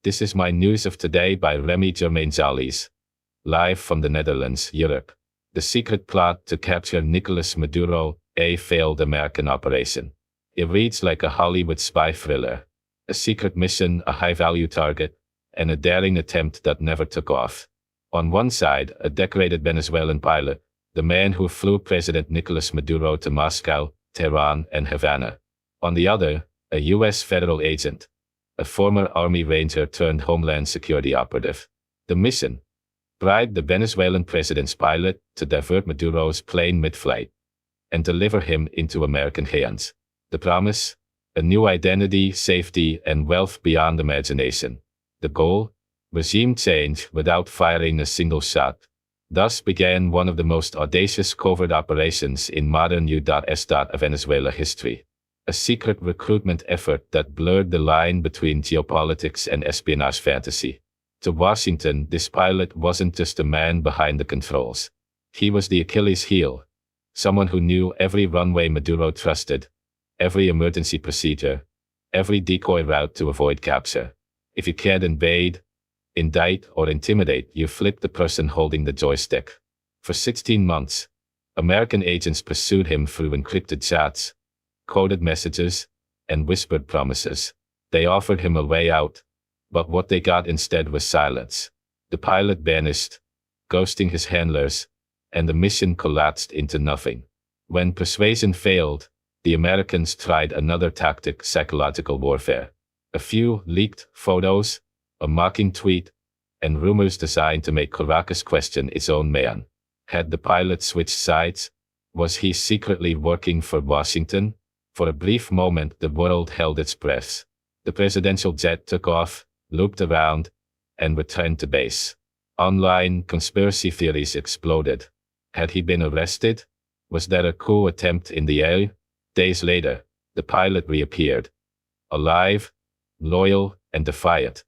This is my news of today by Remy Germain-Zallies. Live from the Netherlands, Europe. The secret plot to capture Nicolas Maduro, a failed American operation. It reads like a Hollywood spy thriller. A secret mission, a high-value target, and a daring attempt that never took off. On one side, a decorated Venezuelan pilot, the man who flew President Nicolas Maduro to Moscow, Tehran, and Havana. On the other, a U.S. federal agent, a former Army Ranger turned Homeland Security operative. The mission: bribe the Venezuelan president's pilot to divert Maduro's plane mid-flight and deliver him into American hands. The promise: a new identity, safety, and wealth beyond imagination. The goal: regime change without firing a single shot. Thus began one of the most audacious covert operations in modern U.S. Venezuela history. A secret recruitment effort that blurred the line between geopolitics and espionage fantasy. To Washington, this pilot wasn't just a man behind the controls. He was the Achilles heel. Someone who knew every runway Maduro trusted, every emergency procedure, every decoy route to avoid capture. If you can't invade, indict, or intimidate, you flip the person holding the joystick. For 16 months, American agents pursued him through encrypted chats, coded messages, and whispered promises. They offered him a way out, but what they got instead was silence. The pilot vanished, ghosting his handlers, and the mission collapsed into nothing. When persuasion failed, the Americans tried another tactic: psychological warfare. A few leaked photos, a mocking tweet, and rumors designed to make Caracas question its own man. Had the pilot switched sides? Was he secretly working for Washington? For a brief moment, the world held its breath. The presidential jet took off, looped around, and returned to base. Online conspiracy theories exploded. Had he been arrested? Was there a coup attempt in the air? Days later, the pilot reappeared. Alive, loyal, and defiant.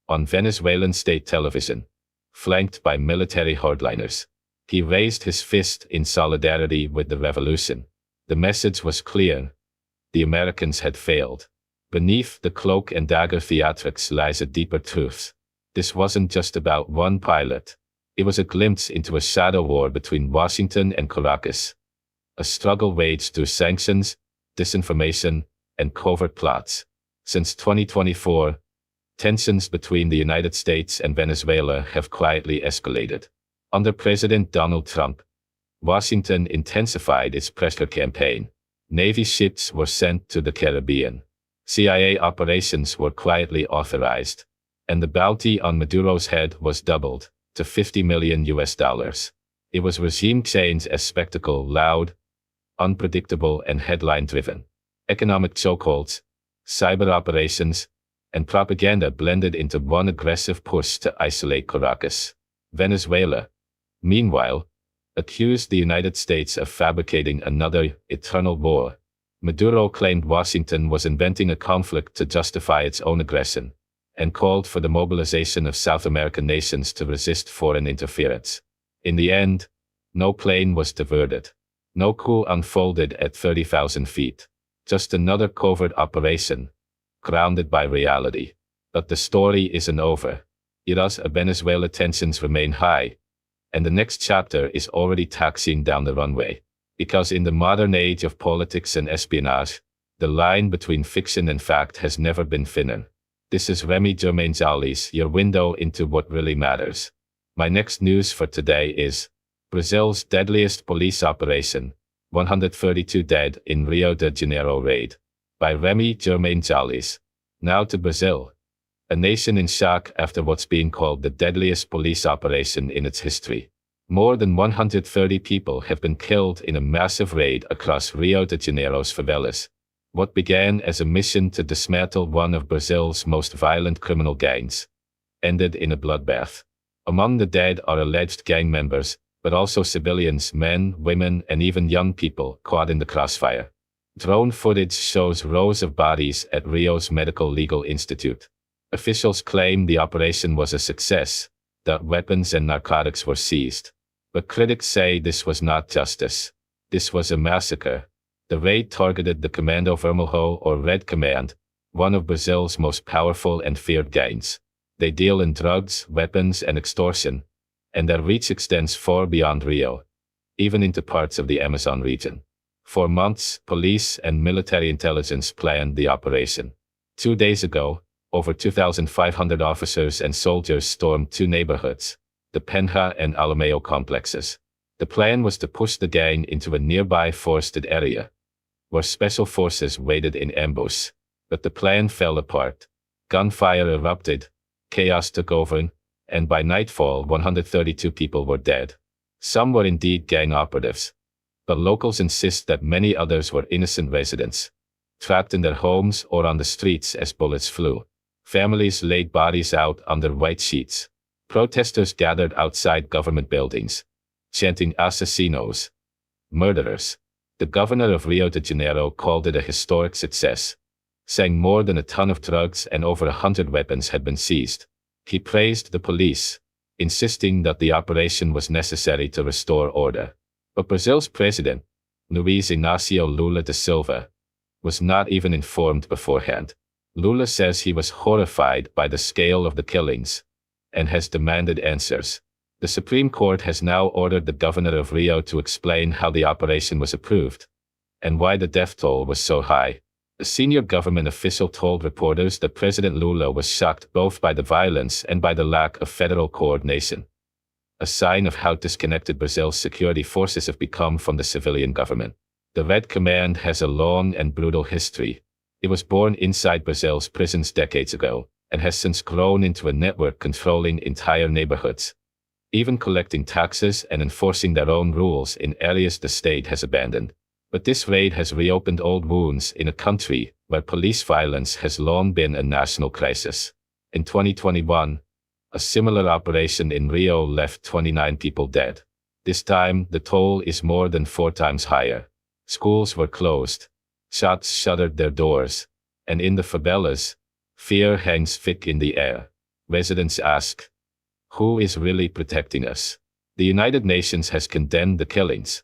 On Venezuelan state television, flanked by military hardliners. He raised his fist in solidarity with the revolution. The message was clear. The Americans had failed. Beneath the cloak and dagger theatrics lies a deeper truth. This wasn't just about one pilot. It was a glimpse into a shadow war between Washington and Caracas. A struggle waged through sanctions, disinformation, and covert plots. Since 2024, tensions between the United States and Venezuela have quietly escalated. Under President Donald Trump, Washington intensified its pressure campaign. Navy ships were sent to the Caribbean. CIA operations were quietly authorized. And the bounty on Maduro's head was doubled to $50 million. It was regime change as spectacle: loud, unpredictable, and headline-driven. Economic chokeholds, cyber operations, and propaganda blended into one aggressive push to isolate Caracas. Venezuela, meanwhile, accused the United States of fabricating another eternal war. Maduro claimed Washington was inventing a conflict to justify its own aggression, and called for the mobilization of South American nations to resist foreign interference. In the end, no plane was diverted. No coup unfolded at 30,000 feet. Just another covert operation, grounded by reality. But the story isn't over. Iras Venezuela tensions remain high, and the next chapter is already taxiing down the runway. Because in the modern age of politics and espionage, the line between fiction and fact has never been thinner. This is Remy Germain-Zallies, your window into what really matters. My next news for today is Brazil's deadliest police operation, 132 dead in Rio de Janeiro raid. By Remy Germain-Zallies. Now to Brazil, a nation in shock after what's being called the deadliest police operation in its history. More than 130 people have been killed in a massive raid across Rio de Janeiro's favelas. What began as a mission to dismantle one of Brazil's most violent criminal gangs ended in a bloodbath. Among the dead are alleged gang members, but also civilians, men, women, and even young people caught in the crossfire. Drone footage shows rows of bodies at Rio's Medical Legal Institute. Officials claim the operation was a success, that weapons and narcotics were seized. But critics say this was not justice. This was a massacre. The raid targeted the Comando Vermelho or Red Command, one of Brazil's most powerful and feared gangs. They deal in drugs, weapons, and extortion, and their reach extends far beyond Rio, even into parts of the Amazon region. For months, police and military intelligence planned the operation. 2 days ago, over 2,500 officers and soldiers stormed 2 neighborhoods, the Penha and Alameo complexes. The plan was to push the gang into a nearby forested area, where special forces waited in ambush. But the plan fell apart. Gunfire erupted, chaos took over, and by nightfall 132 people were dead. Some were indeed gang operatives, but locals insist that many others were innocent residents, trapped in their homes or on the streets as bullets flew. Families laid bodies out under white sheets. Protesters gathered outside government buildings, chanting "Asesinos," murderers. The governor of Rio de Janeiro called it a historic success, saying more than a ton of drugs and over 100 weapons had been seized. He praised the police, insisting that the operation was necessary to restore order. But Brazil's president, Luiz Inácio Lula da Silva, was not even informed beforehand. Lula says he was horrified by the scale of the killings and has demanded answers. The Supreme Court has now ordered the governor of Rio to explain how the operation was approved and why the death toll was so high. A senior government official told reporters that President Lula was shocked both by the violence and by the lack of federal coordination, a sign of how disconnected Brazil's security forces have become from the civilian government. The Red Command has a long and brutal history. It was born inside Brazil's prisons decades ago and has since grown into a network controlling entire neighborhoods, even collecting taxes and enforcing their own rules in areas the state has abandoned. But this raid has reopened old wounds in a country where police violence has long been a national crisis. In 2021, a similar operation in Rio left 29 people dead. This time, the toll is more than 4 times higher. Schools were closed, shops shuttered their doors, and in the favelas, fear hangs thick in the air. Residents ask, who is really protecting us? The United Nations has condemned the killings,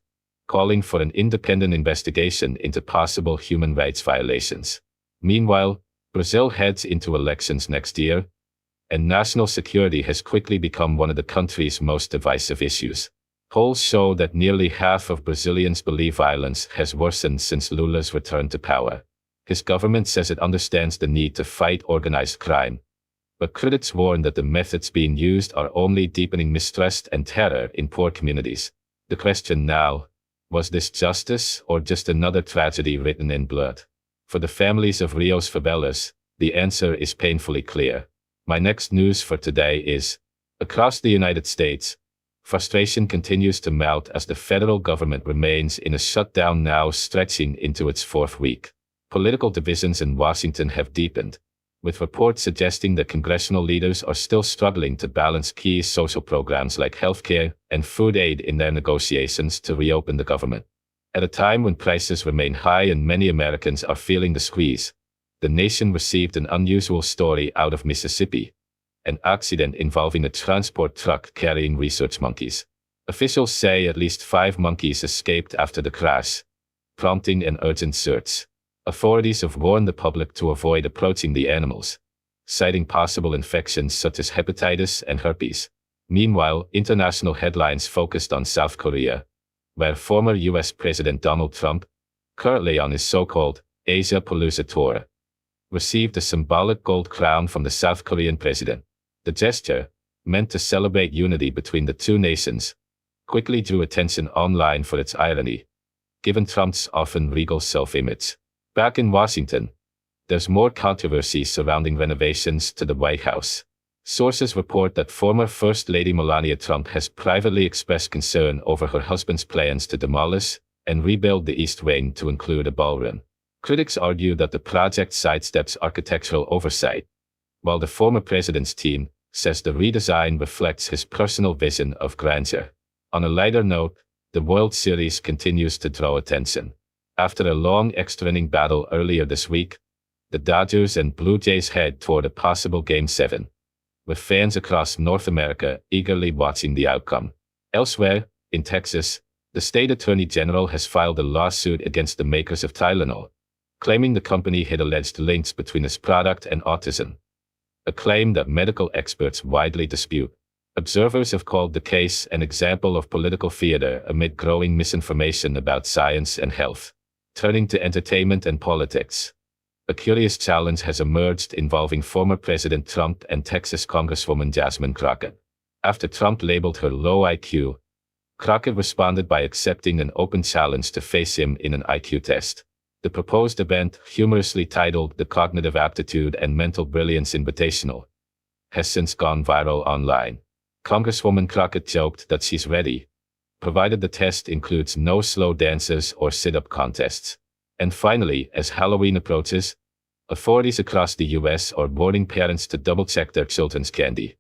calling for an independent investigation into possible human rights violations. Meanwhile, Brazil heads into elections next year, and national security has quickly become one of the country's most divisive issues. Polls show that nearly half of Brazilians believe violence has worsened since Lula's return to power. His government says it understands the need to fight organized crime, but critics warn that the methods being used are only deepening mistrust and terror in poor communities. The question now, was this justice or just another tragedy written in blood? For the families of Rio's favelas, the answer is painfully clear. My next news for today is, across the United States, frustration continues to mount as the federal government remains in a shutdown now stretching into its 4th week. Political divisions in Washington have deepened, with reports suggesting that congressional leaders are still struggling to balance key social programs like healthcare and food aid in their negotiations to reopen the government. At a time when prices remain high and many Americans are feeling the squeeze, the nation received an unusual story out of Mississippi, an accident involving a transport truck carrying research monkeys. Officials say at least 5 monkeys escaped after the crash, prompting an urgent search. Authorities have warned the public to avoid approaching the animals, citing possible infections such as hepatitis and herpes. Meanwhile, international headlines focused on South Korea, where former US President Donald Trump, currently on his so-called Asia Palooza tour, received a symbolic gold crown from the South Korean president. The gesture, meant to celebrate unity between the two nations, quickly drew attention online for its irony, given Trump's often regal self-image. Back in Washington, there's more controversy surrounding renovations to the White House. Sources report that former First Lady Melania Trump has privately expressed concern over her husband's plans to demolish and rebuild the East Wing to include a ballroom. Critics argue that the project sidesteps architectural oversight, while the former president's team says the redesign reflects his personal vision of grandeur. On a lighter note, the World Series continues to draw attention. After a long extra-inning battle earlier this week, the Dodgers and Blue Jays head toward a possible Game 7, with fans across North America eagerly watching the outcome. Elsewhere, in Texas, the state attorney general has filed a lawsuit against the makers of Tylenol, claiming the company had alleged links between its product and autism. a claim that medical experts widely dispute. Observers have called the case an example of political theater amid growing misinformation about science and health. Turning to entertainment and politics. A curious challenge has emerged involving former President Trump and Texas Congresswoman Jasmine Crockett. After Trump labeled her low IQ, Crockett responded by accepting an open challenge to face him in an IQ test. The proposed event, humorously titled the Cognitive Aptitude and Mental Brilliance Invitational, has since gone viral online. Congresswoman Crockett joked that she's ready, provided the test includes no slow dances or sit-up contests. And finally, as Halloween approaches, authorities across the US are warning parents to double-check their children's candy,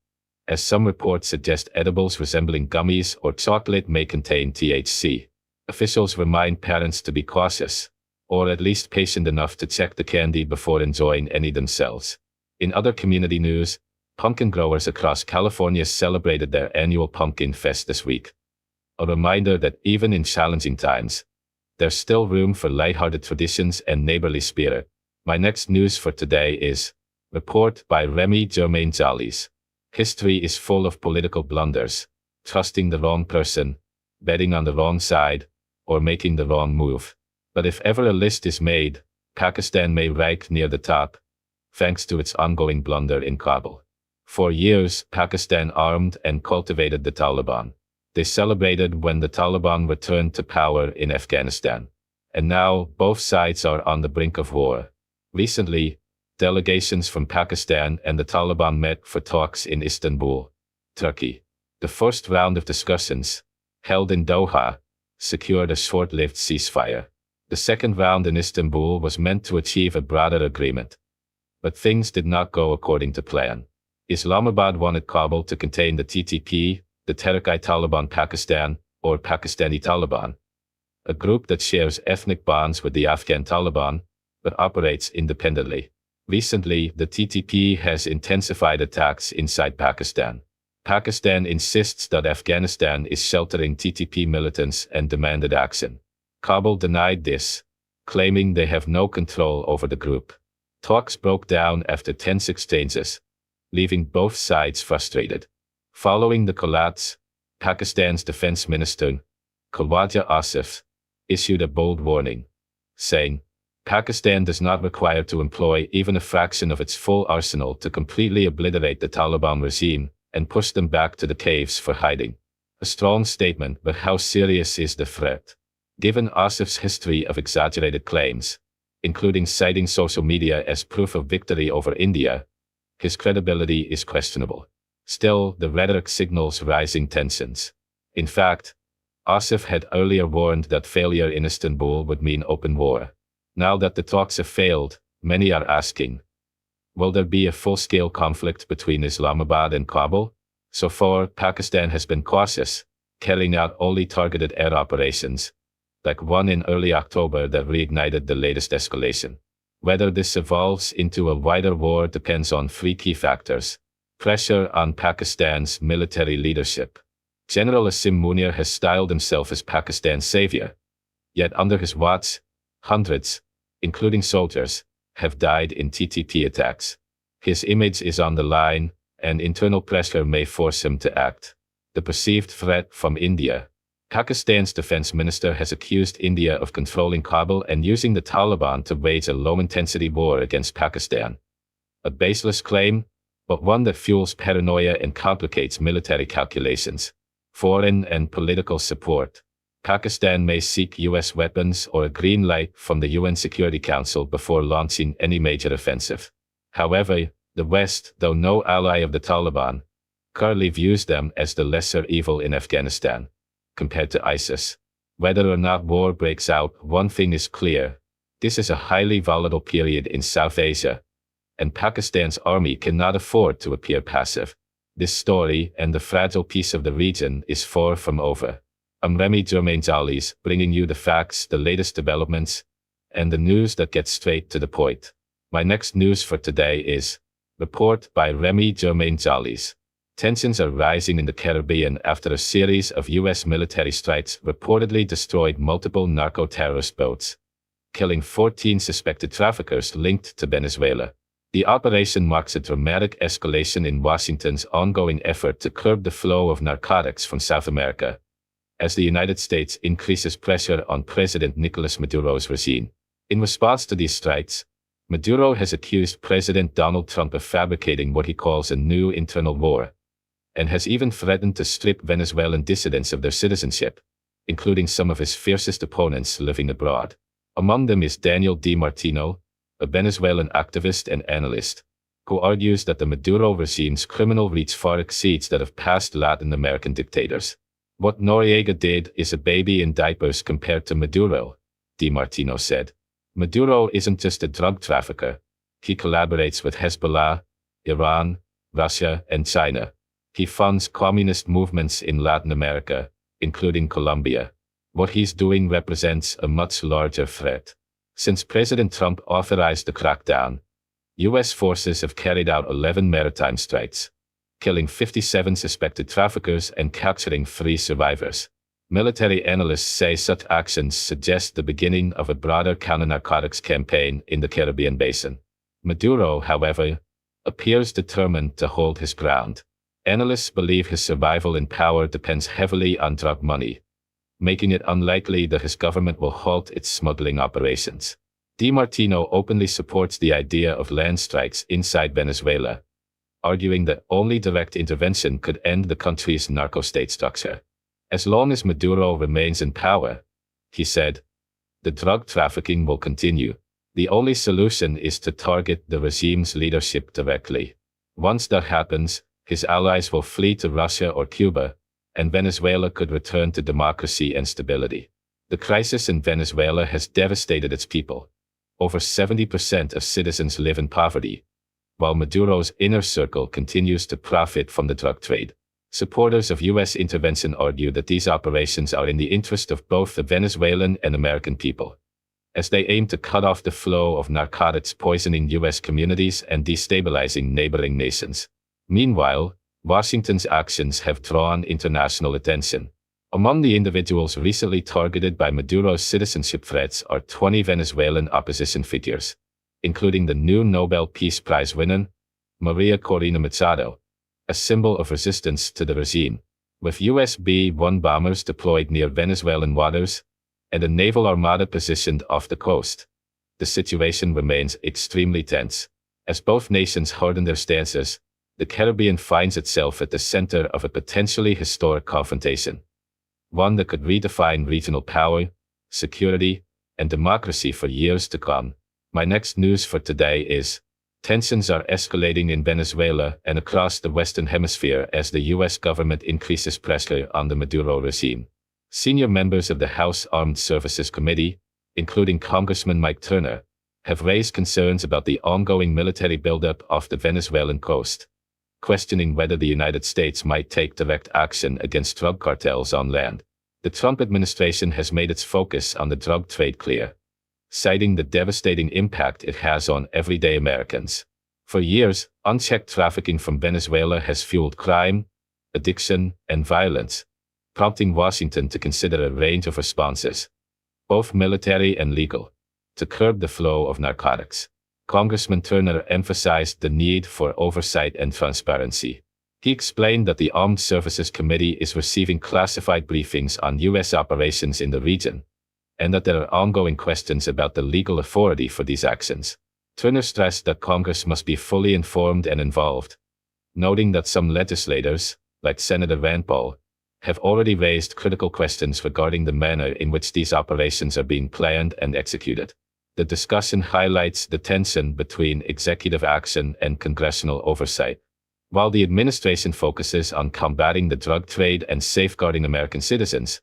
as some reports suggest edibles resembling gummies or chocolate may contain THC. Officials remind parents to be cautious, or at least patient enough to check the candy before enjoying any themselves. In other community news, pumpkin growers across California celebrated their annual Pumpkin Fest this week. A reminder that even in challenging times, there's still room for lighthearted traditions and neighborly spirit. My next news for today is report by Remy Germain Jallis. History is full of political blunders, trusting the wrong person, betting on the wrong side, or making the wrong move. But if ever a list is made, Pakistan may rank near the top, thanks to its ongoing blunder in Kabul. For years, Pakistan armed and cultivated the Taliban. They celebrated when the Taliban returned to power in Afghanistan. And now, both sides are on the brink of war. Recently, delegations from Pakistan and the Taliban met for talks in Istanbul, Turkey. The first round of discussions, held in Doha, secured a short-lived ceasefire. The second round in Istanbul was meant to achieve a broader agreement. But things did not go according to plan. Islamabad wanted Kabul to contain the TTP, the Tehrik-i-Taliban Pakistan, or Pakistani Taliban, a group that shares ethnic bonds with the Afghan Taliban, but operates independently. Recently, the TTP has intensified attacks inside Pakistan. Pakistan insists that Afghanistan is sheltering TTP militants and demanded action. Kabul denied this, claiming they have no control over the group. Talks broke down after tense exchanges, leaving both sides frustrated. Following the collapse, Pakistan's defense minister, Khawaja Asif, issued a bold warning, saying, Pakistan does not require to employ even a fraction of its full arsenal to completely obliterate the Taliban regime and push them back to the caves for hiding. A strong statement, but how serious is the threat? Given Asif's history of exaggerated claims, including citing social media as proof of victory over India, his credibility is questionable. Still, the rhetoric signals rising tensions. In fact, Asif had earlier warned that failure in Istanbul would mean open war. Now that the talks have failed, many are asking, will there be a full-scale conflict between Islamabad and Kabul? So far, Pakistan has been cautious, carrying out only targeted air operations, like one in early October that reignited the latest escalation. Whether this evolves into a wider war depends on three key factors. Pressure on Pakistan's military leadership. General Asim Munir has styled himself as Pakistan's savior. Yet under his watch, hundreds, including soldiers, have died in TTP attacks. His image is on the line, and internal pressure may force him to act. The perceived threat from India. Pakistan's defense minister has accused India of controlling Kabul and using the Taliban to wage a low-intensity war against Pakistan. A baseless claim, but one that fuels paranoia and complicates military calculations. Foreign and political support. Pakistan may seek U.S. weapons or a green light from the UN Security Council before launching any major offensive. However, the West, though no ally of the Taliban, currently views them as the lesser evil in Afghanistan, compared to ISIS. Whether or not war breaks out, one thing is clear. This is a highly volatile period in South Asia, and Pakistan's army cannot afford to appear passive. This story and the fragile peace of the region is far from over. I'm Remy Germain Jallis, bringing you the facts, the latest developments, and the news that gets straight to the point. My next news for today is report by Remy Germain Jallis. Tensions are rising in the Caribbean after a series of U.S. military strikes reportedly destroyed multiple narco-terrorist boats, killing 14 suspected traffickers linked to Venezuela. The operation marks a dramatic escalation in Washington's ongoing effort to curb the flow of narcotics from South America, as the United States increases pressure on President Nicolas Maduro's regime. In response to these strikes, Maduro has accused President Donald Trump of fabricating what he calls a new internal war, and has even threatened to strip Venezuelan dissidents of their citizenship, including some of his fiercest opponents living abroad. Among them is Daniel DiMartino, a Venezuelan activist and analyst, who argues that the Maduro regime's criminal reach far exceeds that of past Latin American dictators. What Noriega did is a baby in diapers compared to Maduro, DiMartino said. Maduro isn't just a drug trafficker. He collaborates with Hezbollah, Iran, Russia, and China. He funds communist movements in Latin America, including Colombia. What he's doing represents a much larger threat. Since President Trump authorized the crackdown, U.S. forces have carried out 11 maritime strikes, killing 57 suspected traffickers and capturing 3 survivors. Military analysts say such actions suggest the beginning of a broader counter-narcotics campaign in the Caribbean basin. Maduro, however, appears determined to hold his ground. Analysts believe his survival in power depends heavily on drug money, making it unlikely that his government will halt its smuggling operations. DiMartino openly supports the idea of land strikes inside Venezuela, arguing that only direct intervention could end the country's narco-state structure. As long as Maduro remains in power, he said, the drug trafficking will continue. The only solution is to target the regime's leadership directly. Once that happens, his allies will flee to Russia or Cuba, and Venezuela could return to democracy and stability. The crisis in Venezuela has devastated its people. Over 70% of citizens live in poverty, while Maduro's inner circle continues to profit from the drug trade. Supporters of U.S. intervention argue that these operations are in the interest of both the Venezuelan and American people, as they aim to cut off the flow of narcotics poisoning U.S. communities and destabilizing neighboring nations. Meanwhile, Washington's actions have drawn international attention. Among the individuals recently targeted by Maduro's citizenship threats are 20 Venezuelan opposition figures, including the new Nobel Peace Prize winner, Maria Corina Machado, a symbol of resistance to the regime. With US B-1 bombers deployed near Venezuelan waters and a naval armada positioned off the coast, the situation remains extremely tense. As both nations harden their stances, the Caribbean finds itself at the center of a potentially historic confrontation, one that could redefine regional power, security, and democracy for years to come. My next news for today is: tensions are escalating in Venezuela and across the Western Hemisphere as the U.S. government increases pressure on the Maduro regime. Senior members of the House Armed Services Committee, including Congressman Mike Turner, have raised concerns about the ongoing military buildup off the Venezuelan coast, questioning whether the United States might take direct action against drug cartels on land. The Trump administration has made its focus on the drug trade clear, citing the devastating impact it has on everyday Americans. For years, unchecked trafficking from Venezuela has fueled crime, addiction, and violence, prompting Washington to consider a range of responses, both military and legal, to curb the flow of narcotics. Congressman Turner emphasized the need for oversight and transparency. He explained that the Armed Services Committee is receiving classified briefings on U.S. operations in the region, and that there are ongoing questions about the legal authority for these actions. Turner stressed that Congress must be fully informed and involved, noting that some legislators, like Senator Rand Paul, have already raised critical questions regarding the manner in which these operations are being planned and executed. The discussion highlights the tension between executive action and congressional oversight. While the administration focuses on combating the drug trade and safeguarding American citizens,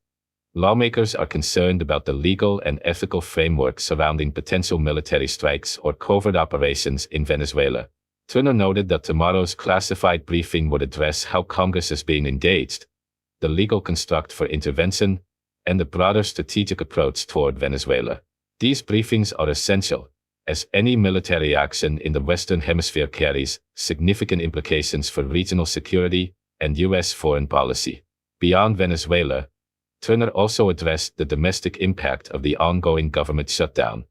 lawmakers are concerned about the legal and ethical framework surrounding potential military strikes or covert operations in Venezuela. Turner noted that tomorrow's classified briefing would address how Congress is being engaged, the legal construct for intervention, and the broader strategic approach toward Venezuela. These briefings are essential, as any military action in the Western Hemisphere carries significant implications for regional security and U.S. foreign policy. Beyond Venezuela, Turner also addressed the domestic impact of the ongoing government shutdown,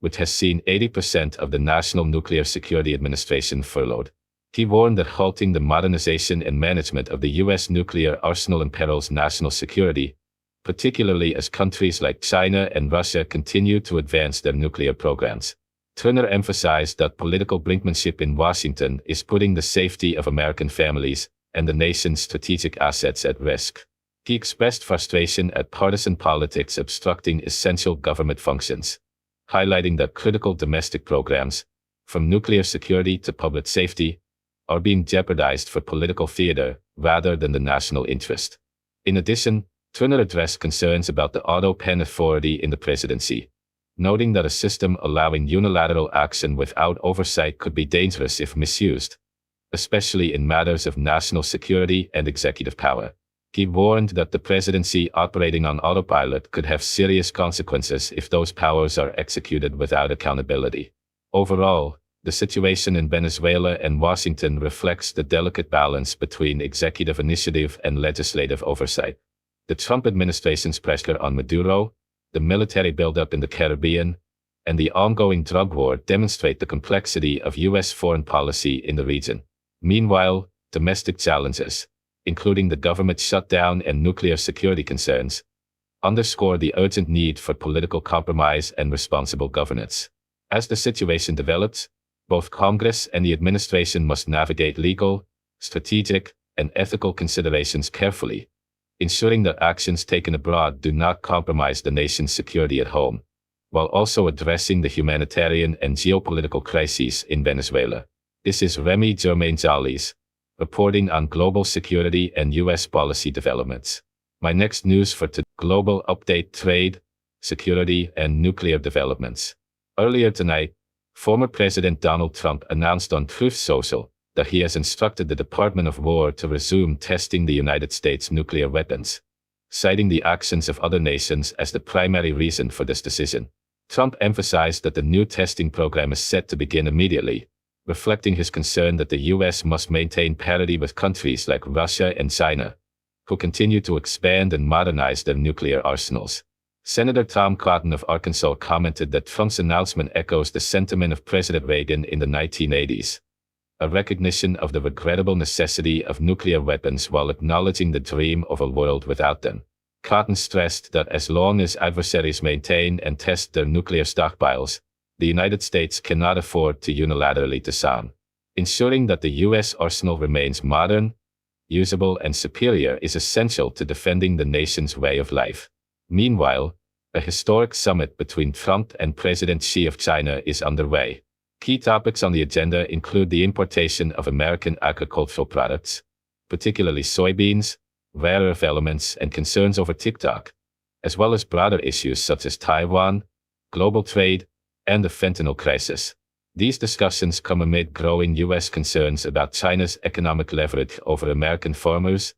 which has seen 80% of the National Nuclear Security Administration furloughed. He warned that halting the modernization and management of the U.S. nuclear arsenal imperils national security, particularly as countries like China and Russia continue to advance their nuclear programs. Turner emphasized that political brinkmanship in Washington is putting the safety of American families and the nation's strategic assets at risk. He expressed frustration at partisan politics obstructing essential government functions, highlighting that critical domestic programs, from nuclear security to public safety, are being jeopardized for political theater rather than the national interest. In addition, Turner addressed concerns about the auto pen authority in the presidency, noting that a system allowing unilateral action without oversight could be dangerous if misused, especially in matters of national security and executive power. He warned that the presidency operating on autopilot could have serious consequences if those powers are executed without accountability. Overall, the situation in Venezuela and Washington reflects the delicate balance between executive initiative and legislative oversight. The Trump administration's pressure on Maduro, the military buildup in the Caribbean, and the ongoing drug war demonstrate the complexity of U.S. foreign policy in the region. Meanwhile, domestic challenges, including the government shutdown and nuclear security concerns, underscore the urgent need for political compromise and responsible governance. As the situation develops, both Congress and the administration must navigate legal, strategic, and ethical considerations carefully, ensuring that actions taken abroad do not compromise the nation's security at home, while also addressing the humanitarian and geopolitical crises in Venezuela. This is Remy Germain-Jallis, reporting on global security and U.S. policy developments. My next news for today: global update: trade, security, and nuclear developments. Earlier tonight, former President Donald Trump announced on Truth Social that he has instructed the Department of War to resume testing the United States' nuclear weapons, citing the actions of other nations as the primary reason for this decision. Trump emphasized that the new testing program is set to begin immediately, reflecting his concern that the U.S. must maintain parity with countries like Russia and China, who continue to expand and modernize their nuclear arsenals. Senator Tom Cotton of Arkansas commented that Trump's announcement echoes the sentiment of President Reagan in the 1980s, a recognition of the regrettable necessity of nuclear weapons while acknowledging the dream of a world without them. Cotton stressed that as long as adversaries maintain and test their nuclear stockpiles, the United States cannot afford to unilaterally disarm. Ensuring that the U.S. arsenal remains modern, usable, and superior is essential to defending the nation's way of life. Meanwhile, a historic summit between Trump and President Xi of China is underway. Key topics on the agenda include the importation of American agricultural products, particularly soybeans, rare earth elements, and concerns over TikTok, as well as broader issues such as Taiwan, global trade, and the fentanyl crisis. These discussions come amid growing U.S. concerns about China's economic leverage over American farmers,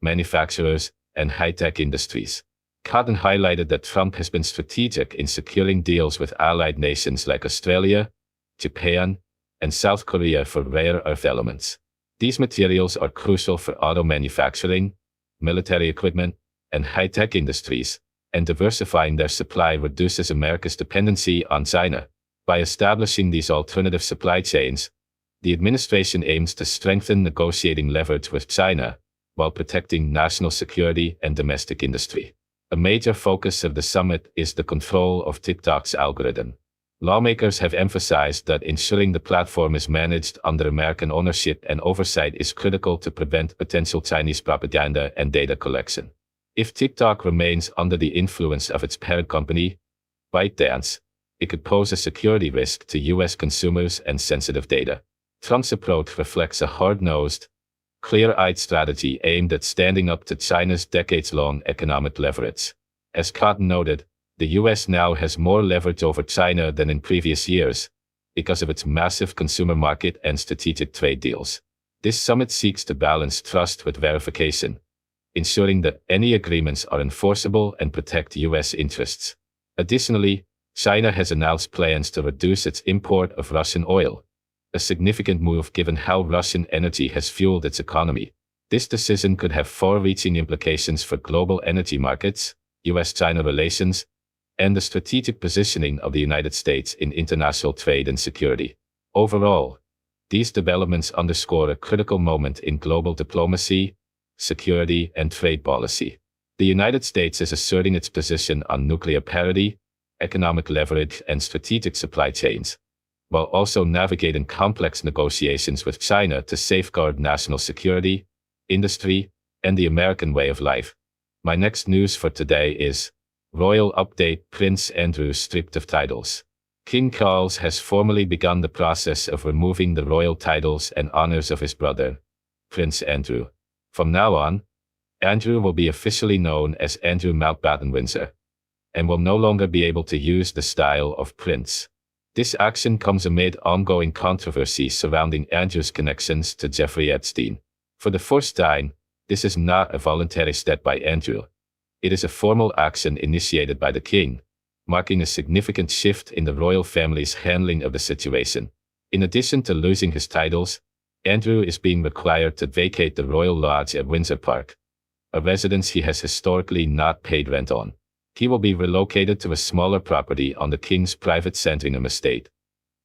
manufacturers, and high-tech industries. Cotton highlighted that Trump has been strategic in securing deals with allied nations like Australia, Japan, and South Korea for rare earth elements. These materials are crucial for auto manufacturing, military equipment, and high-tech industries, and diversifying their supply reduces America's dependency on China. By establishing these alternative supply chains, the administration aims to strengthen negotiating leverage with China while protecting national security and domestic industry. A major focus of the summit is the control of TikTok's algorithm. Lawmakers have emphasized that ensuring the platform is managed under American ownership and oversight is critical to prevent potential Chinese propaganda and data collection. If TikTok remains under the influence of its parent company, ByteDance, it could pose a security risk to U.S. consumers and sensitive data. Trump's approach reflects a hard-nosed, clear-eyed strategy aimed at standing up to China's decades-long economic leverage. As Cotton noted, the U.S. now has more leverage over China than in previous years, because of its massive consumer market and strategic trade deals. This summit seeks to balance trust with verification, ensuring that any agreements are enforceable and protect U.S. interests. Additionally, China has announced plans to reduce its import of Russian oil, a significant move given how Russian energy has fueled its economy. This decision could have far-reaching implications for global energy markets, U.S.-China relations, and the strategic positioning of the United States in international trade and security. Overall, these developments underscore a critical moment in global diplomacy, security, and trade policy. The United States is asserting its position on nuclear parity, economic leverage, and strategic supply chains, while also navigating complex negotiations with China to safeguard national security, industry, and the American way of life. My next news for today is Royal Update: Prince Andrew stripped of titles. King Charles has formally begun the process of removing the royal titles and honors of his brother, Prince Andrew. From now on, Andrew will be officially known as Andrew Mountbatten Windsor, and will no longer be able to use the style of prince. This action comes amid ongoing controversy surrounding Andrew's connections to Jeffrey Epstein. For the first time, this is not a voluntary step by Andrew. It is a formal action initiated by the king, marking a significant shift in the royal family's handling of the situation. In addition to losing his titles, Andrew is being required to vacate the Royal Lodge at Windsor Park, a residence he has historically not paid rent on. He will be relocated to a smaller property on the king's private Sandringham estate,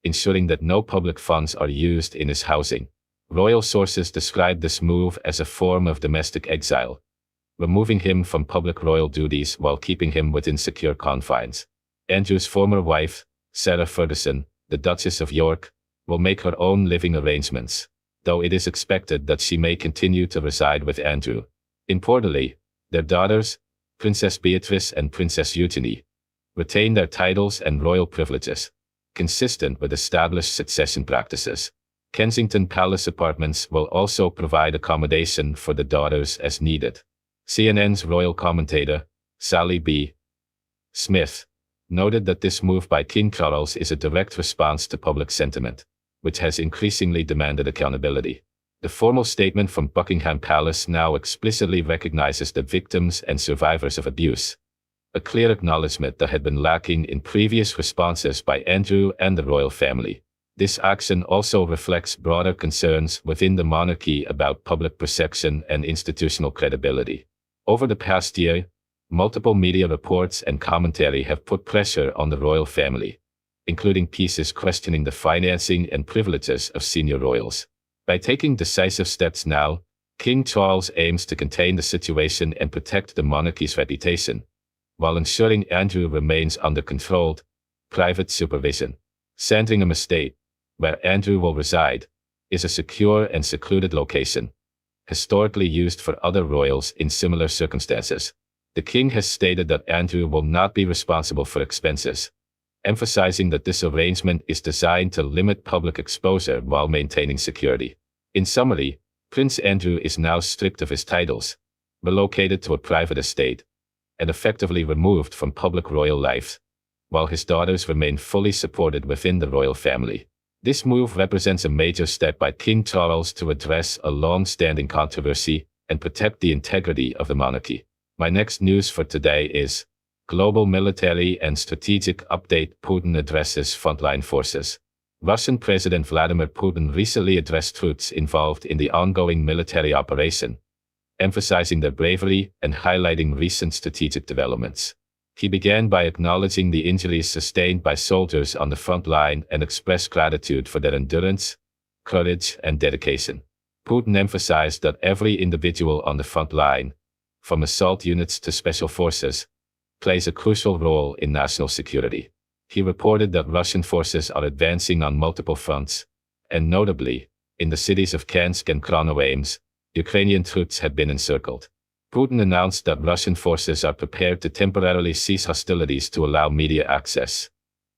ensuring that no public funds are used in his housing. Royal sources describe this move as a form of domestic exile, removing him from public royal duties while keeping him within secure confines. Andrew's former wife, Sarah Ferguson, the Duchess of York, will make her own living arrangements, though it is expected that she may continue to reside with Andrew. Importantly, their daughters, Princess Beatrice and Princess Eugenie, retain their titles and royal privileges, consistent with established succession practices. Kensington Palace Apartments will also provide accommodation for the daughters as needed. CNN's royal commentator, Sally B. Smith, noted that this move by King Charles is a direct response to public sentiment, which has increasingly demanded accountability. The formal statement from Buckingham Palace now explicitly recognizes the victims and survivors of abuse, a clear acknowledgement that had been lacking in previous responses by Andrew and the royal family. This action also reflects broader concerns within the monarchy about public perception and institutional credibility. Over the past year, multiple media reports and commentary have put pressure on the royal family, including pieces questioning the financing and privileges of senior royals. By taking decisive steps now, King Charles aims to contain the situation and protect the monarchy's reputation, while ensuring Andrew remains under controlled, private supervision. Sandringham Estate, where Andrew will reside, is a secure and secluded location, historically used for other royals in similar circumstances. The king has stated that Andrew will not be responsible for expenses, emphasizing that this arrangement is designed to limit public exposure while maintaining security. In summary, Prince Andrew is now stripped of his titles, relocated to a private estate, and effectively removed from public royal life, while his daughters remain fully supported within the royal family. This move represents a major step by King Charles to address a long-standing controversy and protect the integrity of the monarchy. My next news for today is Global Military and Strategic Update: Putin addresses frontline forces. Russian President Vladimir Putin recently addressed troops involved in the ongoing military operation, emphasizing their bravery and highlighting recent strategic developments. He began by acknowledging the injuries sustained by soldiers on the front line and expressed gratitude for their endurance, courage, and dedication. Putin emphasized that every individual on the front line, from assault units to special forces, plays a crucial role in national security. He reported that Russian forces are advancing on multiple fronts, and notably, in the cities of Kansk and Kano, Ukrainian troops had been encircled. Putin announced that Russian forces are prepared to temporarily cease hostilities to allow media access,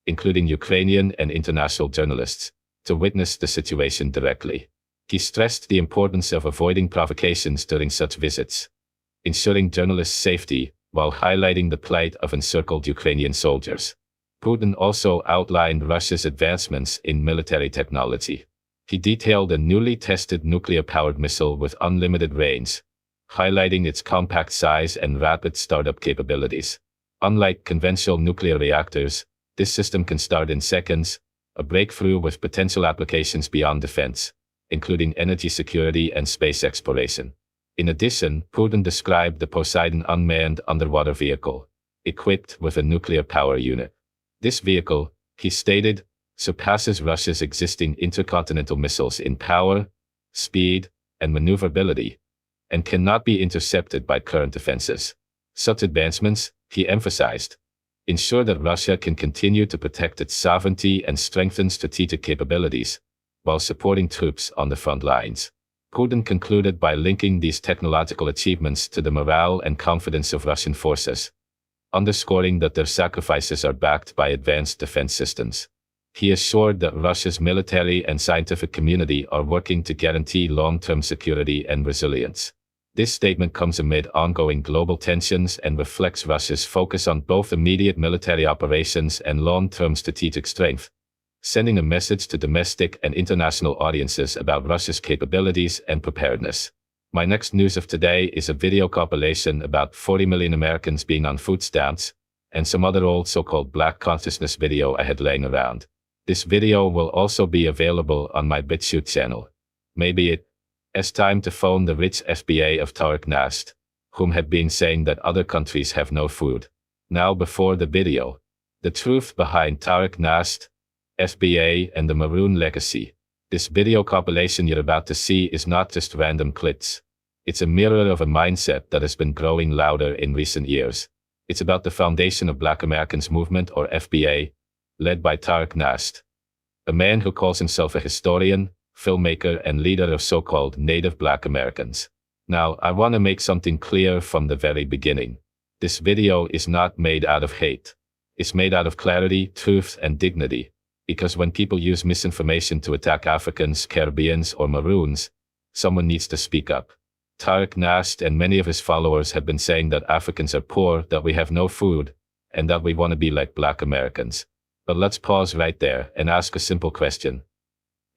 including Ukrainian and international journalists, to witness the situation directly. He stressed the importance of avoiding provocations during such visits, ensuring journalists' safety, while highlighting the plight of encircled Ukrainian soldiers. Putin also outlined Russia's advancements in military technology. He detailed a newly tested nuclear-powered missile with unlimited range, highlighting its compact size and rapid startup capabilities. Unlike conventional nuclear reactors, this system can start in seconds, a breakthrough with potential applications beyond defense, including energy security and space exploration. In addition, Putin described the Poseidon unmanned underwater vehicle, equipped with a nuclear power unit. This vehicle, he stated, surpasses Russia's existing intercontinental missiles in power, speed, and maneuverability, and cannot be intercepted by current defenses. Such advancements, he emphasized, ensure that Russia can continue to protect its sovereignty and strengthen strategic capabilities, while supporting troops on the front lines. Putin concluded by linking these technological achievements to the morale and confidence of Russian forces, underscoring that their sacrifices are backed by advanced defense systems. He assured that Russia's military and scientific community are working to guarantee long-term security and resilience. This statement comes amid ongoing global tensions and reflects Russia's focus on both immediate military operations and long-term strategic strength, sending a message to domestic and international audiences about Russia's capabilities and preparedness. My next news of today is a video compilation about 40 million Americans being on food stamps, and some other old so-called black consciousness video I had laying around. This video will also be available on my BitChute channel. Maybe it's time to phone the rich FBA of Tariq Nasr, whom had been saying that other countries have no food. Now before the video, the truth behind Tariq Nasr, FBA and the Maroon legacy. This video compilation you're about to see is not just random clips. It's a mirror of a mindset that has been growing louder in recent years. It's about the Foundation of Black Americans Movement, or FBA, led by Tariq Nasr, a man who calls himself a historian, filmmaker, and leader of so-called Native Black Americans. Now, I want to make something clear from the very beginning. This video is not made out of hate. It's made out of clarity, truth, and dignity. Because when people use misinformation to attack Africans, Caribbeans, or Maroons, someone needs to speak up. Tariq Nasr and many of his followers have been saying that Africans are poor, that we have no food, and that we want to be like Black Americans. But let's pause right there and ask a simple question.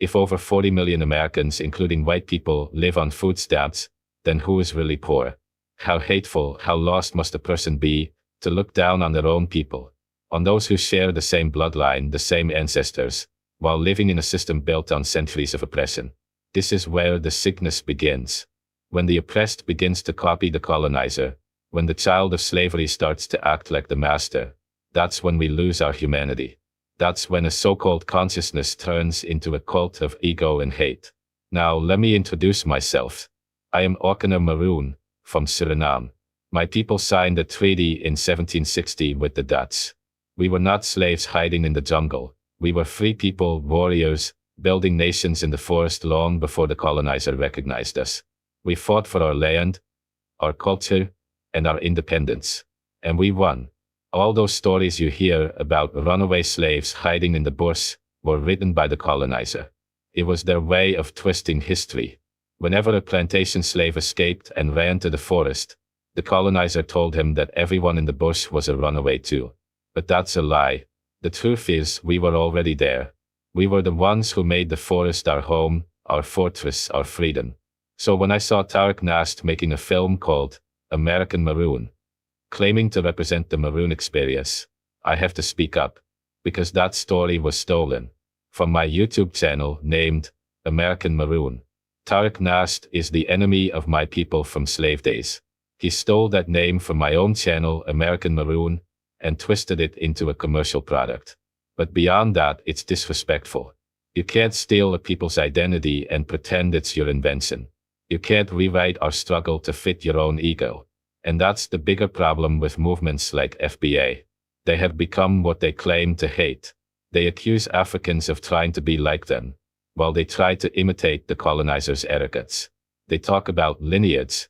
If over 40 million Americans, including white people, live on food stamps, then who is really poor? How hateful, how lost must a person be to look down on their own people, on those who share the same bloodline, the same ancestors, while living in a system built on centuries of oppression. This is where the sickness begins. When the oppressed begins to copy the colonizer, when the child of slavery starts to act like the master, that's when we lose our humanity. That's when a so-called consciousness turns into a cult of ego and hate. Now let me introduce myself. I am Okomfo Maroon, from Suriname. My people signed a treaty in 1760 with the Dutch. We were not slaves hiding in the jungle. We were free people, warriors, building nations in the forest long before the colonizer recognized us. We fought for our land, our culture, and our independence. And we won. All those stories you hear about runaway slaves hiding in the bush were written by the colonizer. It was their way of twisting history. Whenever a plantation slave escaped and ran to the forest, the colonizer told him that everyone in the bush was a runaway too. But that's a lie. The truth is, we were already there. We were the ones who made the forest our home, our fortress, our freedom. So when I saw Tariq Nasr making a film called American Maroon, claiming to represent the Maroon experience, I have to speak up, because that story was stolen from my YouTube channel named American Maroon. Tariq Nasr is the enemy of my people from slave days. He stole that name from my own channel, American Maroon, and twisted it into a commercial product. But beyond that, it's disrespectful. You can't steal a people's identity and pretend it's your invention. You can't rewrite our struggle to fit your own ego. And that's the bigger problem with movements like FBA. They have become what they claim to hate. They accuse Africans of trying to be like them, while they try to imitate the colonizer's arrogance. They talk about lineage,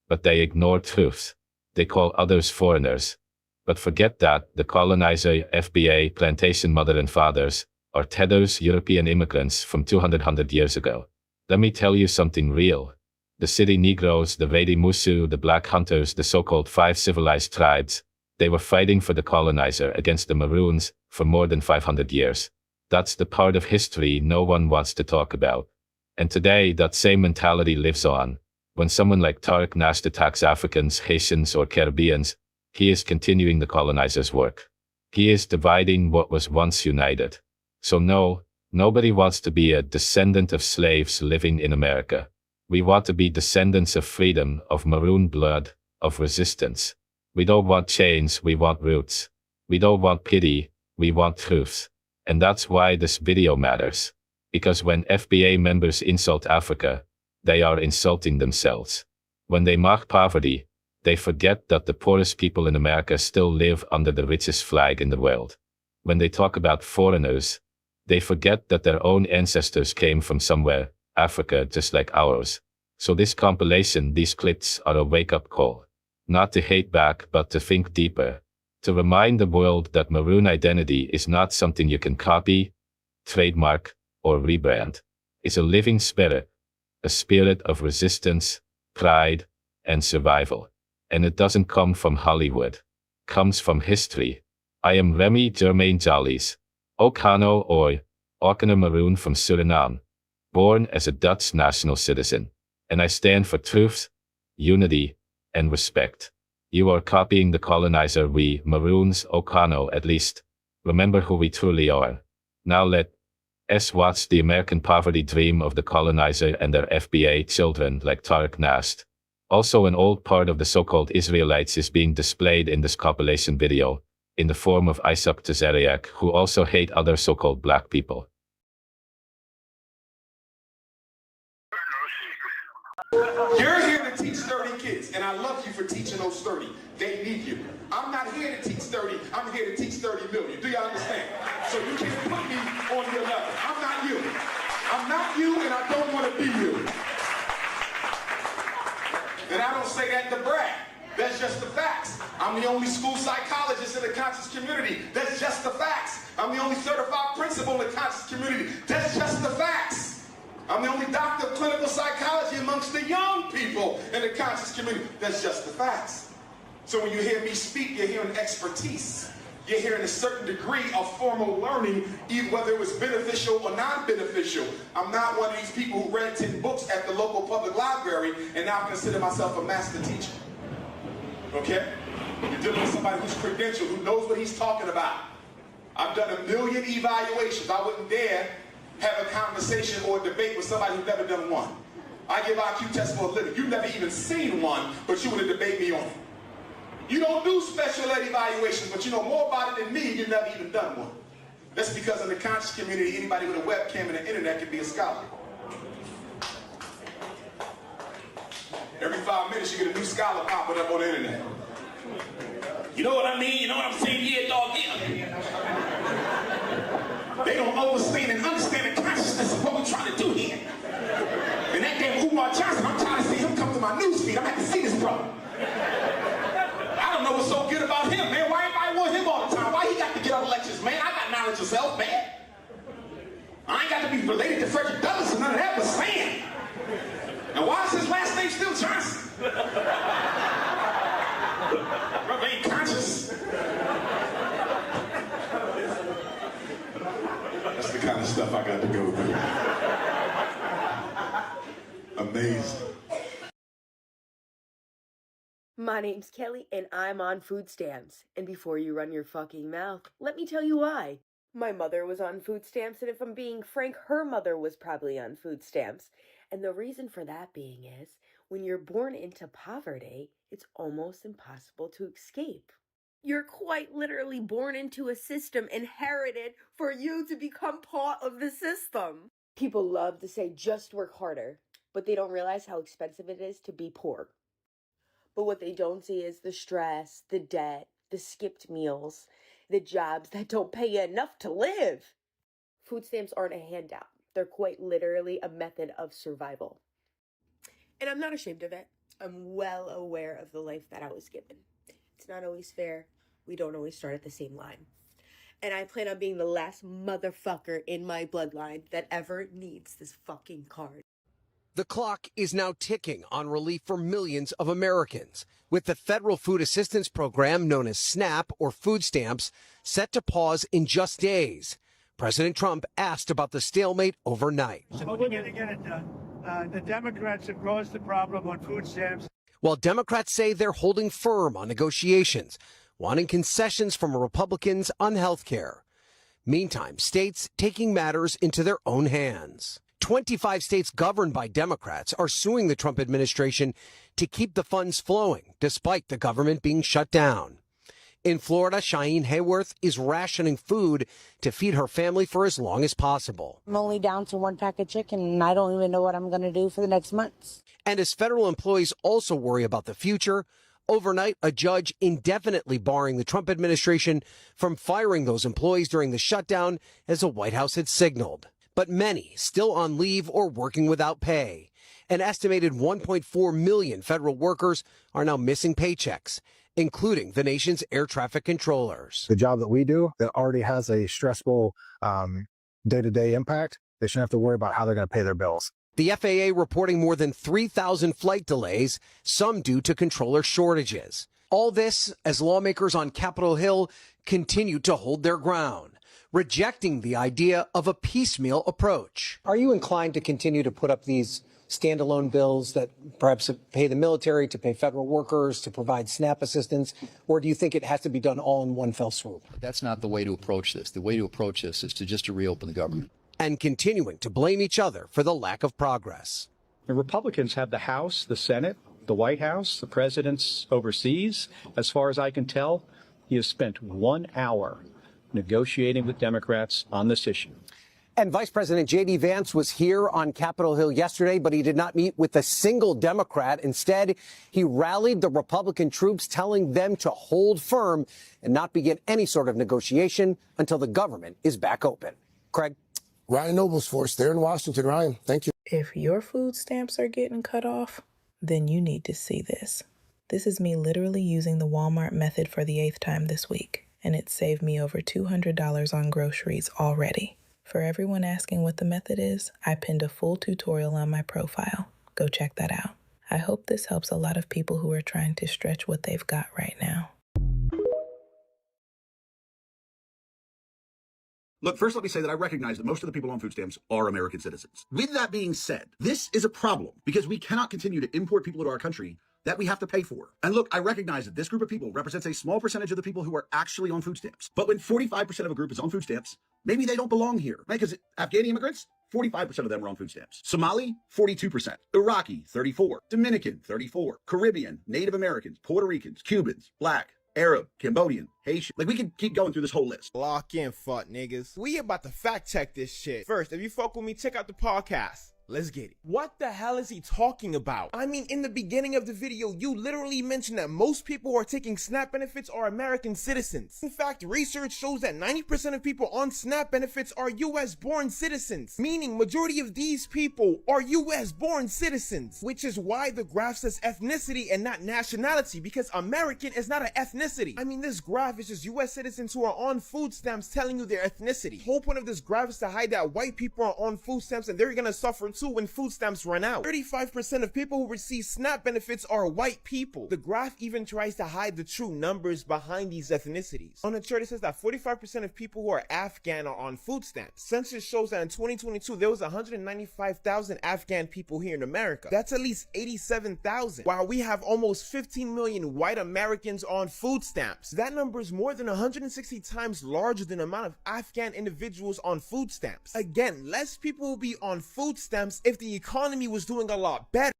but they ignore truth. They call others foreigners, but forget that the colonizer, FBA, plantation mother and fathers, are tethers, European immigrants from 200 years ago. Let me tell you something real. The city Negroes, the Redi Musu, the Black Hunters, the so-called 5 civilized tribes, they were fighting for the colonizer against the Maroons for more than 500 years. That's the part of history no one wants to talk about. And today, that same mentality lives on. When someone like Tariq Nasr attacks Africans, Haitians, or Caribbeans, he is continuing the colonizer's work. He is dividing what was once united. So no, nobody wants to be a descendant of slaves living in America. We want to be descendants of freedom, of Maroon blood, of resistance. We don't want chains, we want roots. We don't want pity, we want truths. And that's why this video matters. Because when FBA members insult Africa, they are insulting themselves. When they mock poverty, they forget that the poorest people in America still live under the richest flag in the world. When they talk about foreigners, they forget that their own ancestors came from somewhere, Africa just like ours. So this compilation, these clips are a wake-up call. Not to hate back, but to think deeper. To remind the world that Maroon identity is not something you can copy, trademark, or rebrand. It's a living spirit, a spirit of resistance, pride, and survival. And it doesn't come from Hollywood. It comes from history. I am Remy Germain Jollies, Kano or Orkana Maroon from Suriname, born as a Dutch national citizen. And I stand for truth, unity, and respect. You are copying the colonizer. We, Maroons, Kano at least, remember who we truly are. Now let's watch the American poverty dream of the colonizer and their FBA children like Tariq Nast. Also, an old part of the so-called Israelites is being displayed in this compilation video, in the form of Isaac Tazariak, who also hate other so-called black people. You're here to teach 30 kids, and I love you for teaching those 30. They need you. I'm not here to teach 30, I'm here to teach 30 million. Do you understand? So you can't put me on your level. I'm not you. I'm not you, and I don't want to be you. And I don't say that to brag. That's just the facts. I'm the only school psychologist in the conscious community. That's just the facts. I'm the only certified principal in the conscious community. That's just the facts. I'm the only doctor of clinical psychology amongst the young people in the conscious community. That's just the facts. So when you hear me speak, you're hearing expertise. You're hearing a certain degree of formal learning, either whether it was beneficial or non-beneficial. I'm not one of these people who read 10 books at the local public library and now consider myself a master teacher. Okay? You're dealing with somebody who's credentialed, who knows what he's talking about. I've done 1 million evaluations. I wouldn't dare have a conversation or a debate with somebody who's never done one. I give IQ tests for a living. You've never even seen one, but you want to debate me on it. You don't do special ed evaluations, but you know more about it than me. You've never even done one. That's because in the conscious community, anybody with a webcam and the internet can be a scholar. Every 5 minutes, you get a new scholar popping up on the internet. You know what I mean? You know what I'm saying? Yeah, dog, yeah. They don't understand and understand the consciousness of what we're trying to do here. And that damn Umar Johnson, I'm trying to see him come to my newsfeed. I'm going to have to see this brother. I don't know what's so good about him, man. Why everybody want him all the time? Why he got to get on lectures, man? I got knowledge of self, man. I ain't got to be related to Frederick Douglass and none of that, but Sam. And why is his last name still Johnson? Brother ain't conscious. That's the kind of stuff I got to go through. Amazing. My name's Kelly, and I'm on food stamps. And before you run your fucking mouth, let me tell you why. My mother was on food stamps, and if I'm being frank, her mother was probably on food stamps. And the reason for that being is, when you're born into poverty, it's almost impossible to escape. You're quite literally born into a system inherited for you to become part of the system. People love to say, just work harder, but they don't realize how expensive it is to be poor. But what they don't see is the stress, the debt, the skipped meals, the jobs that don't pay you enough to live. Food stamps aren't a handout. They're quite literally a method of survival. And I'm not ashamed of it. I'm well aware of the life that I was given. It's not always fair. We don't always start at the same line. And I plan on being the last motherfucker in my bloodline that ever needs this fucking card. The clock is now ticking on relief for millions of Americans, with the federal food assistance program known as SNAP or food stamps set to pause in just days. President Trump asked about the stalemate overnight. So we're going to get it done. The Democrats have caused the problem on food stamps. While Democrats say they're holding firm on negotiations, wanting concessions from Republicans on health care. Meantime, states taking matters into their own hands. 25 states governed by Democrats are suing the Trump administration to keep the funds flowing, despite the government being shut down. In Florida, Cheyenne Hayworth is rationing food to feed her family for as long as possible. I'm only down to 1 pack of chicken, and I don't even know what I'm going to do for the next months. And as federal employees also worry about the future, overnight, a judge indefinitely barring the Trump administration from firing those employees during the shutdown, as the White House had signaled. But many still on leave or working without pay. An estimated 1.4 million federal workers are now missing paychecks, including the nation's air traffic controllers. The job that we do that already has a stressful day-to-day impact, they shouldn't have to worry about how they're going to pay their bills. The FAA reporting more than 3,000 flight delays, some due to controller shortages. All this as lawmakers on Capitol Hill continue to hold their ground, rejecting the idea of a piecemeal approach. Are you inclined to continue to put up these standalone bills that perhaps pay the military, to pay federal workers, to provide SNAP assistance, or do you think it has to be done all in one fell swoop? That's not the way to approach this. The way to approach this is to reopen the government. And continuing to blame each other for the lack of progress. The Republicans have the House, the Senate, the White House, the president's overseas. As far as I can tell, he has spent 1 hour negotiating with Democrats on this issue. And Vice President J.D. Vance was here on Capitol Hill yesterday, but he did not meet with a single Democrat. Instead, he rallied the Republican troops, telling them to hold firm and not begin any sort of negotiation until the government is back open. Craig? Ryan Noble's force there in Washington. Ryan, thank you. If your food stamps are getting cut off, then you need to see this. This is me literally using the Walmart method for the 8th time this week, and it saved me over $200 on groceries already. For everyone asking what the method is, I pinned a full tutorial on my profile. Go check that out. I hope this helps a lot of people who are trying to stretch what they've got right now. Look, first let me say that I recognize that most of the people on food stamps are American citizens. With that being said, this is a problem because we cannot continue to import people into our country that we have to pay for. And look, I recognize that this group of people represents a small percentage of the people who are actually on food stamps. But when 45% of a group is on food stamps, maybe they don't belong here, right? Because Afghani immigrants, 45% of them are on food stamps. Somali, 42%. Iraqi, 34%. Dominican, 34%. Caribbean, Native Americans, Puerto Ricans, Cubans, Black, Arab, Cambodian, Haitian. Like, we can keep going through this whole list. Lock in, fuck niggas. We about to fact check this shit. First, if you fuck with me, check out the podcast. Let's get it. What the hell is he talking about? I mean, in the beginning of the video, you literally mentioned that most people who are taking SNAP benefits are American citizens. In fact, research shows that 90% of people on SNAP benefits are US-born citizens, meaning majority of these people are US-born citizens, which is why the graph says ethnicity and not nationality, because American is not an ethnicity. I mean, this graph is just US citizens who are on food stamps telling you their ethnicity. The whole point of this graph is to hide that white people are on food stamps and they're gonna suffer too when food stamps run out. 35% of people who receive SNAP benefits are white people. The graph even tries to hide the true numbers behind these ethnicities. On the chart, it says that 45% of people who are Afghan are on food stamps. Census shows that in 2022, there was 195,000 Afghan people here in America. That's at least 87,000. While we have almost 15 million white Americans on food stamps. That number is more than 160 times larger than the amount of Afghan individuals on food stamps. Again, less people will be on food stamps if the economy was doing a lot better.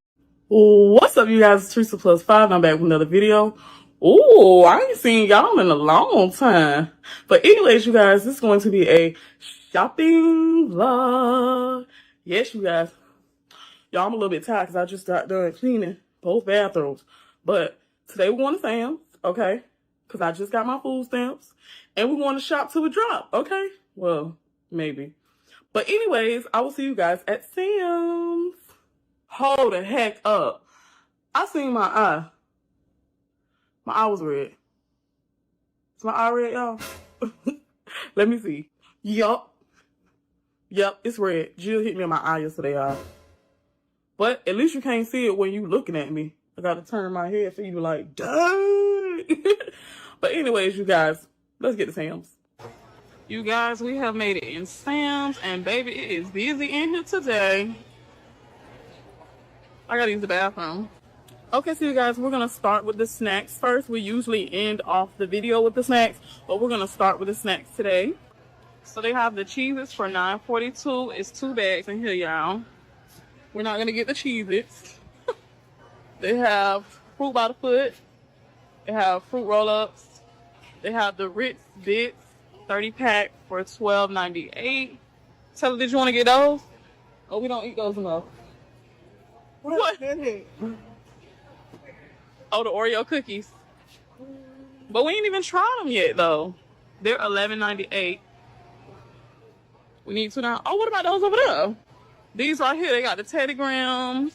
What's up, you guys? It's Teresa Plus 5. I'm back with another video. Ooh, I ain't seen y'all in a long time. But anyways, you guys, this is going to be a shopping vlog. Yes, you guys. Y'all, I'm a little bit tired because I just got done cleaning both bathrooms. But today we're going to Sam's, okay? Because I just got my food stamps. And we're going to shop till we drop, okay? Well, maybe. But anyways, I will see you guys at Sam's. Hold the heck up. I seen my eye. My eye was red. Is my eye red, y'all? Let me see. Yup, it's red. Jill hit me in my eye yesterday, y'all. But at least you can't see it when you looking at me. I got to turn my head so you like, dang. But anyways, you guys, let's get to Sam's. You guys, we have made it in Sam's, and baby, it is busy in here today. I gotta use the bathroom. Okay, so you guys, we're gonna start with the snacks first. We usually end off the video with the snacks, but we're gonna start with the snacks today. So they have the cheeses for $9.42. It's 2 bags in here, y'all. We're not gonna get the Cheez-Its. They have fruit by the foot. They have fruit roll-ups. They have the Ritz Bits 30 pack for $12.98. Tell her, did you want to get those? Oh, we don't eat those enough. What? Oh, the Oreo cookies. But we ain't even tried them yet, though. They're $11.98. We need to now. Oh, what about those over there? These right here, they got the Teddy Grahams,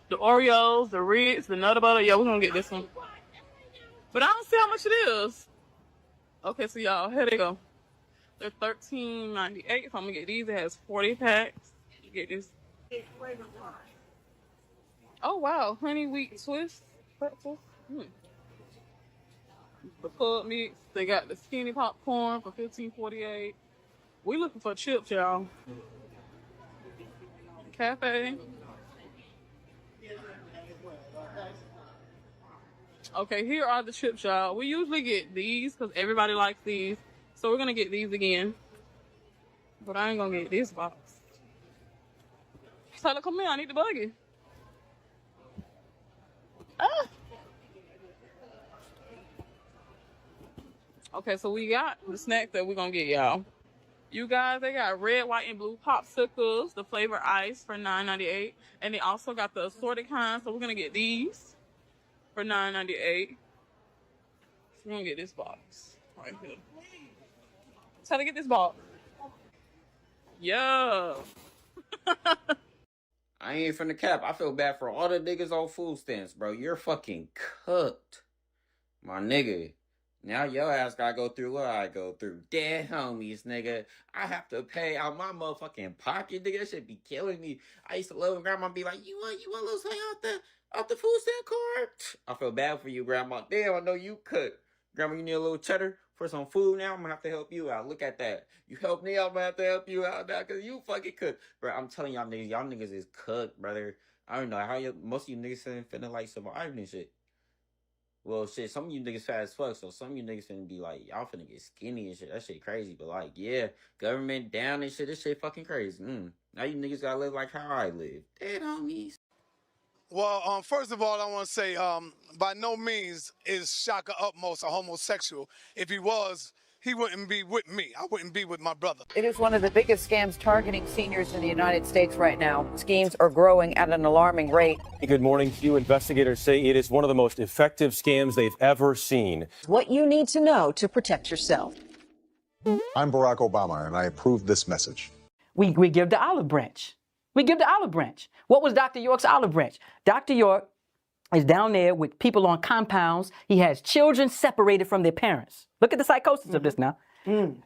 the Oreos, the Ritz, the Nutter Butter. Yeah, we're going to get this one. But I don't see how much it is. Okay, so y'all, here they go. They're $13.98. If I'm going to get these, it has 40 packs. Get this. Oh, wow. Honey wheat twist. Pretzel. The pub mix. They got the skinny popcorn for $15.48. We looking for chips, y'all. Cafe. Okay, here are the chips, y'all. We usually get these because everybody likes these. So we're going to get these again. But I ain't going to get this box. Tyler, come here. I need the buggy. Ah. Okay, so we got the snacks that we're going to get, y'all. You guys, they got red, white, and blue popsicles, the flavor ice for $9.98. And they also got the assorted kinds. So we're going to get these for $9.98. So we're going to get this box right here. Try to get this box. Yeah. I ain't finna cap. I feel bad for all the niggas on food stamps, bro. You're fucking cooked. My nigga. Now your ass gotta go through what I go through. Dead homies, nigga. I have to pay out my motherfucking pocket, nigga. That shit be killing me. I used to love when grandma be like, you want a little something out the food stamp card? I feel bad for you, grandma. Damn, I know you cook. Grandma, you need a little cheddar for some food now? I'm gonna have to help you out. Look at that. You help me out, I'm gonna have to help you out now because you fucking cook. Bro, I'm telling y'all niggas is cooked, brother. I don't know how most of you niggas finna like some iron and shit. Well, shit, some of you niggas fat as fuck, so some of you niggas finna be like, y'all finna get skinny and shit. That shit crazy, but like, yeah, government down and shit, this shit fucking crazy. Now you niggas gotta live like how I live. Dead homies. Well, first of all, I want to say, by no means is Shaka Upmost a homosexual. If he was, he wouldn't be with me. I wouldn't be with my brother. It is one of the biggest scams targeting seniors in the United States right now. Schemes are growing at an alarming rate. Good morning to you. Investigators say it is one of the most effective scams they've ever seen. What you need to know to protect yourself. I'm Barack Obama, and I approve this message. We give the olive branch. We give the olive branch. What was Dr. York's olive branch? Dr. York is down there with people on compounds. He has children separated from their parents. Look at the psychosis of this now.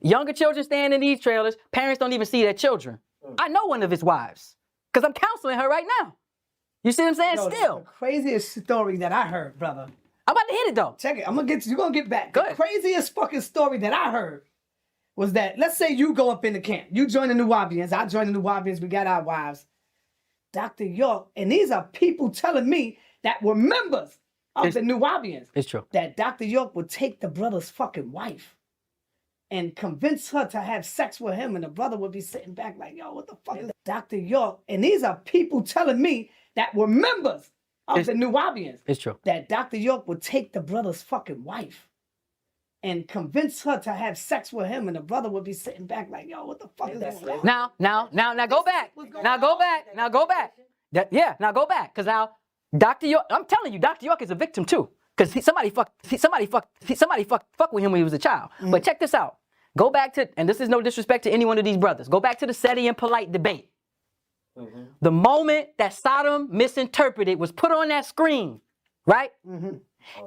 Younger children staying in these trailers. Parents don't even see their children. I know one of his wives because I'm counseling her right now. You see what I'm saying? Yo, Still. the craziest story that I heard, brother. I'm about to hit it though. Check it. You're going to get back. Go The ahead. craziest fucking story that I heard was that, let's say you go up in the camp. You join the Nuwaubians. I join the Nuwaubians. We got our wives. Dr. York, and these are people telling me that were members of the Nuwaubians. It's true. That Dr. York would take the brother's fucking wife and convince her to have sex with him, and the brother would be sitting back like, yo, what the fuck is that? Dr. York, and these are people telling me that were members of the Nuwaubians. It's true. That Dr. York would take the brother's fucking wife and convince her to have sex with him, and the brother would be sitting back like, yo, what the fuck is that? Now go back. Now go back. Now go back. Because now, Dr. York, I'm telling you, Dr. York is a victim too. Because somebody fucked with him when he was a child. But check this out. Go back to, and this is no disrespect to any one of these brothers, go back to the SETI and Polite debate. The moment that Sodom misinterpreted was put on that screen, right?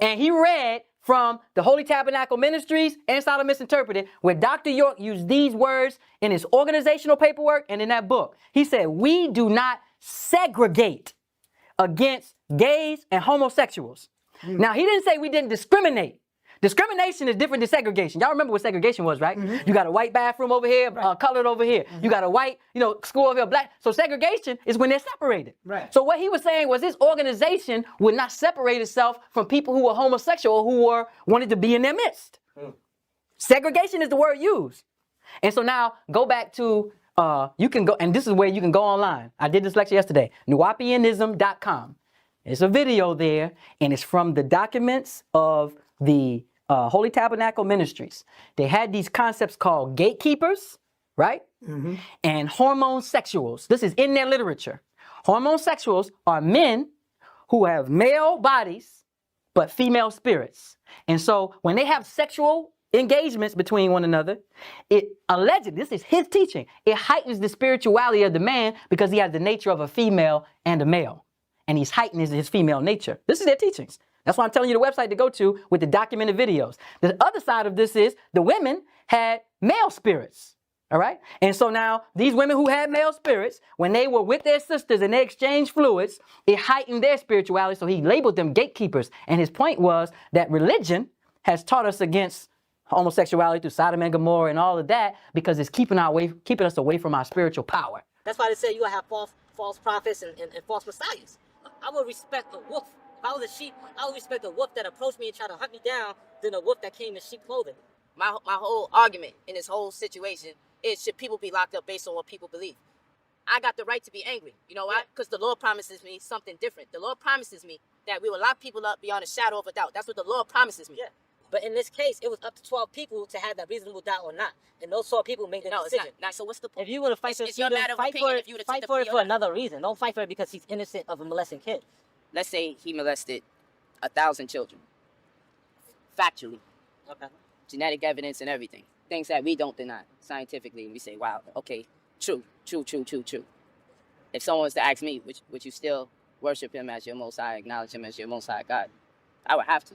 And he read from the Holy Tabernacle Ministries and Sodom Misinterpreted, where Dr. York used these words in his organizational paperwork and in that book. He said, we do not segregate against gays and homosexuals. Now, he didn't say we didn't discriminate. Discrimination is different than segregation. Y'all remember what segregation was, right? You got a white bathroom over here, colored over here. You got a white, school over here, black. So segregation is when they're separated. Right. So what he was saying was his organization would not separate itself from people who were homosexual or who wanted to be in their midst. Segregation is the word used. And so now go back to, you can go, and this is where you can go online. I did this lecture yesterday, nuwapianism.com. There's a video there, and it's from the documents of the Holy Tabernacle Ministries. They had these concepts called gatekeepers, right? And hormosexuals. This is in their literature. Hormosexuals are men who have male bodies but female spirits. And so when they have sexual engagements between one another, it allegedly, this is his teaching, it heightens the spirituality of the man because he has the nature of a female and a male. And he's heightening his female nature. This is their teachings. That's why I'm telling you the website to go to with the documented videos. The other side of this is the women had male spirits. All right. And so now these women who had male spirits, when they were with their sisters and they exchanged fluids, it heightened their spirituality. So he labeled them gatekeepers. And his point was that religion has taught us against homosexuality through Sodom and Gomorrah and all of that because it's keeping us away from our spiritual power. That's why they say you gotta have false prophets and false messiahs. I would respect a wolf. If I was a sheep, I would respect a wolf that approached me and tried to hunt me down than a wolf that came in sheep clothing. My whole argument in this whole situation is, should people be locked up based on what people believe? I got the right to be angry. You know why? Because the Lord promises me something different. The Lord promises me that we will lock people up beyond a shadow of a doubt. That's what the Lord promises me. Yeah. But in this case, it was up to 12 people to have that reasonable doubt or not. And those 12 people made the decision. It's not. So what's the point? If you want to fight for it, fight for it for another reason. Don't fight for it because he's innocent of a molesting kid. Let's say he molested 1,000 children. Factually. Okay. Genetic evidence and everything. Things that we don't deny scientifically. And we say, wow, okay, true. If someone was to ask me, would you still worship him as your Most High, acknowledge him as your Most High God? I would have to.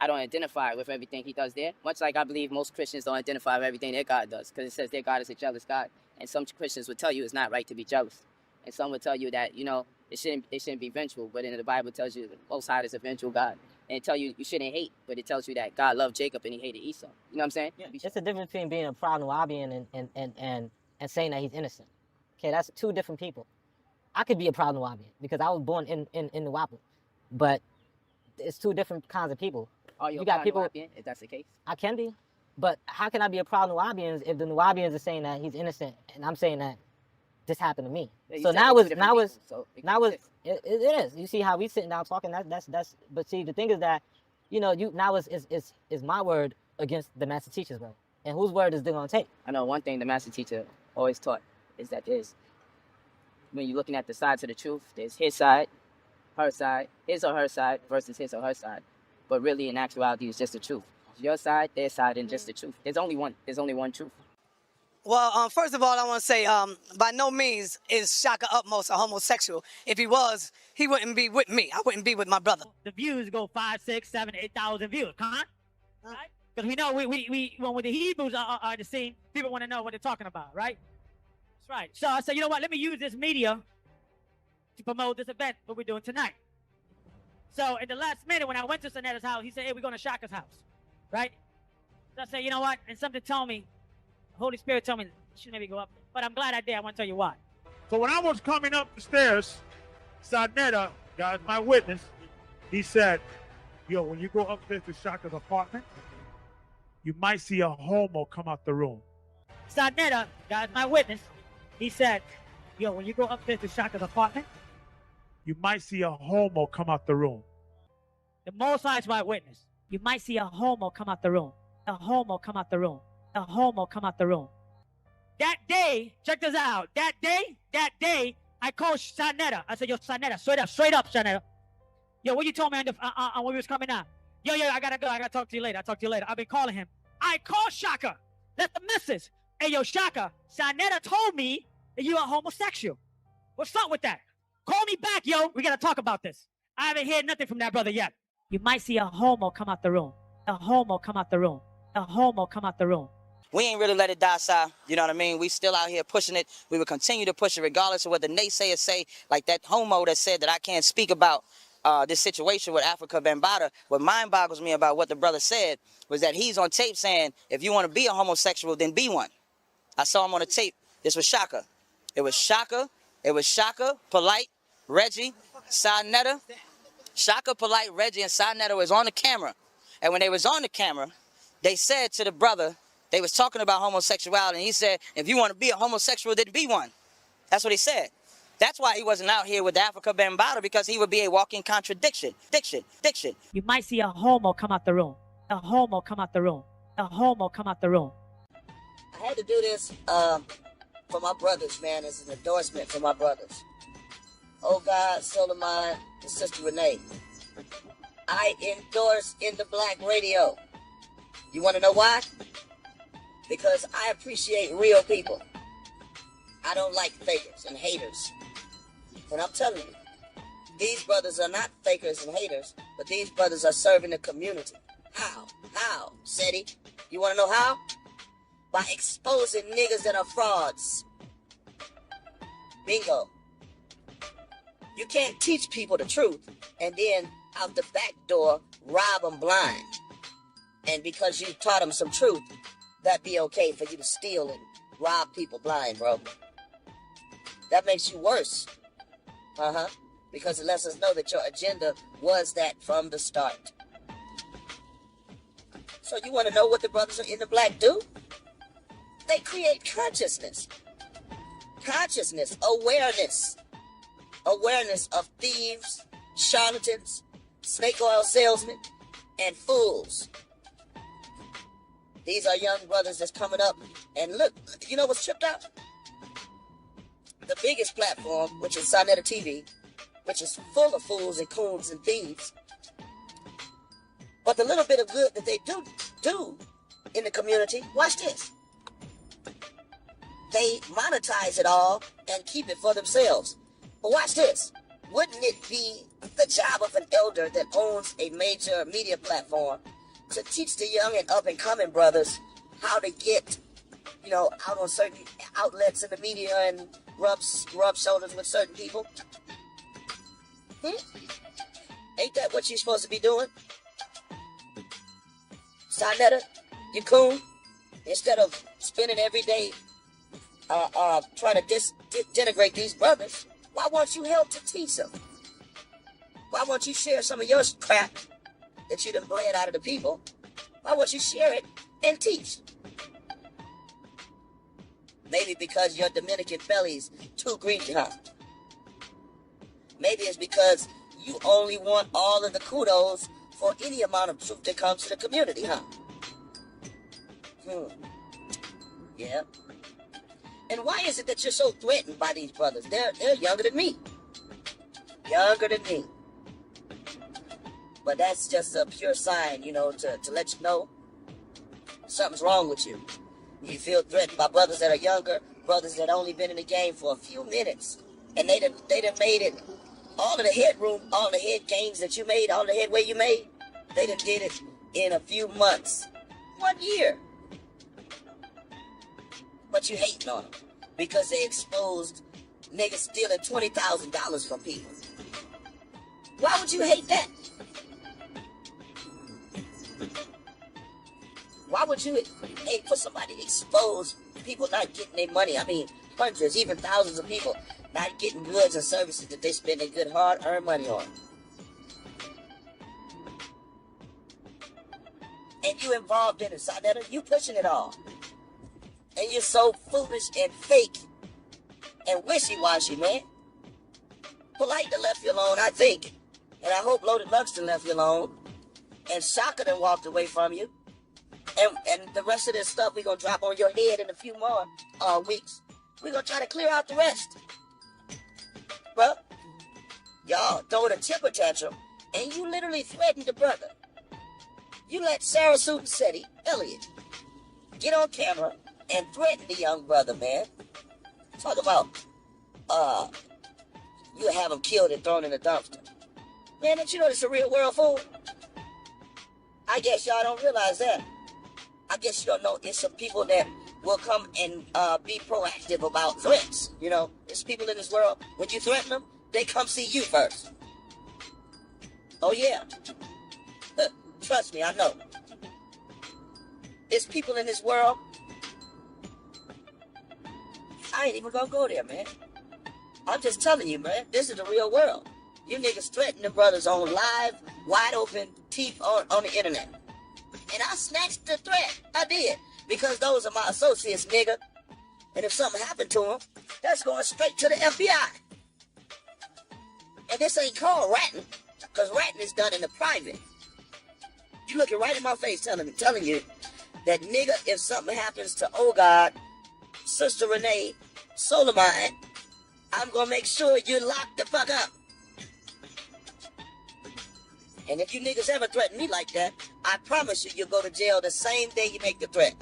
I don't identify with everything he does there, much like I believe most Christians don't identify with everything their God does, because it says their God is a jealous God. And some Christians would tell you it's not right to be jealous. And some would tell you that, you know, it shouldn't be vengeful, but in the Bible it tells you the Most High is a vengeful God. And it tells you you shouldn't hate, but it tells you that God loved Jacob and he hated Esau. You know what I'm saying? Yeah. It's the difference between being a proud Nuwabian and saying that he's innocent. Okay, that's two different people. I could be a proud Nuwabian because I was born in Nuwapu, but it's two different kinds of people. Are you got people, Nuwabian, if that's the case? I can be, but how can I be a proud Nuwabian if the Nuwabians are saying that he's innocent and I'm saying that this happened to me? Yeah, so now it is. You see how we sitting down talking? That's. But see, the thing is that, you know, now is my word against the master teacher's word, and whose word is they gonna take? I know one thing the master teacher always taught is that when you're looking at the sides of the truth, there's his side, her side, his or her side versus his or her side. But really, in actuality, it's just the truth. Your side, their side, and just the truth. There's only one truth. Well, first of all, I want to say, by no means is Shaka Utmost a homosexual. If he was, he wouldn't be with me. I wouldn't be with my brother. The views go 5, 6, 7, 8,000 views, right? Because we know when the Hebrews are the scene, people want to know what they're talking about, right? That's right. So I said, you know what? Let me use this media to promote this event, what we're doing tonight. So in the last minute, when I went to Sanetta's house, he said, hey, we're going to Shaka's house, right? So I said, you know what? And something told me, the Holy Spirit told me, you should maybe go up there. But I'm glad I did. I want to tell you why. So when I was coming up the stairs, Sanetta, God, my witness, he said, yo, when you go upstairs to Shaka's apartment, you might see a homo come out the room. Sanetta, God, my witness, he said, yo, when you go upstairs to Shaka's apartment, you might see a homo come out the room. The Most High is my witness. You might see a homo come out the room. A homo come out the room. A homo come out the room. That day, check this out. That day, I called Sanetta. I said, yo, Sanetta, straight up, Sanetta. Yo, what you told me on when we was coming out? Yo, I gotta go. I gotta talk to you later. I've been calling him. I called Shaka. Left the message. Hey, yo, Shaka, Sanetta told me that you are homosexual. What's up with that? Call me back, yo. We gotta talk about this. I haven't heard nothing from that brother yet. You might see a homo come out the room. A homo come out the room. A homo come out the room. We ain't really let it die, Si. You know what I mean? We still out here pushing it. We will continue to push it regardless of what the naysayers say. Like that homo that said that I can't speak about this situation with Africa Bambaataa. What mind boggles me about what the brother said was that he's on tape saying, if you want to be a homosexual, then be one. I saw him on the tape. This was Shaka. It was Shaka, Polite, Reggie, Sanetta. Shaka, Polite, Reggie, and Sanetta was on the camera. And when they was on the camera, they said to the brother They was talking about homosexuality, and he said, if you want to be a homosexual, then be one. That's what he said. That's why he wasn't out here with Africa Bambaataa, because he would be a walking contradiction. Diction. You might see a homo come out the room. A homo come out the room. A homo come out the room. I had to do this for my brothers, man, as an endorsement for my brothers. Oh God, soul of mine, and Sister Renee. I endorse In the Black Radio. You want to know why? Because I appreciate real people. I don't like fakers and haters. And I'm telling you, these brothers are not fakers and haters, but these brothers are serving the community. How? How, Seti? You want to know how? By exposing niggas that are frauds. Bingo. You can't teach people the truth and then out the back door rob them blind. And because you taught them some truth, that'd be okay for you to steal and rob people blind, bro. That makes you worse. Because it lets us know that your agenda was that from the start. So you want to know what the brothers in the black do? They create consciousness. Consciousness, awareness. Awareness of thieves, charlatans, snake oil salesmen, and fools. These are young brothers that's coming up. And look, you know what's tripped out? The biggest platform, which is Satire TV, which is full of fools and coons and thieves. But the little bit of good that they do in the community, watch this. They monetize it all and keep it for themselves. But watch this. Wouldn't it be the job of an elder that owns a major media platform to teach the young and up-and-coming brothers how to get, out on certain outlets in the media and rub shoulders with certain people? Ain't that what you're supposed to be doing? Sarnetta, you coon? Instead of spending every day trying to denigrate these brothers, why won't you help to teach them? Why won't you share some of your crap that you done bled out of the people? Why won't you share it and teach? Maybe because your Dominican belly's too greedy, huh? Maybe it's because you only want all of the kudos for any amount of truth that comes to the community, huh? Yeah. And why is it that you're so threatened by these brothers? They're younger than me. Younger than me. But that's just a pure sign, to let you know something's wrong with you. You feel threatened by brothers that are younger, brothers that only been in the game for a few minutes. And they done made it. All of the headroom, all the head gains that you made, all the headway you made, they done did it in a few months. 1 year. But you hating on them because they exposed niggas stealing $20,000 from people. Why would you hate that? Why would you hate for somebody to expose people not getting their money? I mean, hundreds, even thousands of people not getting goods and services that they spend their good hard-earned money on. And you involved in it, Sarnetta. You pushing it all. And you're so foolish and fake and wishy-washy, man. Polite done left you alone, I think. And I hope Loaded Lux done left you alone. And Shaka done walked away from you. And the rest of this stuff we gonna drop on your head in a few more weeks. We gonna try to clear out the rest. Bro, y'all throwing a temper tantrum, and you literally threatened the brother. You let Sarah Susan Seti, Elliott, get on camera and threaten the young brother, man. Talk about, you have him killed and thrown in the dumpster. Man, don't you know this a real world, fool? I guess y'all don't realize that. I guess you don't know it's some people that will come and be proactive about threats. There's people in this world, when you threaten them, they come see you first. Oh, yeah. Trust me, I know. There's people in this world. I ain't even gonna go there, man. I'm just telling you, man. This is the real world. You niggas threaten the brothers on live, wide open teeth on the internet. And I snatched the threat. I did. because those are my associates, nigga. And if something happened to them, that's going straight to the FBI. And this ain't called ratting, because ratting is done in the private. You looking right in my face telling you that, nigga, if something happens to, oh God, Sister Renee, soul of mine, I'm going to make sure you lock the fuck up. And if you niggas ever threaten me like that, I promise you, you'll go to jail the same day you make the threat.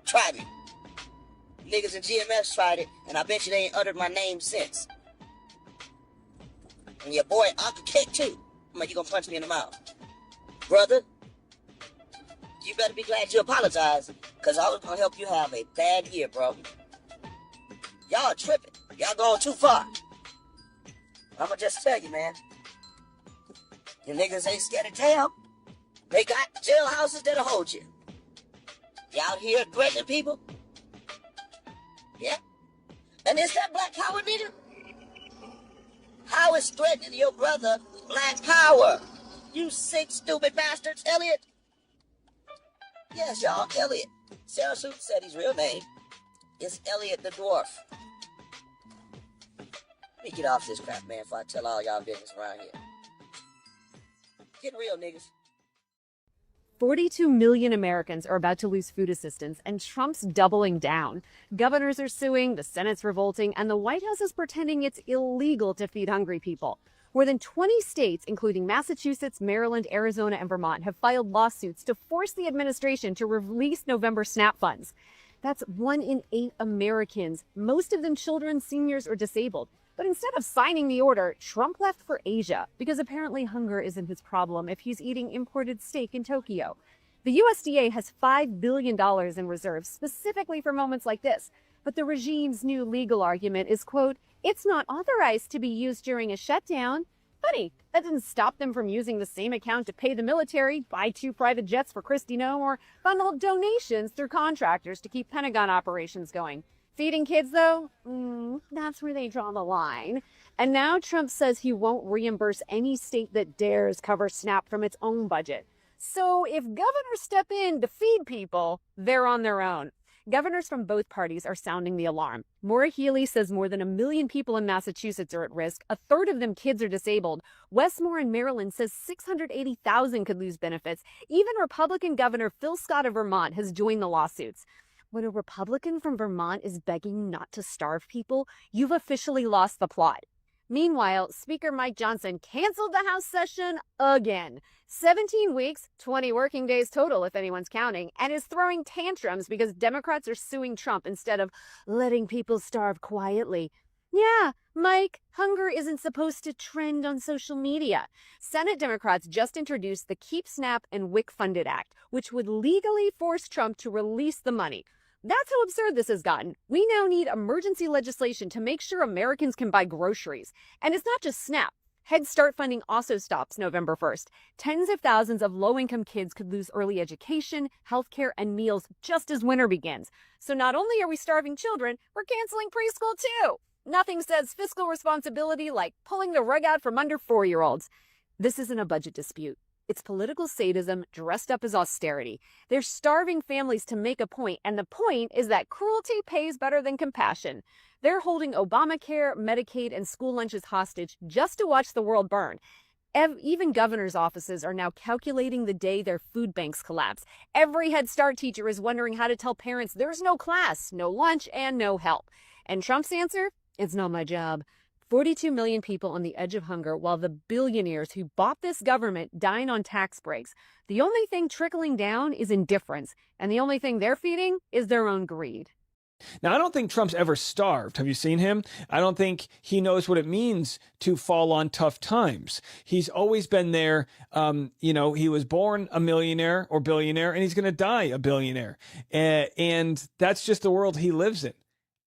Try me. Niggas in GMS tried it, and I bet you they ain't uttered my name since. And your boy Uncle Kick too. I'm like, you gonna punch me in the mouth. Brother, you better be glad you apologized, because I was gonna help you have a bad year, bro. Y'all tripping. Y'all going too far. I'ma just tell you, man. You niggas ain't scared of jail. They got jailhouses that'll hold you. You out here threatening people? Yeah. And is that black power, nigga? How is threatening your brother black power? You sick, stupid bastards, Elliot? Yes, y'all, Elliot. Sarah Sue said his real name is Elliot the Dwarf. Let me get off this crap, man, before I tell all y'all business around here. Get real, niggas. 42 million Americans are about to lose food assistance, and Trump's doubling down. Governors are suing, the Senate's revolting, and the White House is pretending it's illegal to feed hungry people. More than 20 states, including Massachusetts, Maryland, Arizona, and Vermont, have filed lawsuits to force the administration to release November SNAP funds. That's 1 in 8 Americans, most of them children, seniors, or disabled. But instead of signing the order, Trump left for Asia, because apparently hunger isn't his problem if he's eating imported steak in Tokyo. The USDA has $5 billion in reserves specifically for moments like this. But the regime's new legal argument is, quote, it's not authorized to be used during a shutdown. Funny, that didn't stop them from using the same account to pay the military, buy 2 private jets for Kristi Noem, or funnel donations through contractors to keep Pentagon operations going. Feeding kids, though, that's where they draw the line. And now Trump says he won't reimburse any state that dares cover SNAP from its own budget. So if governors step in to feed people, they're on their own. Governors from both parties are sounding the alarm. Maura Healey says more than 1 million people in Massachusetts are at risk. 1/3 of them kids are disabled. Westmore in Maryland says 680,000 could lose benefits. Even Republican Governor Phil Scott of Vermont has joined the lawsuits. When a Republican from Vermont is begging not to starve people, you've officially lost the plot. Meanwhile, Speaker Mike Johnson canceled the House session again. 17 weeks, 20 working days total if anyone's counting, and is throwing tantrums because Democrats are suing Trump instead of letting people starve quietly. Yeah, Mike, hunger isn't supposed to trend on social media. Senate Democrats just introduced the Keep SNAP and WIC Funded Act, which would legally force Trump to release the money. That's how absurd this has gotten. We now need emergency legislation to make sure Americans can buy groceries. And it's not just SNAP. Head Start funding also stops November 1st. Tens of thousands of low-income kids could lose early education, healthcare, and meals just as winter begins. So not only are we starving children, we're canceling preschool too. Nothing says fiscal responsibility like pulling the rug out from under 4-year-olds. This isn't a budget dispute. It's political sadism dressed up as austerity. They're starving families to make a point, and the point is that cruelty pays better than compassion. They're holding Obamacare, Medicaid, and school lunches hostage just to watch the world burn. Even governors' offices are now calculating the day their food banks collapse. Every Head Start teacher is wondering how to tell parents there's no class, no lunch, and no help. And Trump's answer? It's not my job. 42 million people on the edge of hunger, while the billionaires who bought this government dine on tax breaks. The only thing trickling down is indifference, and the only thing they're feeding is their own greed. Now, I don't think Trump's ever starved. Have you seen him? I don't think he knows what it means to fall on tough times. He's always been there. He was born a millionaire or billionaire, and he's going to die a billionaire. And that's just the world he lives in.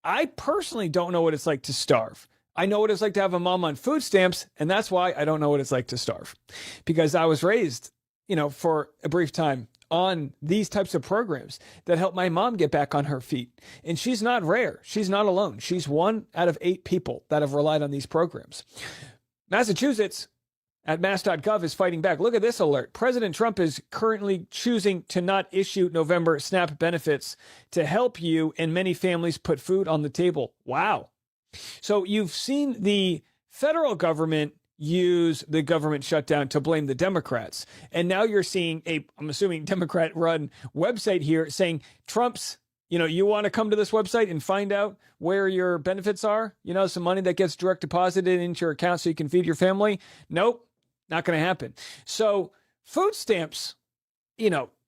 I personally don't know what it's like to starve. I know what it's like to have a mom on food stamps, and that's why I don't know what it's like to starve. Because I was raised, for a brief time on these types of programs that help my mom get back on her feet. And she's not rare. She's not alone. She's 1 out of 8 people that have relied on these programs. Massachusetts, at mass.gov is fighting back. Look at this alert. President Trump is currently choosing to not issue November SNAP benefits to help you and many families put food on the table. Wow. So you've seen the federal government use the government shutdown to blame the Democrats. And now you're seeing I'm assuming Democrat-run website here saying Trump's, you want to come to this website and find out where your benefits are? Some money that gets direct deposited into your account so you can feed your family? Nope, not going to happen. So food stamps,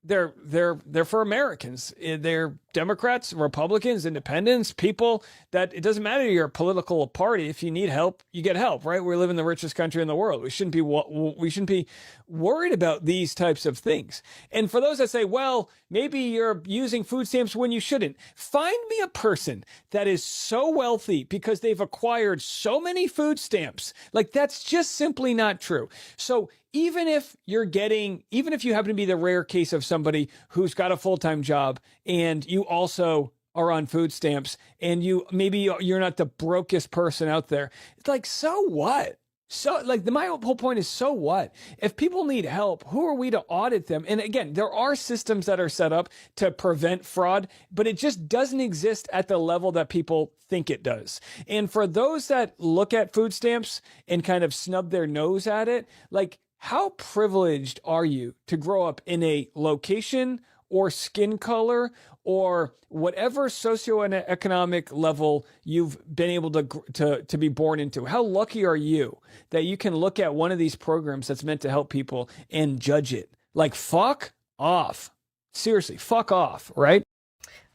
they're for Americans. They're Democrats, Republicans, Independents, people that it doesn't matter your political party. If you need help, you get help, right? We live in the richest country in the world. We shouldn't be worried about these types of things. And for those that say, well, maybe you're using food stamps when you shouldn't, find me a person that is so wealthy because they've acquired so many food stamps. Like, that's just simply not true. So even if you happen to be the rare case of somebody who's got a full-time job and you also are on food stamps and you're not the brokest person out there, it's like, so what? So my whole point is, so what? If people need help, who are we to audit them? And again, there are systems that are set up to prevent fraud, but it just doesn't exist at the level that people think it does. And for those that look at food stamps and kind of snub their nose at it, like, how privileged are you to grow up in a location or skin color or whatever socioeconomic level you've been able to be born into? How lucky are you that you can look at one of these programs that's meant to help people and judge it? Like, fuck off. Seriously, fuck off, right?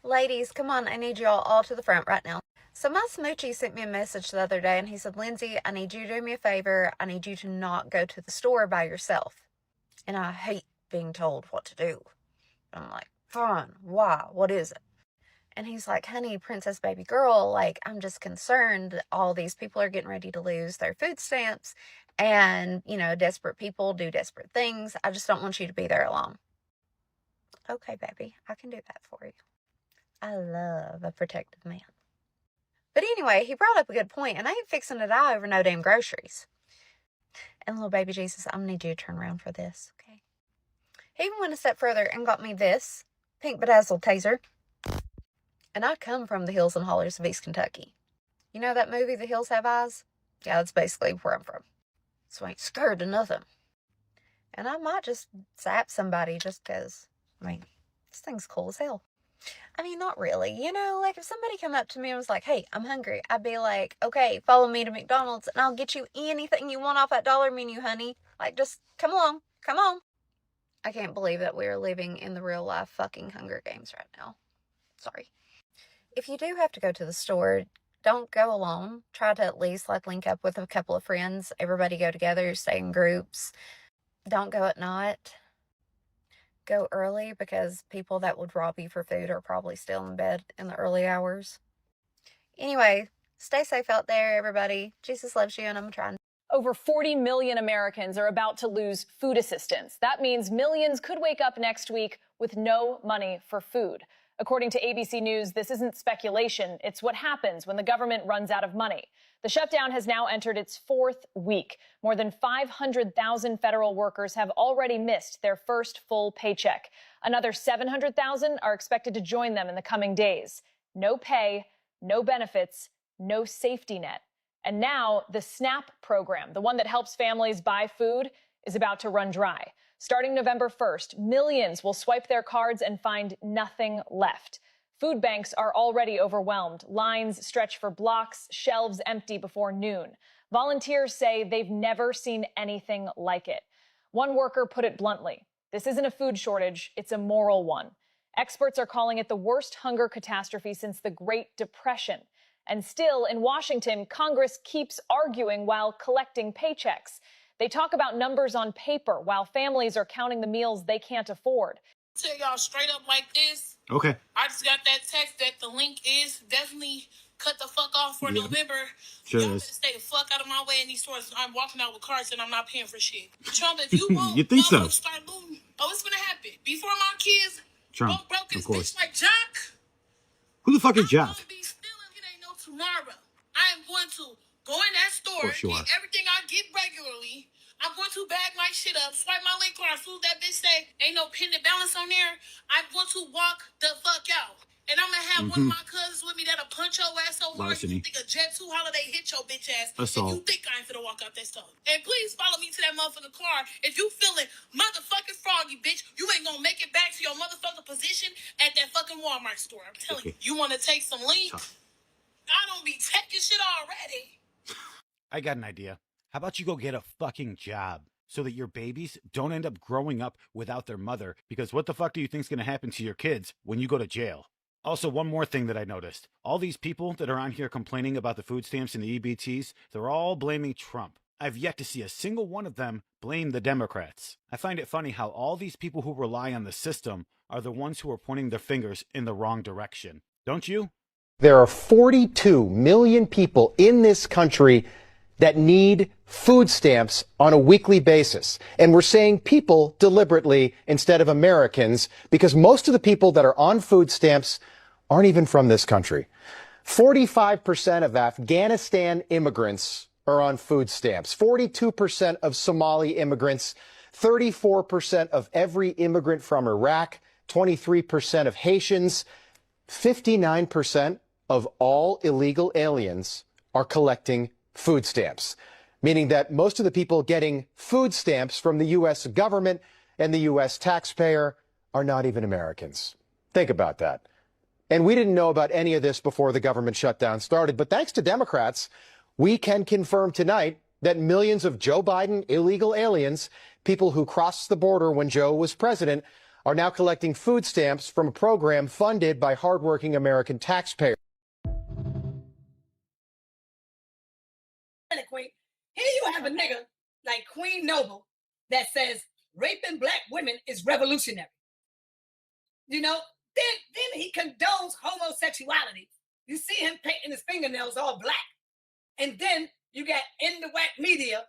Ladies, come on, I need y'all all to the front right now. So my smoochie sent me a message the other day and he said, Lindsay, I need you to do me a favor. I need you to not go to the store by yourself. And I hate being told what to do. I'm like, fine, why? What is it? And he's like, honey, princess baby girl, like, I'm just concerned that all these people are getting ready to lose their food stamps and, desperate people do desperate things. I just don't want you to be there alone. Okay, baby, I can do that for you. I love a protective man. But anyway, he brought up a good point, and I ain't fixing to die over no damn groceries. And little baby Jesus, I'm gonna need you to turn around for this, okay? He even went a step further and got me this pink bedazzled taser. And I come from the hills and hollers of East Kentucky. You know that movie, The Hills Have Eyes? Yeah, that's basically where I'm from. So I ain't scared of nothing. And I might just zap somebody just because, this thing's cool as hell. Not really. Like if somebody come up to me and was like, hey, I'm hungry, I'd be like, okay, follow me to McDonald's and I'll get you anything you want off that dollar menu, honey. Like, just come along. Come on. I can't believe that we're living in the real life fucking Hunger Games right now. Sorry. If you do have to go to the store, don't go alone. Try to at least link up with a couple of friends. Everybody go together, stay in groups. Don't go at night. Go early because people that would rob you for food are probably still in bed in the early hours. Anyway, stay safe out there, everybody. Jesus loves you and I'm trying. Over 40 million Americans are about to lose food assistance. That means millions could wake up next week with no money for food. According to ABC News, this isn't speculation. It's what happens when the government runs out of money. The shutdown has now entered its fourth week. More than 500,000 federal workers have already missed their first full paycheck. Another 700,000 are expected to join them in the coming days. No pay, no benefits, no safety net. And now the SNAP program, the one that helps families buy food, is about to run dry. Starting November 1st, millions will swipe their cards and find nothing left. Food banks are already overwhelmed. Lines stretch for blocks, shelves empty before noon. Volunteers say they've never seen anything like it. One worker put it bluntly, this isn't a food shortage, it's a moral one. Experts are calling it the worst hunger catastrophe since the Great Depression. And still, in Washington, Congress keeps arguing while collecting paychecks. They talk about numbers on paper while families are counting the meals they can't afford. Tell y'all straight up like this. Okay. I just got that text that the link is definitely cut the fuck off for November. Sure Y'all is. better stay the fuck out of my way in these stores. I'm walking out with cards and I'm not paying for shit. Trump, if you won't, You think so? start looting. Oh, it's gonna happen. Before my kids Trump, broke his of course. bitch like Jack. Who the fuck is Jack? I'm gonna be stealing it ain't no tomorrow. I am going to go in that store, For sure. get everything I get regularly. I'm going to bag my shit up, swipe my link card, food that bitch say ain't no pending balance on there. I'm going to walk the fuck out. And I'm going to have one of my cousins with me that'll punch your ass so hard you think a Jet 2 holiday hit your bitch ass. Assault. And you think I ain't finna walk out that store. And please follow me to that motherfucking car. If you feeling motherfucking froggy, bitch, you ain't gonna make it back to your motherfucking position at that fucking Walmart store. I'm telling you. You want to take some lean? I don't be taking shit already. I got an idea. How about you go get a fucking job so that your babies don't end up growing up without their mother? Because what the fuck do you think's gonna happen to your kids when you go to jail? Also, one more thing that I noticed. All these people that are on here complaining about the food stamps and the EBTs, they're all blaming Trump. I've yet to see a single one of them blame the Democrats. I find it funny how all these people who rely on the system are the ones who are pointing their fingers in the wrong direction. Don't you? There are 42 million people in this country that need food stamps on a weekly basis. And we're saying people deliberately instead of Americans because most of the people that are on food stamps aren't even from this country. 45% of Afghanistan immigrants are on food stamps. 42% of Somali immigrants, 34% of every immigrant from Iraq, 23% of Haitians, 59% of all illegal aliens are collecting food stamps, meaning that most of the people getting food stamps from the U.S. government and the U.S. taxpayer are not even Americans. Think about that. And we didn't know about any of this before the government shutdown started, but thanks to Democrats, we can confirm tonight that millions of Joe Biden illegal aliens, people who crossed the border when Joe was president, are now collecting food stamps from a program funded by hardworking American taxpayers. Queen. Here you have a nigga like Queen Noble that says raping black women is revolutionary. You know, then he condones homosexuality. You see him painting his fingernails all black. And then you got in the whack media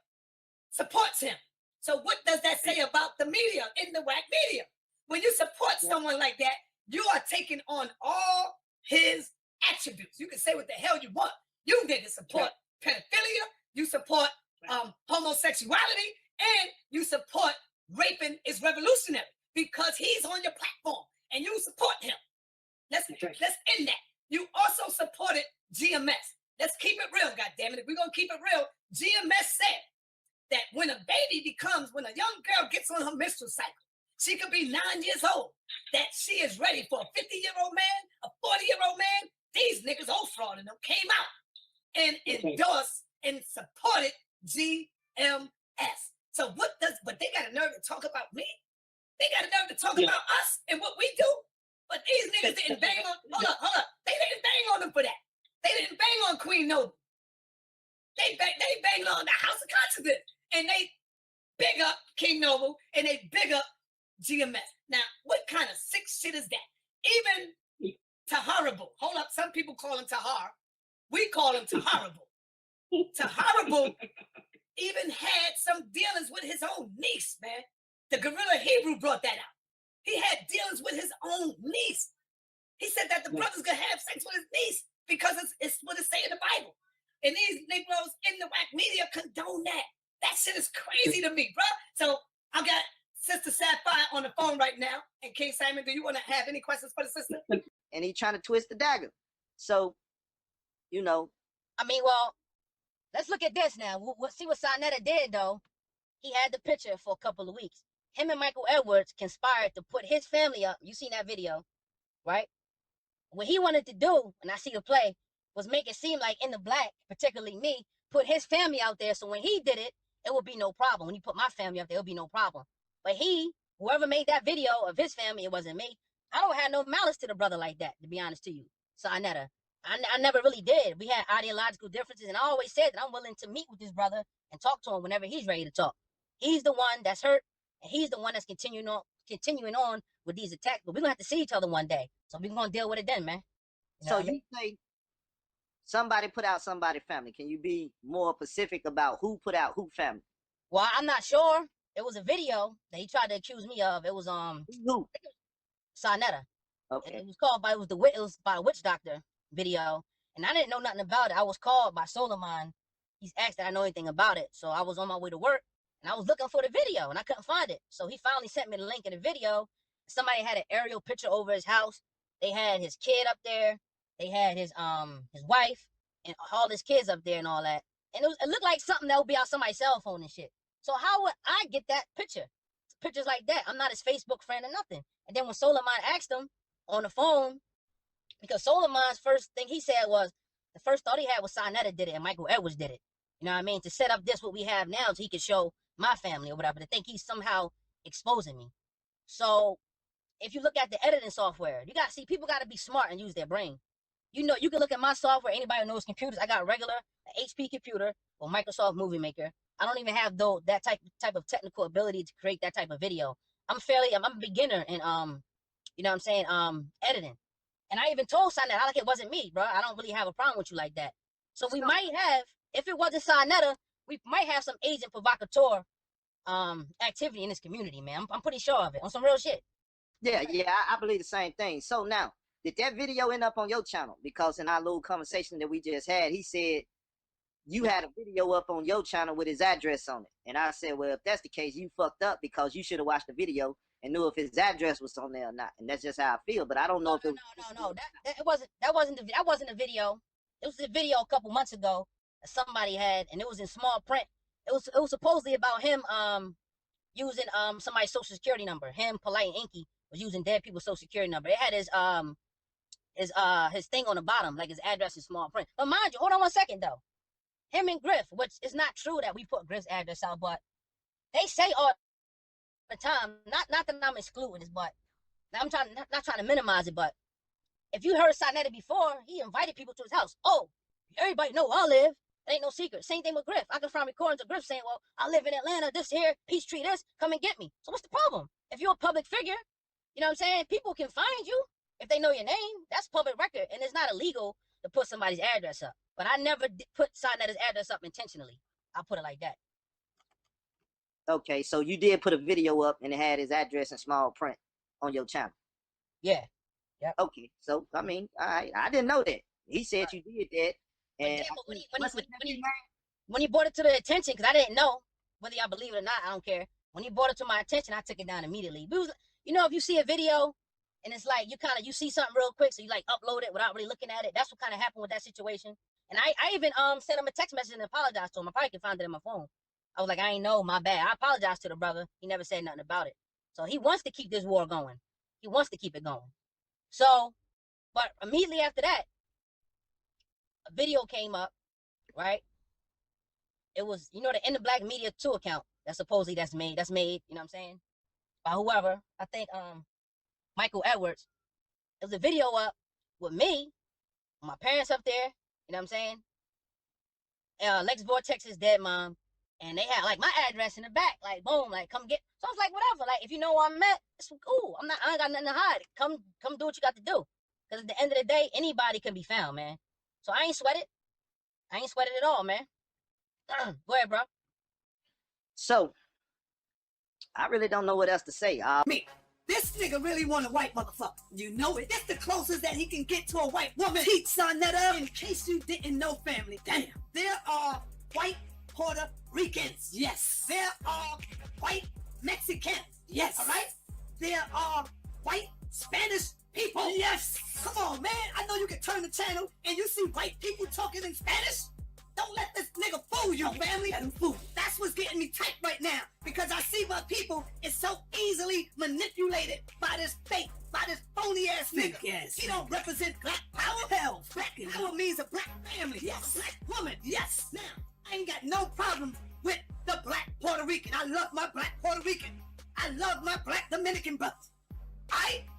supports him. So what does that say about the media, in the whack media? When you support someone like that, you are taking on all his attributes. You can say what the hell you want. You didn't support pedophilia, you support homosexuality, and you support raping is revolutionary because he's on your platform and you support him. Let's end that. You also supported GMS. Let's keep it real, goddammit. If we're gonna keep it real, GMS said that when a young girl gets on her menstrual cycle, she could be 9 years old, that she is ready for a 50-year-old man, a 40-year-old man. These niggas, old fraud in them, came out and endorsed and supported GMS. So but they got a nerve to talk about me. They got a nerve to talk about us and what we do. But these niggas didn't bang on, hold up. They didn't bang on them for that. They didn't bang on Queen Noble. They banged on the House of Consciousness. And they big up King Noble and they big up GMS. Now, what kind of sick shit is that? Even Taharable. Hold up, some people call him Tahar. We call him Taharable. Taharable even had some dealings with his own niece, man. The Gorilla Hebrew brought that out. He had dealings with his own niece. He said that the brother's gonna have sex with his niece because it's what it say in the Bible. And these Negroes in the whack media condone that. That shit is crazy to me, bro. So I got Sister Sapphire on the phone right now. And King Simon, do you want to have any questions for the sister? And he trying to twist the dagger. So, you know. I mean, well, let's look at this now. We'll see what Sarnetta did, though. He had the picture for a couple of weeks. Him and Michael Edwards conspired to put his family up. You seen that video, right? What he wanted to do, and I see the play, was make it seem like In the Black, particularly me, put his family out there. So when he did it, it would be no problem. When he put my family up there, it would be no problem. But whoever made that video of his family, it wasn't me. I don't have no malice to the brother like that, to be honest to you. Sarnetta. I never really did. We had ideological differences, and I always said that I'm willing to meet with this brother and talk to him whenever he's ready to talk. He's the one that's hurt, and he's the one that's continuing on with these attacks. But we're going to have to see each other one day. So we're going to deal with it then, man. So you say somebody put out somebody's family. Can you be more specific about who put out who family? Well, I'm not sure. It was a video that he tried to accuse me of. It was who? Sarnetta. Okay. It was by a witch doctor video, and I didn't know nothing about it. I was called by Solomon. He's asked that I know anything about it, so I was on my way to work, And I was looking for the video and I couldn't find it. So he finally sent me the link in the video. Somebody had an aerial picture over his house. They had his kid up there. They had his wife and all his kids up there and all that. And it looked like something that would be on somebody's cell phone and shit. So how would I get that picture? Pictures like that. I'm not his Facebook friend or nothing. And then when Solomon asked him on the phone, because Solomon's first thing he said was, the first thought he had was Sarnetta did it and Michael Edwards did it. You know what I mean? To set up this, what we have now, so he could show my family or whatever, to think he's somehow exposing me. So if you look at the editing software, you got to see, people got to be smart and use their brain. You know, you can look at my software. Anybody who knows computers, I got a regular HP computer or Microsoft Movie Maker. I don't even have that type of technical ability to create that type of video. I'm a beginner in you know what I'm saying, editing. And I even told Sarnetta, like, it wasn't me, bro. I don't really have a problem with you like that. So we might have, if it wasn't Sarnetta, we might have some agent provocateur activity in this community, man. I'm pretty sure of it, on some real shit. Yeah, I believe the same thing. So now, did that video end up on your channel? Because in our little conversation that we just had, he said you had a video up on your channel with his address on it. And I said, well, if that's the case, you fucked up, because you should have watched the video and knew if his address was on there or not. And that's just how I feel. But I don't know if it was... No. That wasn't the video. It was a video a couple months ago that somebody had, and it was in small print. It was supposedly about him using somebody's social security number. Him, Polite and Inky, was using dead people's social security number. It had his thing on the bottom, like his address in small print. But mind you, hold on 1 second though. Him and Griff, which is not true that we put Griff's address out, but they say all the time, not that I'm excluding this, but I'm not trying to minimize it, but if you heard Sarnetta before, he invited people to his house. Oh, everybody know where I live. It ain't no secret. Same thing with Griff. I can find recordings of Griff saying, well, I live in Atlanta, this here, Peachtree this, come and get me. So what's the problem? If you're a public figure, you know what I'm saying? People can find you if they know your name. That's public record, and it's not illegal to put somebody's address up. But I never put Sarnetta's address up intentionally. I'll put it like that. Okay, so you did put a video up and it had his address in small print on your channel. Yeah. Yep. Okay, so I mean, I didn't know that. He said you did that. And when he brought it to the attention, because I didn't know whether y'all believe it or not, I don't care. When he brought it to my attention, I took it down immediately. But it was, you know, if you see a video and it's like you see something real quick, so you like upload it without really looking at it. That's what kind of happened with that situation. And I even sent him a text message and apologized to him. I probably can find it in my phone. I was like, I ain't know, my bad. I apologized to the brother. He never said nothing about it. So he wants to keep this war going. He wants to keep it going. So, but immediately after that, a video came up, right? It was, you know, the In the Black Media 2 account that supposedly that's made, you know what I'm saying? By whoever, I think Michael Edwards. There was a video up with me, my parents up there, you know what I'm saying? Lex Vortex's dead mom, and they had like my address in the back, like boom, like come get. So I was like, whatever, like if you know where I'm at, it's cool. I ain't got nothing to hide. Come do what you got to do. Because at the end of the day, anybody can be found, man. So I ain't sweat it. I ain't sweat it at all, man. Go ahead, bro. So I really don't know what else to say. Me. This nigga really want a white motherfucker. You know it. That's the closest that he can get to a white woman. Pete Sarnetta, in case you didn't know, family. Damn. There are white Puerto Ricans. Yes. There are white Mexicans. Yes. All right? There are white Spanish people. Yes. Come on, man. I know you can turn the channel and you see white people talking in Spanish. Don't let this nigga fool you, family. That's what's getting me tight right now, because I see my people is so easily manipulated by this fake, by this phony ass nigga. Yes. He don't represent black power. Hell, black power means a black family. Yes. A black woman. Yes. Now, I ain't got no problem with the black Puerto Rican. I love my black Puerto Rican. I love my black Dominican brothers.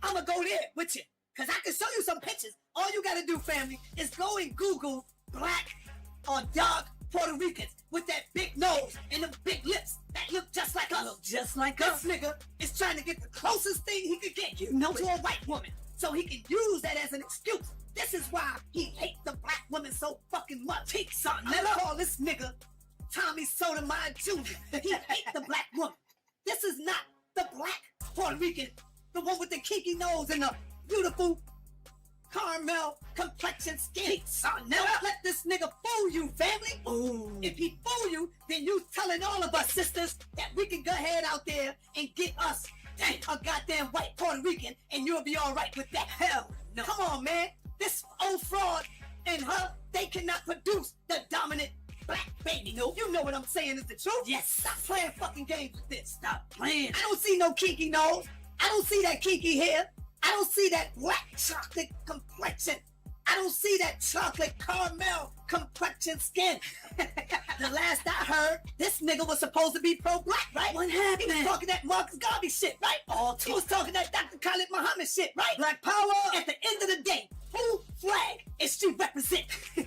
I'ma go there with you, because I can show you some pictures. All you gotta do, family, is go and Google black or dark Puerto Ricans with that big nose and them big lips that look just like us. Look just like us. This nigga is trying to get the closest thing he could get, you know, to a white woman, so he can use that as an excuse. This is why he hates the black woman so fucking much. He call this nigga Tommy Sotomayor Jr. He hates the black woman. This is not the black Puerto Rican, the one with the kinky nose and the beautiful caramel complexion skin. Never let this nigga fool you, family. Ooh. If he fool you, then you telling all of us sisters that we can go ahead out there and get us a goddamn white Puerto Rican and you'll be all right with that. Hell no. Come on, man. This old fraud and her, they cannot produce the dominant black baby. No, you know what I'm saying is the truth. Yes. Stop playing fucking games with this. Stop playing. I don't see no kinky nose. I don't see that kinky hair. I don't see that black chocolate complexion. I don't see that chocolate caramel complexion skin. The last I heard, this nigga was supposed to be pro-black, right? What happened? He was talking that Marcus Garvey shit, right? He was talking that Dr. Khalid Muhammad shit, right? Black power. At the end of the day, who flag is she represent?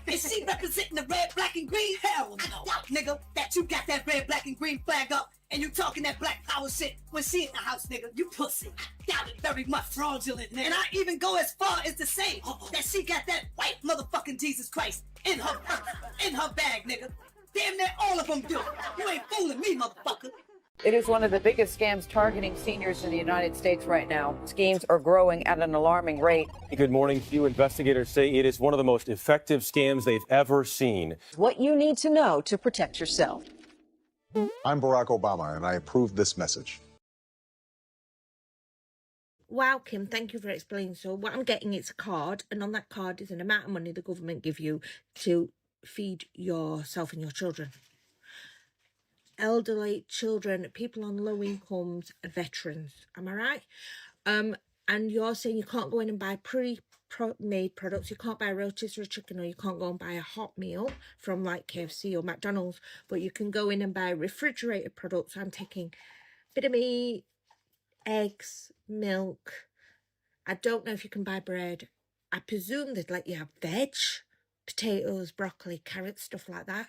Is she representing the red, black, and green? Hell no. I doubt, nigga, that you got that red, black, and green flag up and you talking that black power shit when she in the house, nigga. You pussy. I doubt it very much. Fraudulent, nigga. And I even go as far as to say that she got that white motherfucking Jesus Christ in her bag, nigga. Damn near all of them do. You ain't fooling me, motherfucker. It is one of the biggest scams targeting seniors in the United States right now. Schemes are growing at an alarming rate. Good morning to you. Investigators say it is one of the most effective scams they've ever seen. What you need to know to protect yourself. I'm Barack Obama, and I approve this message. Wow, Kim, thank you for explaining. So what I'm getting is a card, and on that card is an amount of money the government give you to feed yourself and your children. Elderly, children, people on low incomes, veterans. Am I right? And you're saying you can't go in and buy pre-made products. You can't buy rotisserie chicken, or you can't go and buy a hot meal from like KFC or McDonald's, but you can go in and buy refrigerated products. So I'm taking a bit of meat, eggs, milk. I don't know if you can buy bread. I presume they'd let you have veg, potatoes, broccoli, carrots, stuff like that.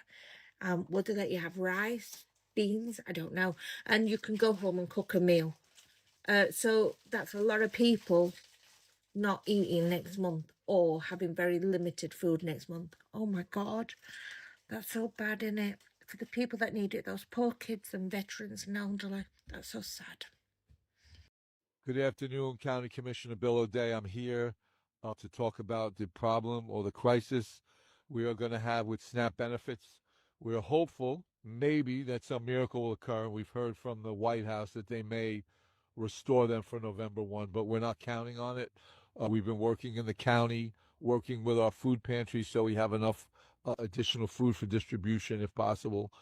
Would they let you have rice, beans? I don't know. And you can go home and cook a meal. So that's a lot of people not eating next month or having very limited food next month. Oh my God, that's so bad, isn't it? For the people that need it, those poor kids and veterans and elderly. That's so sad. Good afternoon, County Commissioner Bill O'Day. I'm here to talk about the problem or the crisis we are going to have with SNAP benefits. We're hopeful maybe that some miracle will occur. We've heard from the White House that they may restore them for November 1, but we're not counting on it. We've been working in the county, working with our food pantry so we have enough additional food for distribution if possible.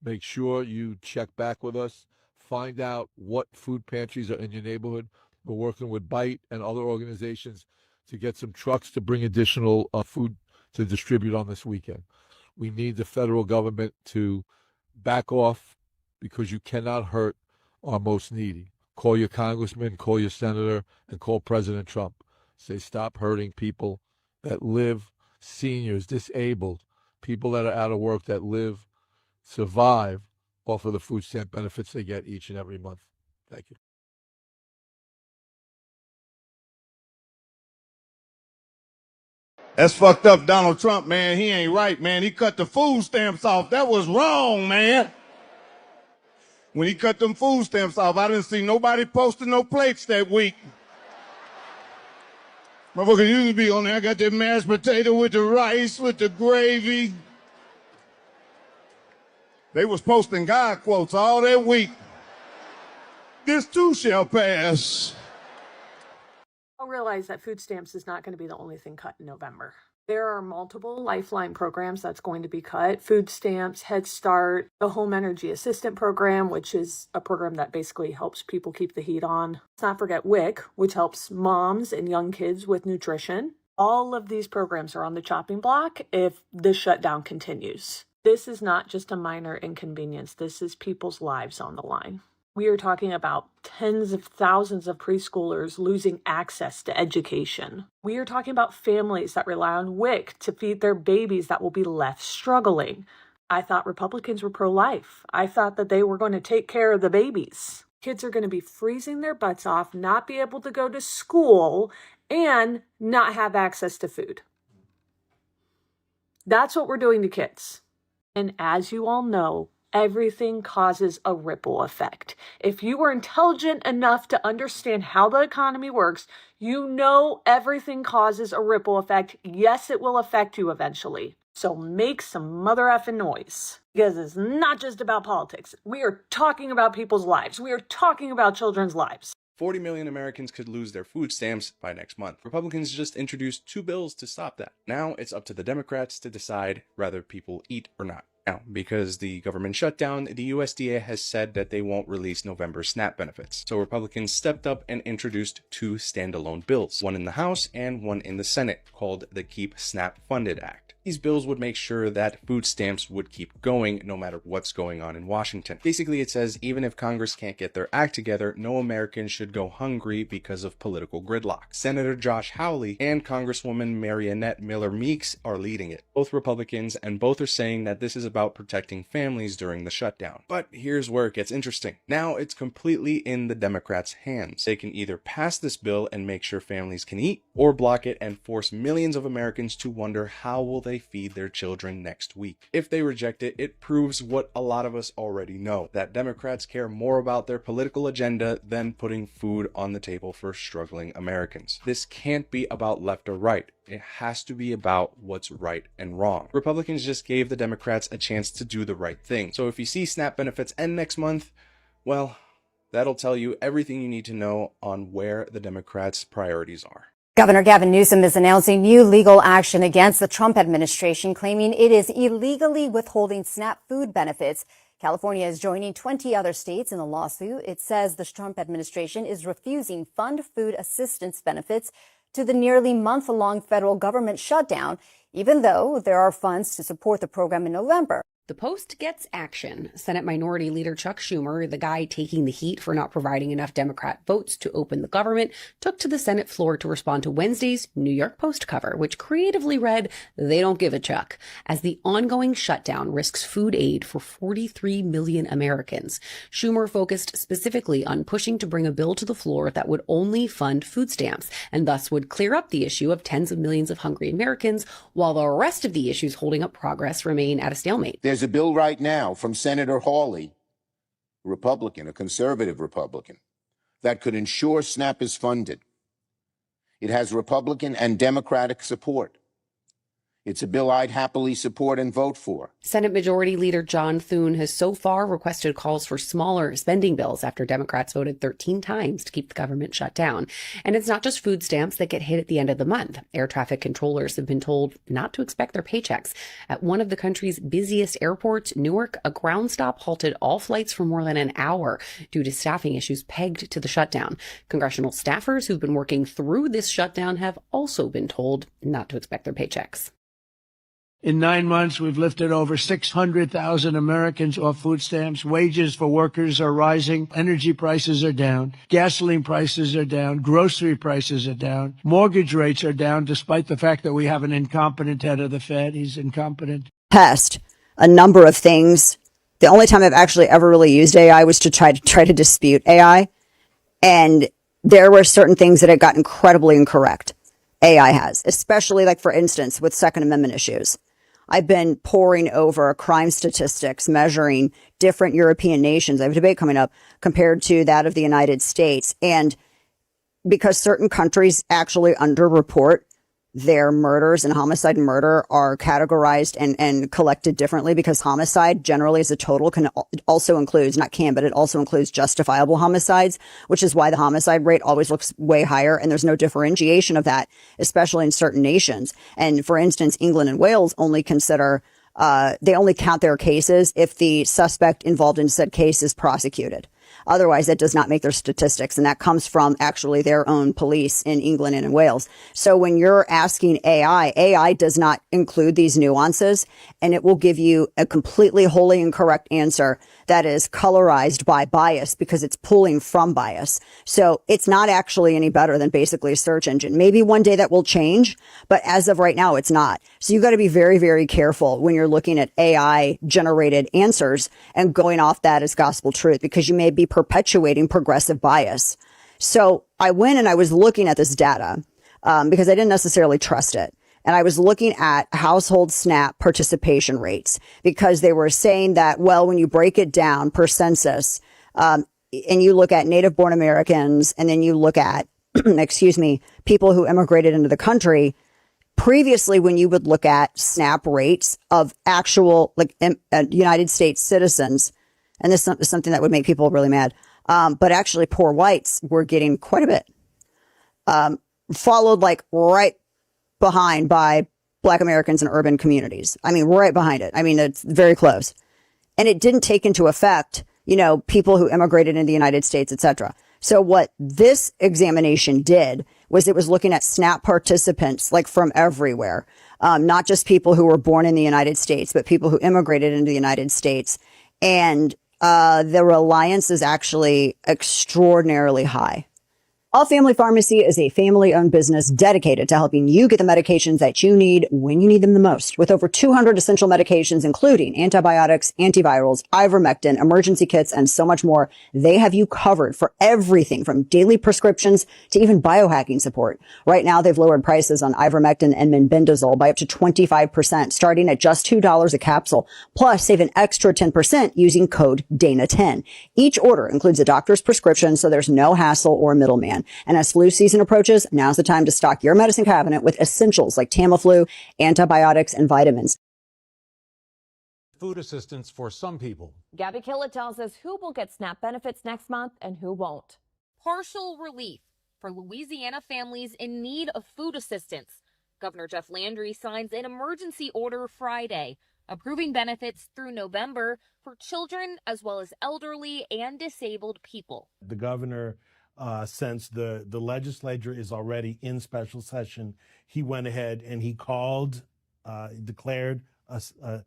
Make sure you check back with us. Find out what food pantries are in your neighborhood. We're working with Bite and other organizations to get some trucks to bring additional food to distribute on this weekend. We need the federal government to back off because you cannot hurt our most needy. Call your congressman, call your senator, and call President Trump. Say stop hurting people that live, seniors, disabled, people that are out of work that live, survive off of the food stamp benefits they get each and every month. Thank you. That's fucked up, Donald Trump, man. He ain't right, man. He cut the food stamps off. That was wrong, man. When he cut them food stamps off, I didn't see nobody posting no plates that week. Motherfucker used to be on there. I got that mashed potato with the rice, with the gravy. They was posting God quotes all that week. This too shall pass. I'll realize that food stamps is not going to be the only thing cut in November. There are multiple Lifeline programs that's going to be cut. Food stamps, Head Start, the Home Energy Assistant Program, which is a program that basically helps people keep the heat on. Let's not forget WIC, which helps moms and young kids with nutrition. All of these programs are on the chopping block if this shutdown continues. This is not just a minor inconvenience. This is people's lives on the line. We are talking about tens of thousands of preschoolers losing access to education. We are talking about families that rely on WIC to feed their babies that will be left struggling. I thought Republicans were pro-life. I thought that they were going to take care of the babies. Kids are going to be freezing their butts off, not be able to go to school, and not have access to food. That's what we're doing to kids. And as you all know, Everything causes a ripple effect. If you are intelligent enough to understand how the economy works, you know everything causes a ripple effect. Yes, it will affect you eventually. So make some mother effing noise. Because it's not just about politics. We are talking about people's lives. We are talking about children's lives. 40 million Americans could lose their food stamps by next month. Republicans just introduced 2 bills to stop that. Now it's up to the Democrats to decide whether people eat or not. Now, because the government shutdown, the USDA has said that they won't release November SNAP benefits. So Republicans stepped up and introduced 2 standalone bills, one in the House and one in the Senate, called the Keep SNAP Funded Act. These bills would make sure that food stamps would keep going no matter what's going on in Washington. Basically, it says even if Congress can't get their act together, no American should go hungry because of political gridlock. Senator Josh Hawley and Congresswoman Mariannette Miller Meeks are leading it. Both Republicans, and both are saying that this is about protecting families during the shutdown. But here's where it gets interesting. Now it's completely in the Democrats' hands. They can either pass this bill and make sure families can eat, or block it and force millions of Americans to wonder how will they feed their children next week. If they reject it, it proves what a lot of us already know, that Democrats care more about their political agenda than putting food on the table for struggling Americans. This can't be about left or right. It has to be about what's right and wrong. Republicans just gave the Democrats a chance to do the right thing. So if you see SNAP benefits end next month, well, that'll tell you everything you need to know on where the Democrats' priorities are. Governor Gavin Newsom is announcing new legal action against the Trump administration, claiming it is illegally withholding SNAP food benefits. California is joining 20 other states in the lawsuit. It says the Trump administration is refusing fund food assistance benefits to the nearly month-long federal government shutdown, even though there are funds to support the program in November. The Post gets action. Senate Minority Leader Chuck Schumer, the guy taking the heat for not providing enough Democrat votes to open the government, took to the Senate floor to respond to Wednesday's New York Post cover, which creatively read, "They don't give a chuck," as the ongoing shutdown risks food aid for 43 million Americans. Schumer focused specifically on pushing to bring a bill to the floor that would only fund food stamps, and thus would clear up the issue of tens of millions of hungry Americans, while the rest of the issues holding up progress remain at a stalemate. There's a bill right now from Senator Hawley, a Republican, a conservative Republican, that could ensure SNAP is funded. It has Republican and Democratic support. It's a bill I'd happily support and vote for. Senate Majority Leader John Thune has so far requested calls for smaller spending bills after Democrats voted 13 times to keep the government shut down. And it's not just food stamps that get hit at the end of the month. Air traffic controllers have been told not to expect their paychecks. At one of the country's busiest airports, Newark, a ground stop halted all flights for more than an hour due to staffing issues pegged to the shutdown. Congressional staffers who've been working through this shutdown have also been told not to expect their paychecks. In 9 months, we've lifted over 600,000 Americans off food stamps. Wages for workers are rising. Energy prices are down. Gasoline prices are down. Grocery prices are down. Mortgage rates are down, despite the fact that we have an incompetent head of the Fed. He's incompetent. Test a number of things. The only time I've actually ever really used AI was to try to dispute AI. And there were certain things that it got incredibly incorrect. AI has, especially like, for instance, with Second Amendment issues. I've been poring over crime statistics, measuring different European nations. I have a debate coming up compared to that of the United States. And because certain countries actually underreport their murders, and homicide and murder are categorized and collected differently, because homicide generally as a total also includes justifiable homicides, which is why the homicide rate always looks way higher. And there's no differentiation of that, especially in certain nations. And for instance, England and Wales only consider, they only count their cases if the suspect involved in said case is prosecuted. Otherwise, that does not make their statistics. And that comes from actually their own police in England and in Wales. So when you're asking AI does not include these nuances, and it will give you a completely wholly incorrect answer that is colorized by bias because it's pulling from bias. So it's not actually any better than basically a search engine. Maybe one day that will change, but as of right now, it's not. So you got to be very, very careful when you're looking at AI generated answers and going off that as gospel truth, because you may be perpetuating progressive bias. So I went and I was looking at this data because I didn't necessarily trust it. and I was looking at household SNAP participation rates because they were saying that, well, when you break it down per census, and you look at native born Americans and then you look at, excuse me, people who immigrated into the country, previously, when you would look at SNAP rates of actual United States citizens, and this is something that would make people really mad, but actually poor whites were getting quite a bit, followed like right behind by Black Americans in urban communities. I mean, right behind it. I mean, it's very close. And it didn't take into effect, you know, people who immigrated into the United States, et cetera. So what this examination did was it was looking at SNAP participants like from everywhere, not just people who were born in the United States, but people who immigrated into the United States. And the reliance is actually extraordinarily high. All Family Pharmacy is a family-owned business dedicated to helping you get the medications that you need when you need them the most. With over 200 essential medications, including antibiotics, antivirals, ivermectin, emergency kits, and so much more, they have you covered for everything from daily prescriptions to even biohacking support. Right now, they've lowered prices on ivermectin and mebendazole by up to 25%, starting at just $2 a capsule. Plus, save an extra 10% using code DANA10. Each order includes a doctor's prescription, so there's no hassle or middleman. And as flu season approaches, now's the time to stock your medicine cabinet with essentials like Tamiflu, antibiotics, and vitamins. Food assistance for some people. Gabby Killett tells us who will get SNAP benefits next month and who won't. Partial relief for Louisiana families in need of food assistance. Governor Jeff Landry signs an emergency order Friday, approving benefits through November for children as well as elderly and disabled people. The governor, since the legislature is already in special session, he went ahead and he called, declared a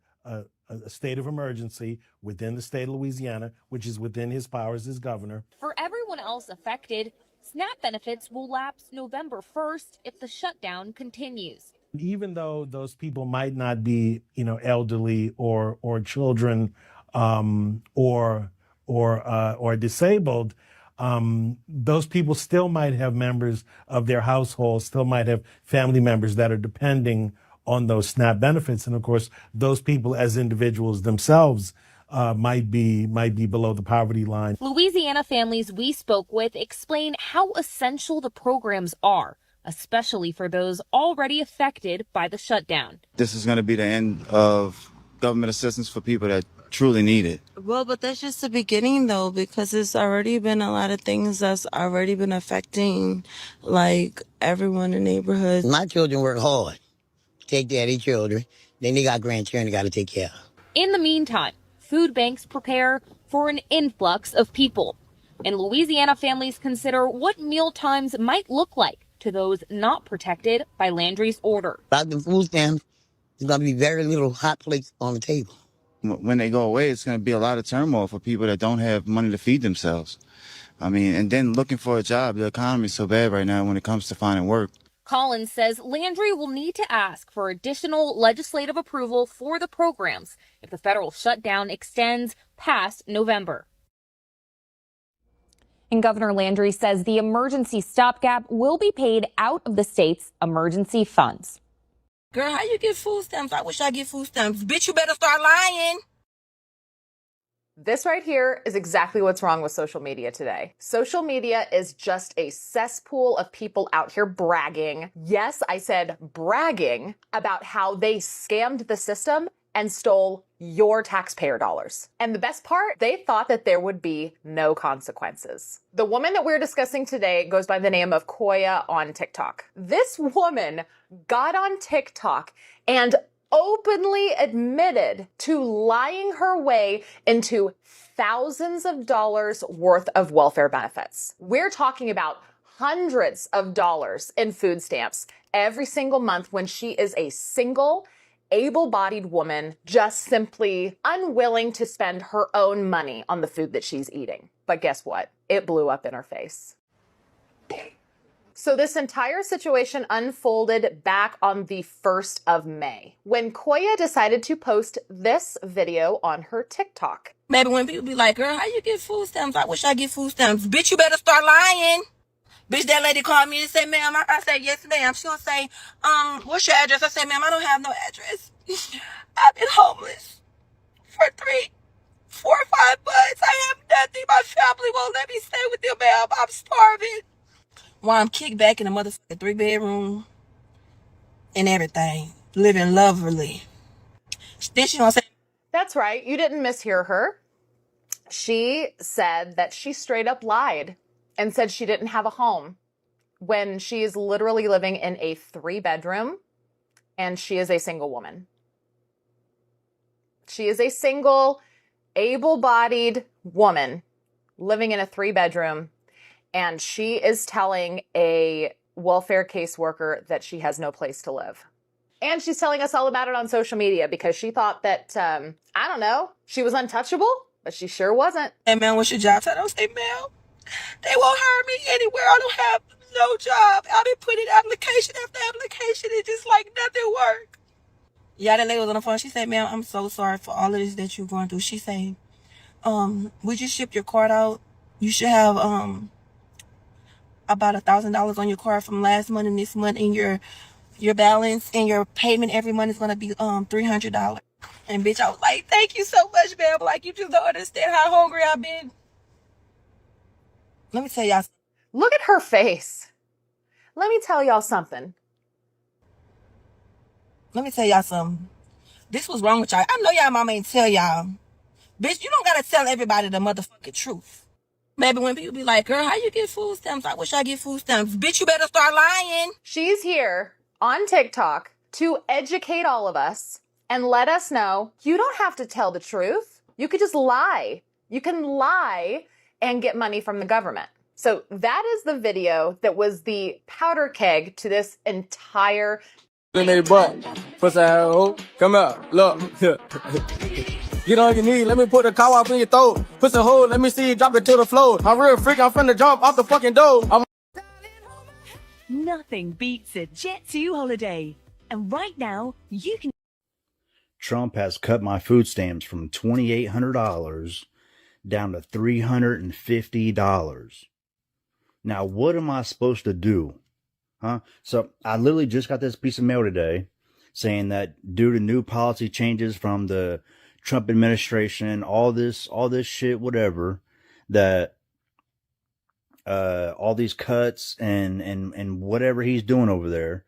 state of emergency within the state of Louisiana, which is within his powers as governor. For everyone else affected, SNAP benefits will lapse November 1st if the shutdown continues. Even though those people might not be, you know, elderly or children or disabled, those people still might have members of their household, still might have family members that are depending on those SNAP benefits. And of course, those people as individuals themselves might be below the poverty line. Louisiana families we spoke with explain how essential the programs are, especially for those already affected by the shutdown. This is going to be the end of government assistance for people that truly need it. Well, but that's just the beginning, though, because it's already been a lot of things that's already been affecting, like, everyone in neighborhoods. My children work hard, take care of their children. Then they got grandchildren they got to take care of. In the meantime, food banks prepare for an influx of people. And Louisiana families consider what meal times might look like to those not protected by Landry's order. About the food stamps, there's going to be very little hot plates on the table. When they go away, it's going to be a lot of turmoil for people that don't have money to feed themselves. I mean, and then looking for a job. The economy is so bad right now when it comes to finding work. Collins says Landry will need to ask for additional legislative approval for the programs if the federal shutdown extends past November. And Governor Landry says the emergency stopgap will be paid out of the state's emergency funds. Girl, how you get food stamps? I wish I get food stamps. Bitch, you better start lying. This right here is exactly what's wrong with social media today. Social media is just a cesspool of people out here bragging. Yes, I said bragging about how they scammed the system and stole your taxpayer dollars. And the best part, they thought that there would be no consequences. The woman that we're discussing today goes by the name of Koya on TikTok. This woman got on TikTok and openly admitted to lying her way into thousands of dollars worth of welfare benefits. We're talking about hundreds of dollars in food stamps every single month when she is a single, able-bodied woman just simply unwilling to spend her own money on the food that she's eating. But guess what? It blew up in her face. So this entire situation unfolded back on the 1st of May when Koya decided to post this video on her TikTok. Maybe when people be like, girl, how you get food stamps? I wish I get food stamps. Bitch, you better start lying. Bitch, that lady called me and said, ma'am, I said, yes, ma'am. She'll say, what's your address? I said, ma'am, I don't have no address. I've been homeless for 3, 4, 5 months. I have nothing. My family won't let me stay with them, ma'am. I'm starving. While I'm kicked back in a motherfucking 3-bedroom and everything. Living lovely. Then she gonna say, That's right. You didn't mishear her. She said that she straight up lied and said she didn't have a home when she is literally living in a 3-bedroom and she is a single woman. She is a single, able-bodied woman living in a 3-bedroom, and she is telling a welfare caseworker that she has no place to live. And she's telling us all about it on social media because she thought that, I don't know, she was untouchable, but she sure wasn't. hey, man, what's your job? I don't say, ma'am, they won't hire me anywhere. I don't have no job. I've been putting application after application. It's just like nothing work. Yeah, that lady was on the phone. She said, ma'am, I'm so sorry for all of this that you're going through. She said, we just shipped your card out. You should have about $1,000 on your card from last month and this month, and your balance and your payment every month is gonna be $300. And bitch, I was like, thank you so much, ma'am. Like, you just don't understand how hungry I've been. Let me tell y'all. Look at her face. Let me tell y'all something. Let me tell y'all something. This was wrong with y'all. I know y'all mama ain't tell y'all. Bitch, you don't gotta tell everybody the motherfucking truth. Maybe when people be like, girl, how you get food stamps? I wish I get food stamps. Bitch, you better start lying. She's here on TikTok to educate all of us and let us know you don't have to tell the truth. You could just lie. You can lie and get money from the government. So that is the video that was the powder keg to this entire. Pussy hole, come out, look. Get on your knee, let me put the cow off in your throat. Pussy hole, let me see you drop it to the floor. I'm real freak, I'm finna jump off the fucking door. Nothing beats a Jet2 holiday. And right now, you can. Trump has cut my food stamps from $2,800 down to $350. Now, what am I supposed to do? Huh? So I literally just got this piece of mail today saying that due to new policy changes from the Trump administration, all this shit, whatever, that all these cuts and whatever he's doing over there,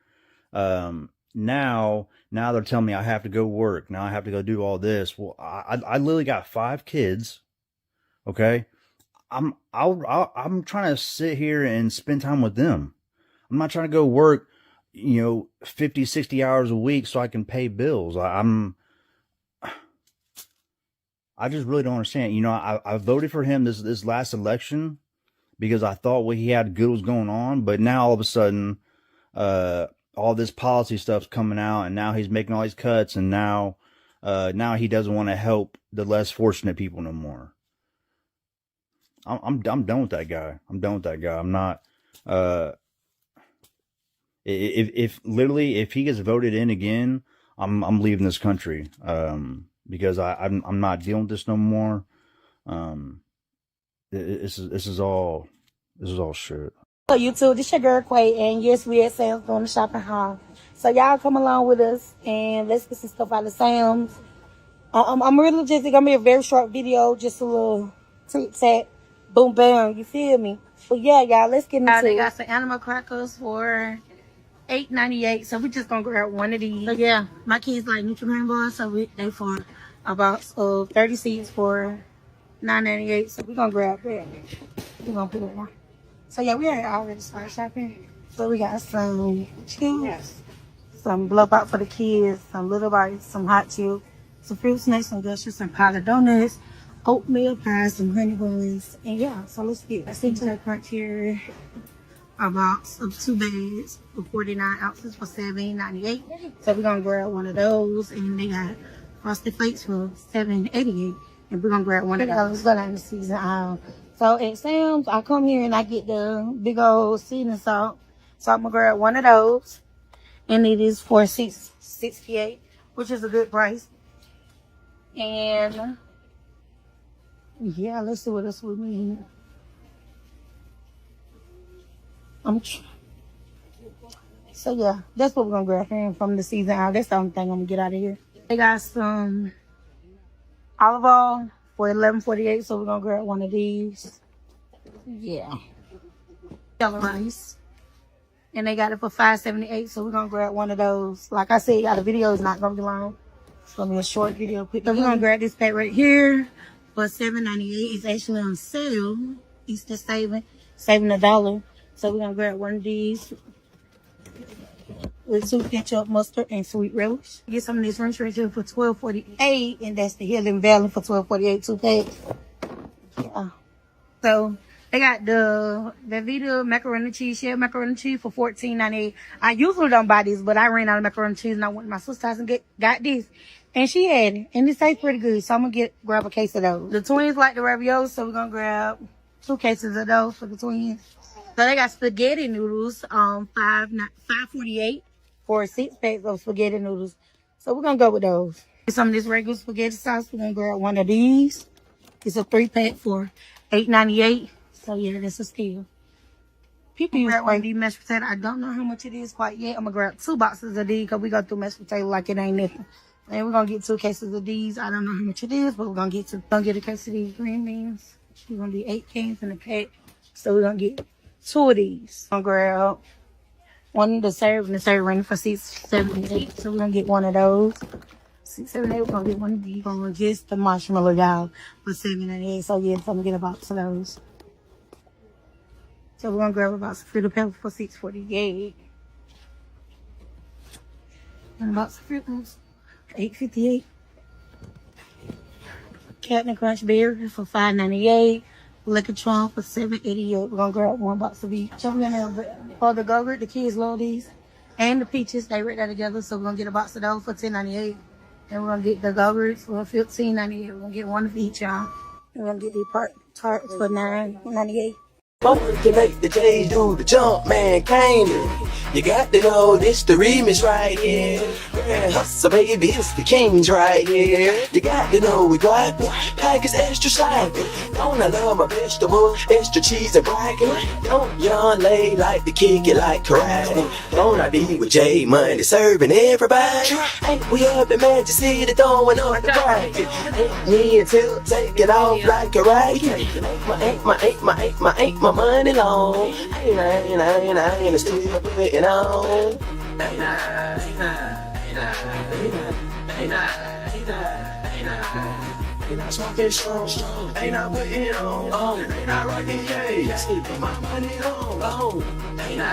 now they're telling me I have to go work. Now I have to go do all this. Well, I literally got 5 kids. Okay. I'm trying to sit here and spend time with them. I'm not trying to go work, 50, 60 hours a week so I can pay bills. I just really don't understand. I voted for him this last election because I thought what he had good was going on, but now all of a sudden, all this policy stuff's coming out, and now he's making all these cuts, and now he doesn't want to help the less fortunate people no more. I'm done with that guy. I'm not. If he gets voted in again, I'm leaving this country. Because I'm not dealing with this no more. This is all shit. So YouTube, this your girl Quay, and yes, we at Sam's doing the shopping haul. So y'all come along with us and let's get some stuff out of Sam's. I'm really just gonna be a very short video, just a little tic-tac, boom bam, you feel me? But yeah, y'all, let's get into it. They got some animal crackers for $8.98, so we just gonna grab one of these. So yeah, my kids like Nutriment bars, so they for a box of 30 seeds for $9.98. So we gonna grab that. We gonna put it on. So yeah, we already started shopping. So we got some chips, some blow pop for the kids, some little bites, some hot chips, some fruit snacks, some gushers, some powdered donuts, oatmeal pies, some honey buns, and yeah. So let's get into the crunch here. A box of 2 bags of 49 ounces for $7.98. So we're gonna grab one of those, and they got frosted flakes for $7.88. And we're gonna grab one of those. Let's go down the season aisle. So at Sam's, I come here and I get the big old seasoning salt. So I'm gonna grab one of those, and it is for $6.68, which is a good price. And yeah, let's see what else we need. So yeah, that's what we're gonna grab from the season out. That's the only thing I'm gonna get out of here. They got some olive oil for $11.48, so we're gonna grab one of these. Yeah. Yellow rice. And they got it for $5.78, so we're gonna grab one of those. Like I said, y'all, the video is not gonna be long. It's gonna be a short video. So we're gonna grab this pack right here for $7.98. It's actually on sale. Easter saving $1. So we're gonna grab one of these with sweet ketchup, mustard, and sweet relish. Get some of this ranch right here for $12.48, and that's the Hidden Valley for $12.48, 2 packs. Yeah. So they got the Velveeta macaroni and cheese, shell macaroni and cheese for $14.98. I usually don't buy these, but I ran out of macaroni and cheese, and I went to my sister's house and got this. And she had it, and it tastes pretty good, so I'm gonna grab a case of those. The twins like the raviolis, so we're gonna grab 2 cases of those for the twins. So they got spaghetti noodles, $5.48 for 6 packs of spaghetti noodles. So we're gonna go with those. Some of this regular spaghetti sauce, we're gonna grab one of these. It's a 3-pack for $8.98. So yeah, that's a steal. People use one of these mashed potatoes. I don't know how much it is quite yet. I'm gonna grab 2 boxes of these because we go through mashed potato like it ain't nothing. And we're gonna get 2 cases of these. I don't know how much it is, but we're gonna get a case of these green beans. We're gonna be 8 cans in a pack. So we're gonna get 2 of these. I'm gonna grab one to serve, and the serve running for $6.78. So we're gonna get one of those. $6.78. We're gonna get one of these. We're gonna just the marshmallow y'all for $7.98. So yeah, so I'm gonna get a box of those. So we're gonna grab a box of Fruit Pebbles for $6.48. And a box of Fruit Loops for $8.58. Captain Crunch Berries for $5.98. Liquor Trunk for $7.88. We're gonna grab 1 box of each. So we're gonna have for the Go-Gurt, the kids love these. And the peaches, they right there together. So we're gonna get a box of those for $10.98. And we're gonna get the Go-Gurts for $15.98. We're gonna get 1 of each, y'all. We're gonna get the tarts for $9.98. To make the J's do the jump, man, Kano. You got to know this the remix right here. Yeah, hustle, baby, it's the Kings right here. You got to know we got the package extra sloppy. Don't I love my vegetables, extra cheese and broccoli? Don't John lay like to kick it like karate? Don't I be with J Money serving everybody? Ain't we up in Magic City throwing up the bracket? Ain't me until take it off like a racket? Ain't my money long. Ain't still putting on. Ain't I smoking strong, ain't I putting on, ain't I rocking, yeah, put my money on, ain't I,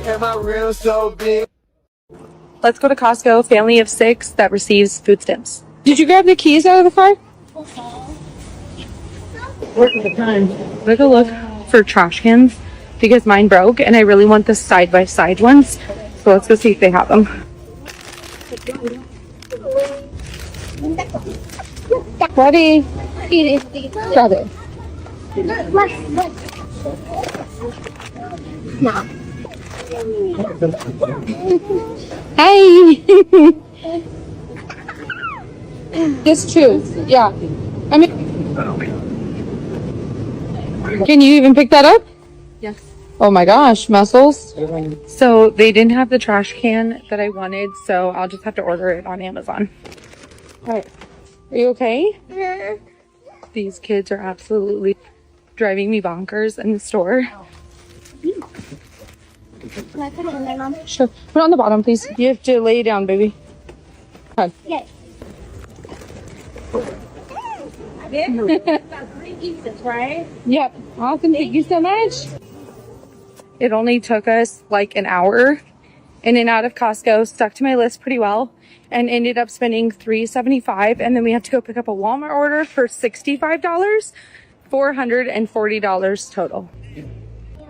Am I real so big? Let's go to Costco, family of 6 that receives food stamps. Did you grab the keys out of the car? Working the time. We're gonna look for trash cans because mine broke and I really want the side-by-side ones. So let's go see if they have them. Ready? Grab it. No. Hey! Just choose. Yeah. I mean, can you even pick that up? Yes. Oh my gosh, muscles. So they didn't have the trash can that I wanted, so I'll just have to order it on Amazon. All right. Are you okay? Yeah. These kids are absolutely driving me bonkers in the store. Can I put it in there, Mom? Sure. Put it on the bottom, please. You have to lay it down, baby. Okay. Yes. Right? Yep. Awesome. Thank you so much. It only took us like an hour in and out of Costco. Stuck to my list pretty well and ended up spending $3.75. And then we had to go pick up a Walmart order for $65. $440 total.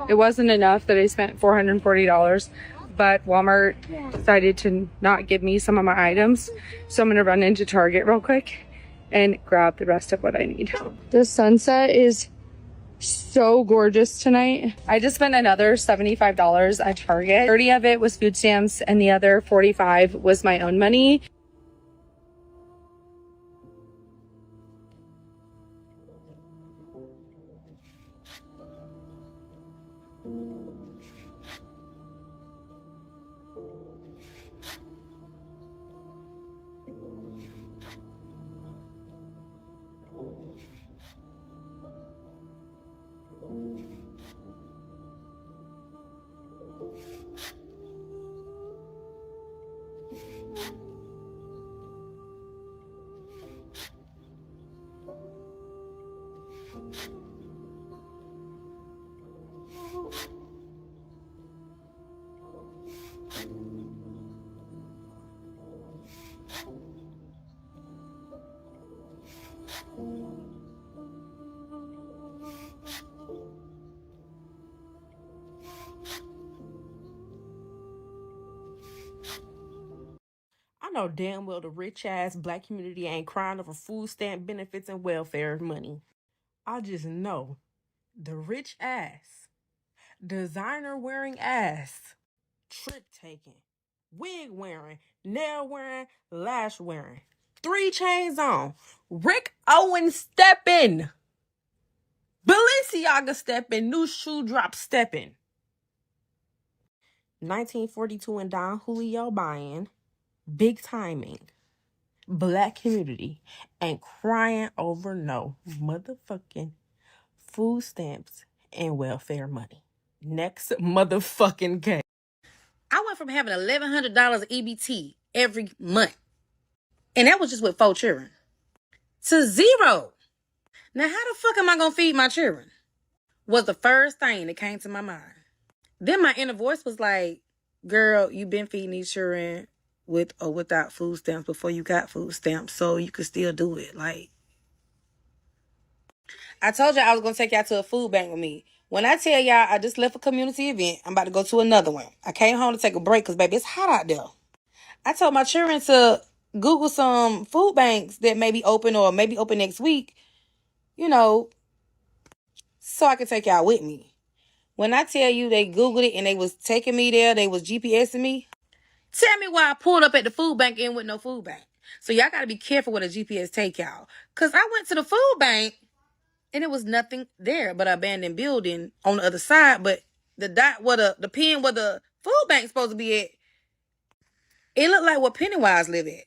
It wasn't enough that I spent $440, but Walmart decided to not give me some of my items. So I'm gonna run into Target real quick and grab the rest of what I need. The sunset is So gorgeous tonight. I just spent another $75 at Target. 30 of it was food stamps and the other 45 was my own money. I know damn well the rich ass black community ain't crying over food stamp benefits and welfare money. I just know the rich ass, designer wearing ass, trip taking, wig wearing, nail wearing, lash wearing, 3 chains on, Rick Owens stepping, Balenciaga stepping, new shoe drop stepping, 1942 and Don Julio buying, big timing, black community, and crying over no motherfucking food stamps and welfare money. Next motherfucking case. I went from having $1,100 EBT every month, and that was just with 4 children, to 0. Now, how the fuck am I gonna feed my children? Was the first thing that came to my mind. Then my inner voice was like, girl, you been feeding these children with or without food stamps before you got food stamps, so you could still do it. Like, I told y'all I was gonna take y'all to a food bank with me. When I tell y'all I just left a community event, I'm about to go to another one. I came home to take a break because, baby, it's hot out there. I told my children to Google some food banks that may be open or maybe open next week, you know, so I could take y'all with me. When I tell you they Googled it and they was taking me there, they was GPSing me. Tell me why I pulled up at the food bank and with no food bank. So y'all got to be careful with a GPS take y'all. Because I went to the food bank and it was nothing there but an abandoned building on the other side. But the dot where the pin where the food bank's supposed to be at, it looked like where Pennywise lived at.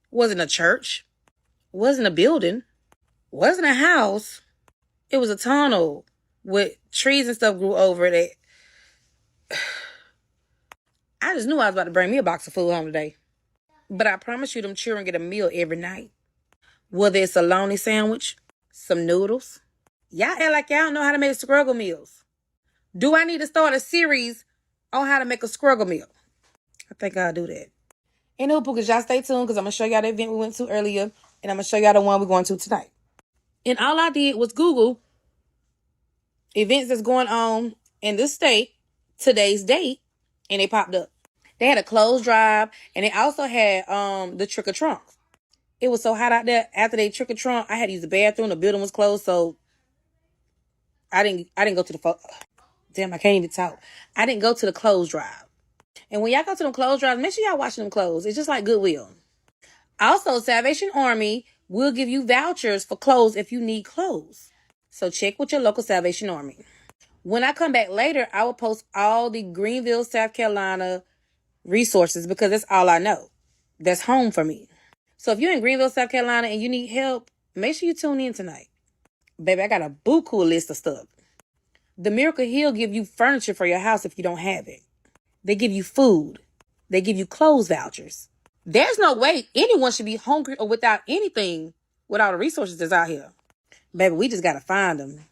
Wasn't a church. Wasn't a building. Wasn't a house. It was a tunnel with trees and stuff grew over it. I just knew I was about to bring me a box of food home today. But I promise you them children get a meal every night. Whether it's a bologna sandwich, some noodles. Y'all act like y'all don't know how to make struggle meals. Do I need to start a series on how to make a struggle meal? I think I'll do that. Anywho, because y'all stay tuned because I'm going to show y'all the event we went to earlier. And I'm going to show y'all the one we're going to tonight. And all I did was Google events that's going on in this state, today's date, and they popped up. They had a clothes drive, and they also had the trick or trunk. It was so hot out there after they trick or trunk, I had to use the bathroom. The building was closed, so I didn't go to the damn, I can't even talk. I didn't go to the clothes drive. And when y'all go to them clothes drives, make sure y'all watching them clothes. It's just like Goodwill. Also, Salvation Army will give you vouchers for clothes if you need clothes. So check with your local Salvation Army. When I come back later, I will post all the Greenville, South Carolina resources because that's all I know. That's home for me. So if you're in Greenville, South Carolina and you need help, make sure you tune in tonight. Baby, I got a buku list of stuff. The Miracle Hill give you furniture for your house if you don't have it. They give you food. They give you clothes vouchers. There's no way anyone should be hungry or without anything with all the resources that's out here. Baby, we just got to find them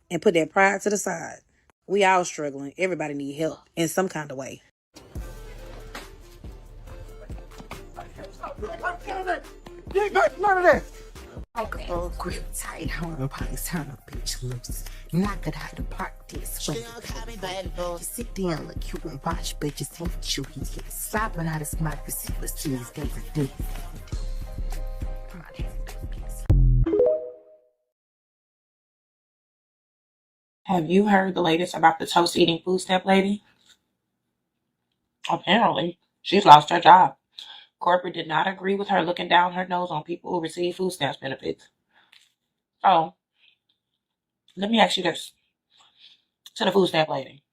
and put that pride to the side. We all struggling. Everybody need help in some kind of way. None of that. Okay, oh, grip tight, horn pipes, turn a bitch loose. Knock it out the park this way. You sit there and look cute and watch bitches hit you. He gets slapping out his mouth, you see what's to his days. Have you heard the latest about the toast eating food stamp lady? Apparently, she's lost her job. Corporate did not agree with her looking down her nose on people who receive food stamps benefits. So, let me ask you this. To the food stamp lady,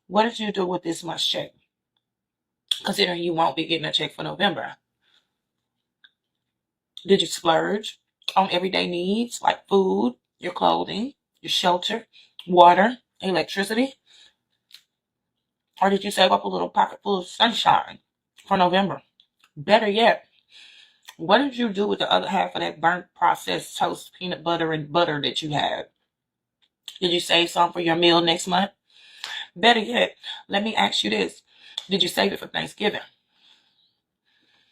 what did you do with this month's check? Considering you won't be getting a check for November. Did you splurge on everyday needs like food, your clothing, your shelter, water, electricity? Or did you save up a little pocket full of sunshine for November? Better yet, what did you do with the other half of that burnt processed toast, peanut butter, and butter that you had? Did you save some for your meal next month? Better yet, let me ask you this. Did you save it for Thanksgiving?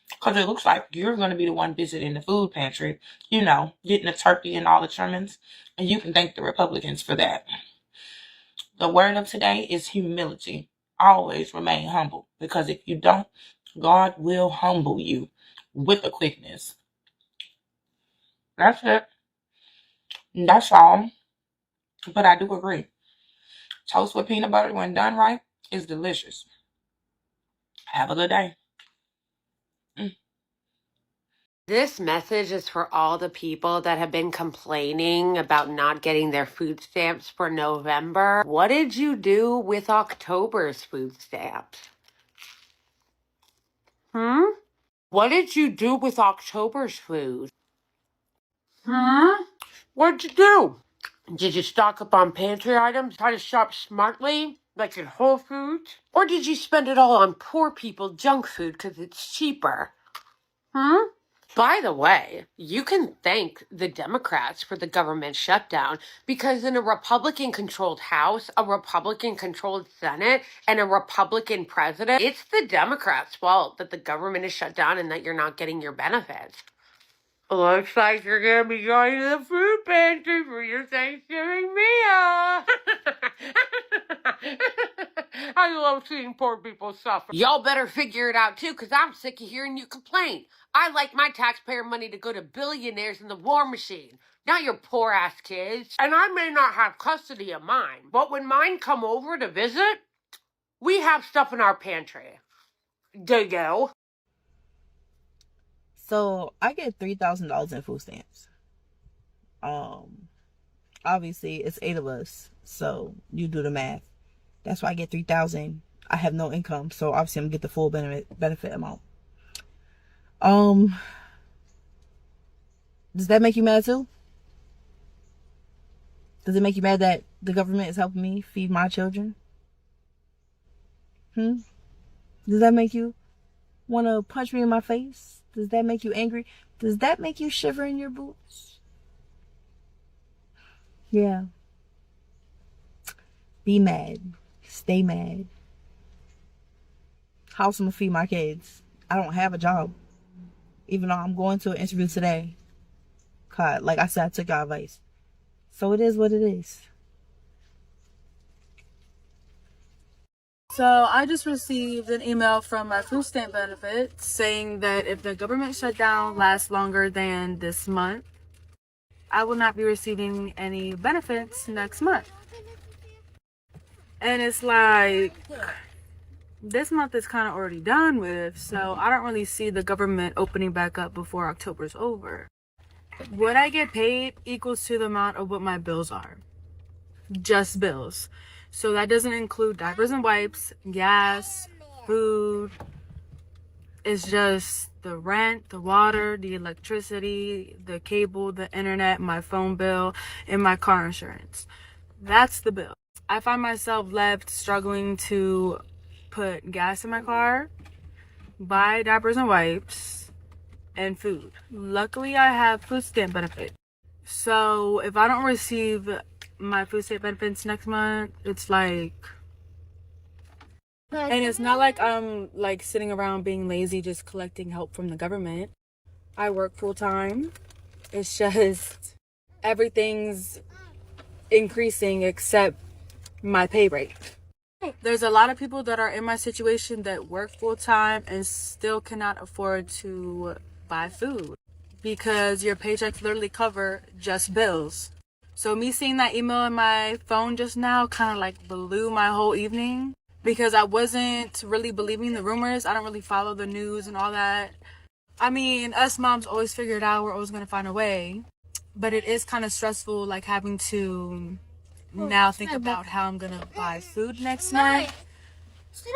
Because it looks like you're going to be the one visiting the food pantry, you know, getting the turkey and all the trimmings, and you can thank the Republicans for that. The word of today is humility. Always remain humble, because if you don't, God will humble you with a quickness. That's it. That's all. But I do agree. Toast with peanut butter, when done right, is delicious. Have a good day. This message is for all the people that have been complaining about not getting their food stamps for November. What did you do with October's food stamps? What did you do with October's food? What'd you do? Did you stock up on pantry items, try to shop smartly, like at Whole Foods? Or did you spend it all on poor people junk food because it's cheaper? By the way, you can thank the Democrats for the government shutdown, because in a Republican-controlled House, a Republican-controlled Senate, and a Republican president, it's the Democrats' fault that the government is shut down and that you're not getting your benefits. Looks like you're going to be going to the food pantry for your Thanksgiving meal. I love seeing poor people suffer. Y'all better figure it out too, because I'm sick of hearing you complain. I like my taxpayer money to go to billionaires in the war machine, not your poor ass kids. And I may not have custody of mine, but when mine come over to visit, we have stuff in our pantry. Do you? So I get $3,000 in food stamps. Obviously it's 8 of us, so you do the math. That's why I get $3,000. I have no income, so obviously I'm gonna get the full benefit amount. Does that make you mad too? Does it make you mad that the government is helping me feed my children? Does that make you want to punch me in my face? Does that make you angry? Does that make you shiver in your boots? Yeah. Be mad. Stay mad. How's I'm gonna feed my kids? I don't have a job. Even though I'm going to an interview today. God, like I said, I took your advice. So it is what it is. So I just received an email from my food stamp benefits saying that if the government shutdown lasts longer than this month, I will not be receiving any benefits next month. And it's like, this month is kind of already done with, so I don't really see the government opening back up before October's over. What I get paid equals to the amount of what my bills are. Just bills. So that doesn't include diapers and wipes, gas, food. It's just the rent, the water, the electricity, the cable, the internet, my phone bill, and my car insurance. That's the bill. I find myself left struggling to put gas in my car, buy diapers and wipes, and food. Luckily, I have food stamp benefit. So if I don't receive my food stamp benefits next month, it's like, and it's not like I'm like sitting around being lazy just collecting help from the government. I work full-time. It's just everything's increasing except my pay rate. There's a lot of people that are in my situation that work full-time and still cannot afford to buy food because your paychecks literally cover just bills. So me seeing that email on my phone just now kind of like blew my whole evening because I wasn't really believing the rumors. I don't really follow the news and all that. I mean, us moms always figure it out. We're always going to find a way. But it is kind of stressful, like having to now think about how I'm going to buy food next month.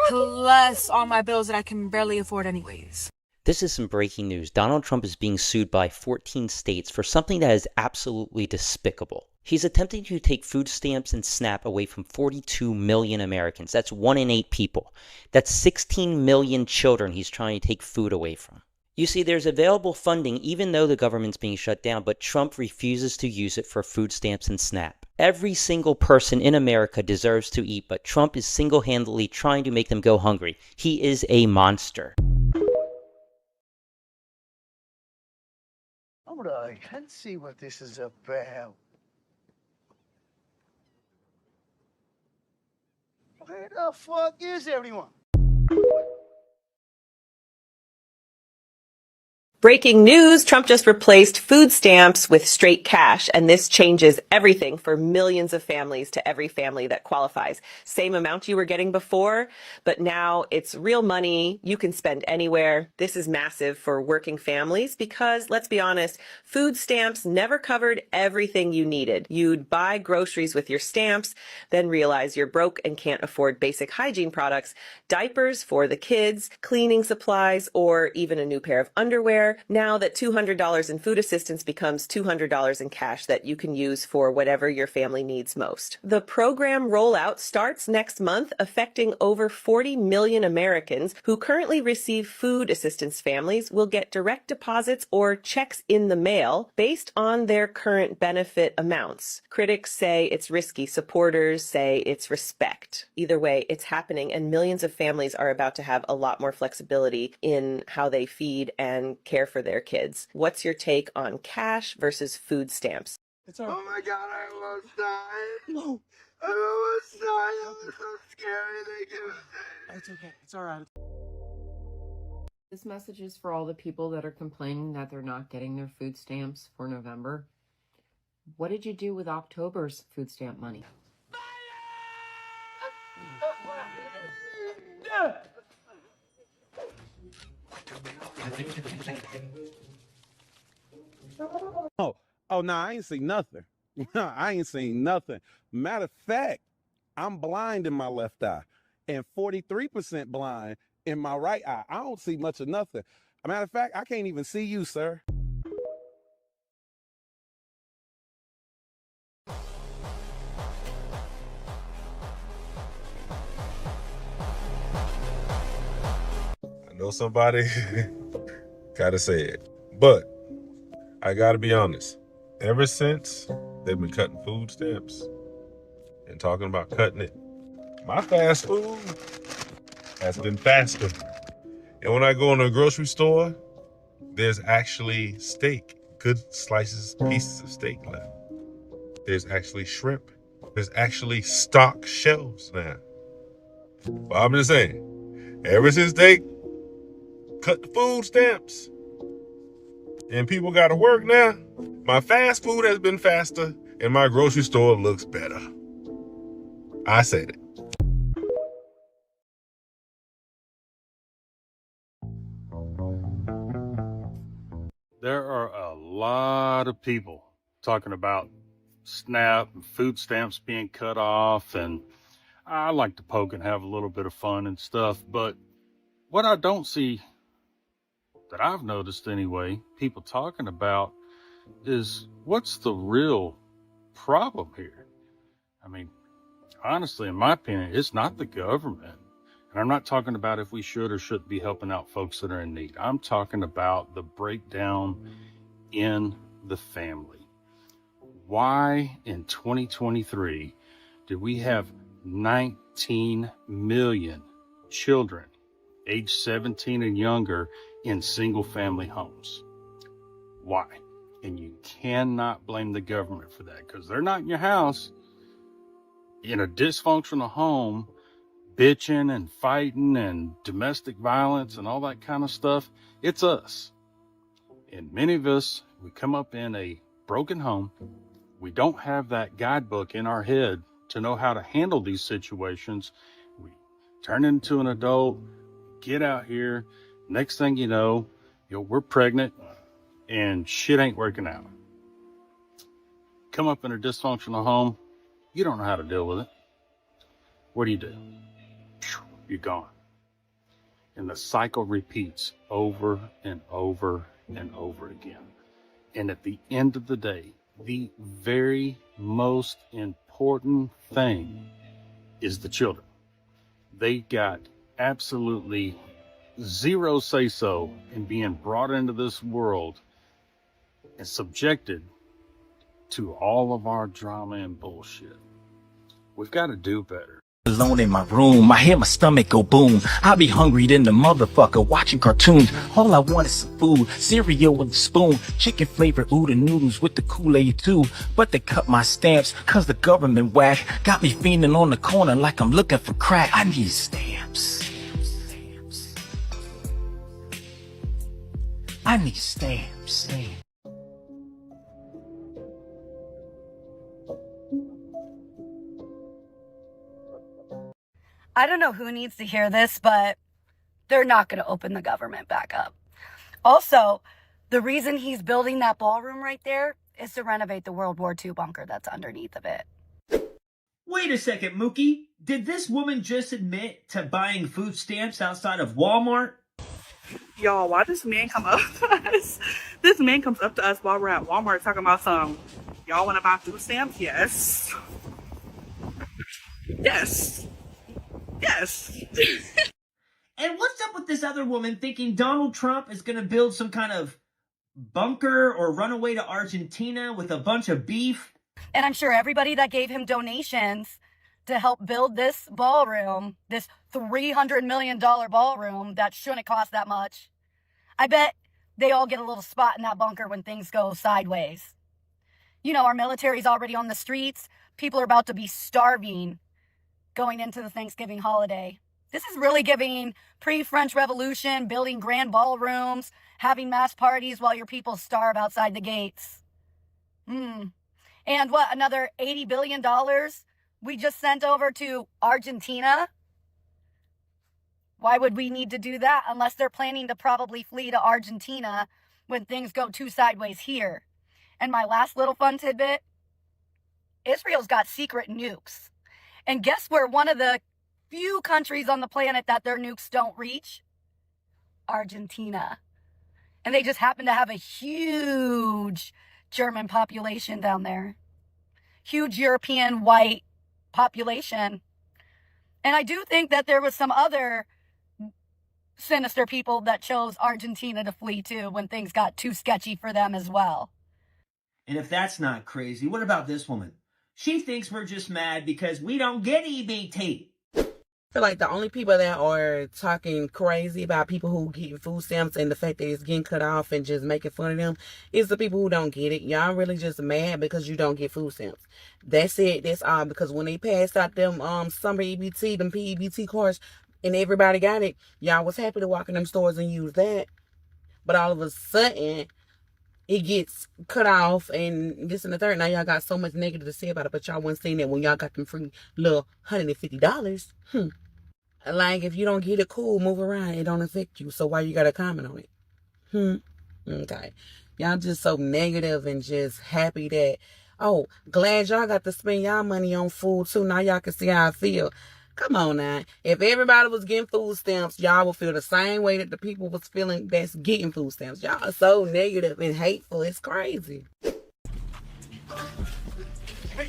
Plus all my bills that I can barely afford anyways. This is some breaking news. Donald Trump is being sued by 14 states for something that is absolutely despicable. He's attempting to take food stamps and SNAP away from 42 million Americans. That's 1 in 8 people. That's 16 million children he's trying to take food away from. You see, there's available funding even though the government's being shut down, but Trump refuses to use it for food stamps and SNAP. Every single person in America deserves to eat, but Trump is single-handedly trying to make them go hungry. He is a monster. I can't see what this is about. Where the fuck is everyone? Breaking news, Trump just replaced food stamps with straight cash, and this changes everything for millions of families to every family that qualifies. Same amount you were getting before, but now it's real money you can spend anywhere. This is massive for working families because, let's be honest, food stamps never covered everything you needed. You'd buy groceries with your stamps, then realize you're broke and can't afford basic hygiene products, diapers for the kids, cleaning supplies, or even a new pair of underwear. Now that $200 in food assistance becomes $200 in cash that you can use for whatever your family needs most. The program rollout starts next month, affecting over 40 million Americans who currently receive food assistance. Families will get direct deposits or checks in the mail based on their current benefit amounts. Critics say it's risky. Supporters say it's respect. Either way, it's happening, and millions of families are about to have a lot more flexibility in how they feed and care for their kids. What's your take on cash versus food stamps? Oh my God, I almost died. No. I almost died. It was so scary. It's okay. It's all right. This message is for all the people that are complaining that they're not getting their food stamps for November. What did you do with October's food stamp money? Oh, no, I ain't seen nothing. I ain't seen nothing. Matter of fact, I'm blind in my left eye and 43% blind in my right eye. I don't see much of nothing. Matter of fact, I can't even see you, sir. I know somebody gotta say it, but I gotta be honest. Ever since they've been cutting food stamps and talking about cutting it, my fast food has been faster. And when I go in a grocery store, there's actually steak, good slices, pieces of steak left. There's actually shrimp. There's actually stock shelves now. But I'm just saying, ever since they cut the food stamps and people got to work now, my fast food has been faster and my grocery store looks better. I said it. There are a lot of people talking about SNAP and food stamps being cut off, and I like to poke and have a little bit of fun and stuff, but what I don't see, that I've noticed anyway, people talking about is what's the real problem here? I mean, honestly, in my opinion, it's not the government. And I'm not talking about if we should or shouldn't be helping out folks that are in need. I'm talking about the breakdown in the family. Why in 2023 did we have 19 million children age 17 and younger in single family homes? Why? And you cannot blame the government for that, because they're not in your house in a dysfunctional home bitching and fighting and domestic violence and all that kind of stuff. It's us. And many of us, we come up in a broken home We don't have that guidebook in our head to know how to handle these situations. We turn into an adult, get out here. Next thing you know, we're pregnant and shit ain't working out. Come up in a dysfunctional home, you don't know how to deal with it. What do? You're gone. And the cycle repeats over and over and over again. And at the end of the day, the very most important thing is the children. They got absolutely zero say-so in being brought into this world and subjected to all of our drama and bullshit. We've got to do better. Alone in my room, I hear my stomach go boom. I be hungry than the motherfucker, watching cartoons. All I want is some food, cereal with a spoon, chicken flavored oodle noodles with the Kool-Aid too. But they cut my stamps, cause the government whack got me fiending on the corner like I'm looking for crack. I need stamps. I need stamps. I don't know who needs to hear this, but they're not going to open the government back up. Also, the reason he's building that ballroom right there is to renovate the World War II bunker that's underneath of it. Wait a second, Mookie. Did this woman just admit to buying food stamps outside of Walmart? Y'all, why this man come up to us? This man comes up to us while we're at Walmart talking about some, y'all want to buy food stamps? Yes. Yes. Yes. And what's up with this other woman thinking Donald Trump is going to build some kind of bunker or run away to Argentina with a bunch of beef? And I'm sure everybody that gave him donations to help build this ballroom, this $300 million ballroom that shouldn't cost that much, I bet they all get a little spot in that bunker when things go sideways. You know, our military's already on the streets. People are about to be starving going into the Thanksgiving holiday. This is really giving pre-French Revolution, building grand ballrooms, having mass parties while your people starve outside the gates. And what, another $80 billion we just sent over to Argentina? Why would we need to do that unless they're planning to probably flee to Argentina when things go too sideways here? And my last little fun tidbit, Israel's got secret nukes. And guess where one of the few countries on the planet that their nukes don't reach? Argentina. And they just happen to have a huge German population down there. Huge European white population. And I do think that there was some other sinister people that chose Argentina to flee to when things got too sketchy for them as well. And if that's not crazy, what about this woman? She thinks we're just mad because we don't get EBT. I feel like the only people that are talking crazy about people who get food stamps and the fact that it's getting cut off and just making fun of them is the people who don't get it. Y'all really just mad because you don't get food stamps. That's it. That's all. Because when they passed out them summer EBT, them PEBT cards, and everybody got it, y'all was happy to walk in them stores and use that. But all of a sudden, it gets cut off and this and the third. Now y'all got so much negative to say about it, but y'all wasn't saying that when y'all got them free little $150. Like, if you don't get it, cool, move around. It don't affect you. So why you got to comment on it? Okay. Y'all just so negative and just happy that, oh, glad y'all got to spend y'all money on food too. Now y'all can see how I feel. Come on now. If everybody was getting food stamps, y'all would feel the same way that the people was feeling that's getting food stamps. Y'all are so negative and hateful. It's crazy. Hey,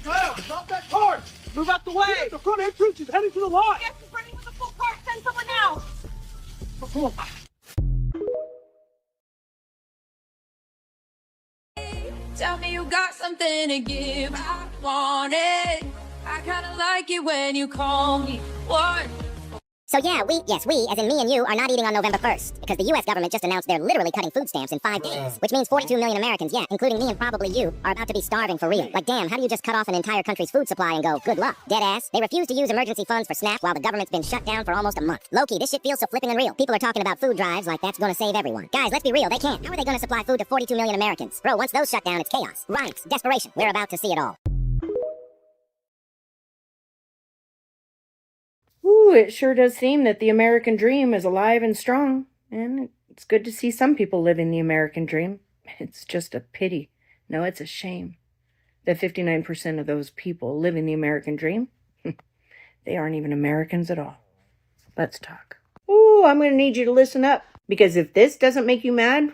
Cloud, drop that cart! Move out the way! The front entrance is heading to the lot! Yes, it's running with a full cart. Send someone else. Oh, come on. Tell me you got something to give. I want it. I kinda like it when you call me. What? So yeah, we, as in me and you, are not eating on November 1st, because the US government just announced they're literally cutting food stamps in 5 days, which means 42 million Americans, yeah, including me and probably you, are about to be starving for real. Like, damn, how do you just cut off an entire country's food supply and go, good luck? Dead ass. They refuse to use emergency funds for SNAP while the government's been shut down for almost a month. Low-key, this shit feels so flipping unreal. People are talking about food drives like that's gonna save everyone. Guys, let's be real, they can't. How are they gonna supply food to 42 million Americans? Bro, once those shut down, it's chaos. Riots, desperation. We're about to see it all. Ooh, it sure does seem that the American dream is alive and strong. And it's good to see some people living the American dream. It's just a pity. No, it's a shame that 59% of those people living the American dream, they aren't even Americans at all. Let's talk. Ooh, I'm going to need you to listen up. Because if this doesn't make you mad,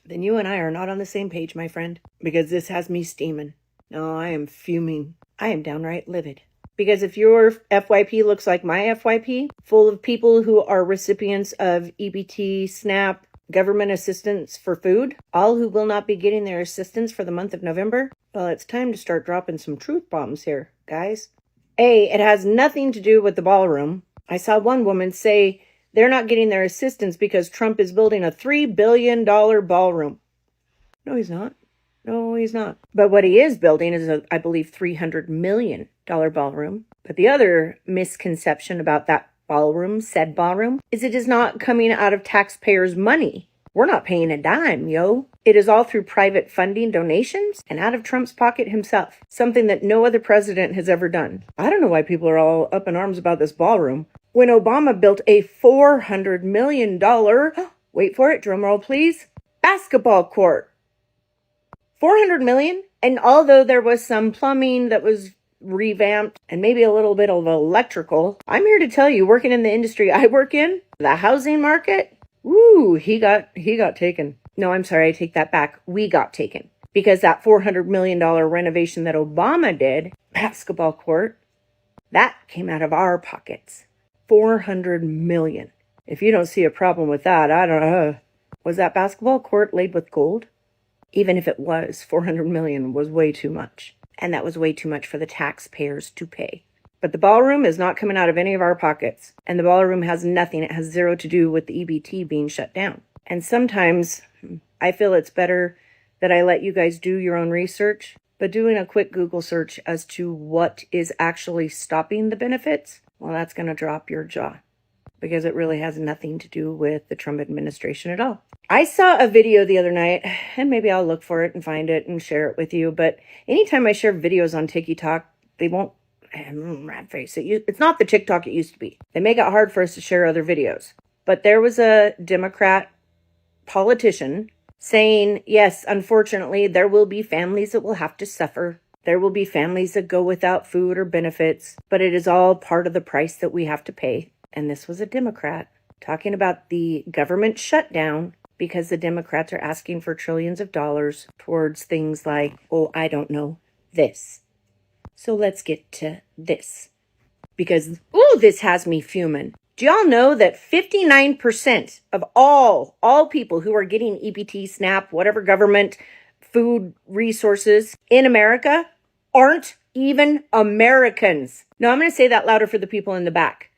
then you and I are not on the same page, my friend. Because this has me steaming. No, I am fuming. I am downright livid. Because if your FYP looks like my FYP, full of people who are recipients of EBT, SNAP, government assistance for food, all who will not be getting their assistance for the month of November, well, it's time to start dropping some truth bombs here, guys. A, it has nothing to do with the ballroom. I saw one woman say they're not getting their assistance because Trump is building a $3 billion ballroom. No, he's not. No, he's not. But what he is building is a, I believe, $300 million ballroom. But the other misconception about that ballroom, said ballroom, is it is not coming out of taxpayers' money. We're not paying a dime, yo. It is all through private funding donations and out of Trump's pocket himself. Something that no other president has ever done. I don't know why people are all up in arms about this ballroom. When Obama built a $400 million, wait for it, drum roll please, basketball court. 400 million. And although there was some plumbing that was revamped and maybe a little bit of electrical, I'm here to tell you, working in the industry I work in, the housing market, woo, he got taken. No, I'm sorry, I take that back. We got taken. Because that $400 million renovation that Obama did, basketball court, that came out of our pockets. 400 million. If you don't see a problem with that, I don't know. Was that basketball court laid with gold? Even if it was, 400 million was way too much. And that was way too much for the taxpayers to pay. But the ballroom is not coming out of any of our pockets. And the ballroom has nothing. It has zero to do with the EBT being shut down. And sometimes I feel it's better that I let you guys do your own research. But doing a quick Google search as to what is actually stopping the benefits, well, that's going to drop your jaw. Because it really has nothing to do with the Trump administration at all. I saw a video the other night, and maybe I'll look for it and find it and share it with you, but anytime I share videos on TikTok, they won't, rat face, it's not the TikTok it used to be. They make it hard for us to share other videos. But there was a Democrat politician saying, yes, unfortunately, there will be families that will have to suffer. There will be families that go without food or benefits, but it is all part of the price that we have to pay. And this was a Democrat talking about the government shutdown because the Democrats are asking for trillions of dollars towards things like, oh, I don't know, this. So let's get to this. Because, ooh, this has me fuming. Do y'all know that 59% of all people who are getting EBT, SNAP, whatever government food resources in America aren't even Americans? No, I'm going to say that louder for the people in the back.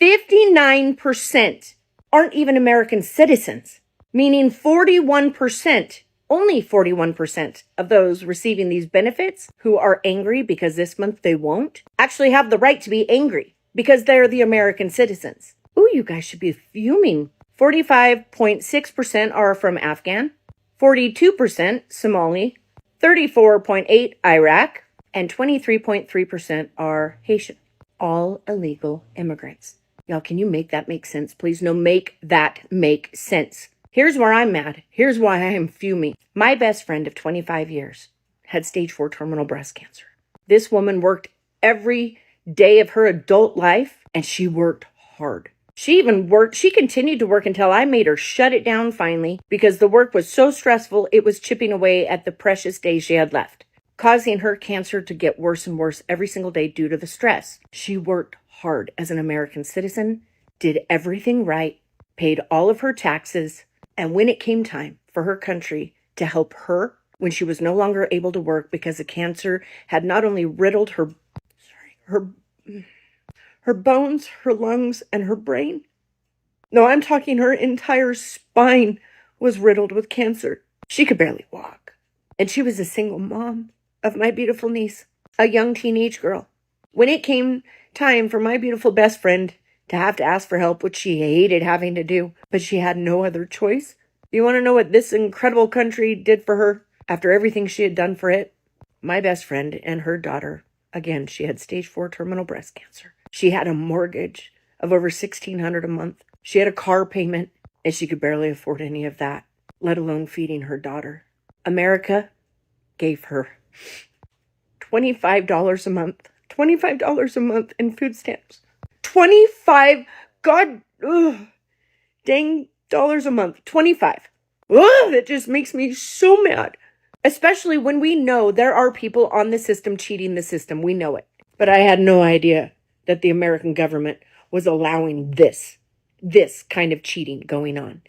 59% aren't even American citizens, meaning 41%, only 41% of those receiving these benefits who are angry because this month they won't, actually have the right to be angry because they're the American citizens. Ooh, you guys should be fuming. 45.6% are from Afghan, 42% Somali, 34.8% Iraq, and 23.3% are Haitian. All illegal immigrants. Y'all, can you make that make sense, please? No, make that make sense. Here's where I'm mad. Here's why I am fuming. My best friend of 25 years had stage 4 terminal breast cancer. This woman worked every day of her adult life, and she worked hard. She continued to work until I made her shut it down finally because the work was so stressful, it was chipping away at the precious days she had left, causing her cancer to get worse and worse every single day due to the stress. She worked hard as an American citizen, did everything right, paid all of her taxes, and when it came time for her country to help her when she was no longer able to work because the cancer had not only riddled her her bones, her lungs, and her brain. No, I'm talking her entire spine was riddled with cancer. She could barely walk. And she was a single mom of my beautiful niece, a young teenage girl. When it came time for my beautiful best friend to have to ask for help, which she hated having to do, but she had no other choice. You want to know what this incredible country did for her after everything she had done for it? My best friend and her daughter, again, she had stage 4 terminal breast cancer. She had a mortgage of over $1,600 a month. She had a car payment, and she could barely afford any of that, let alone feeding her daughter. America gave her $25 a month. $25 a month in food stamps. 25 God dang dollars a month. 25. That just makes me so mad. Especially when we know there are people on the system cheating the system. We know it. But I had no idea that the American government was allowing this kind of cheating going on.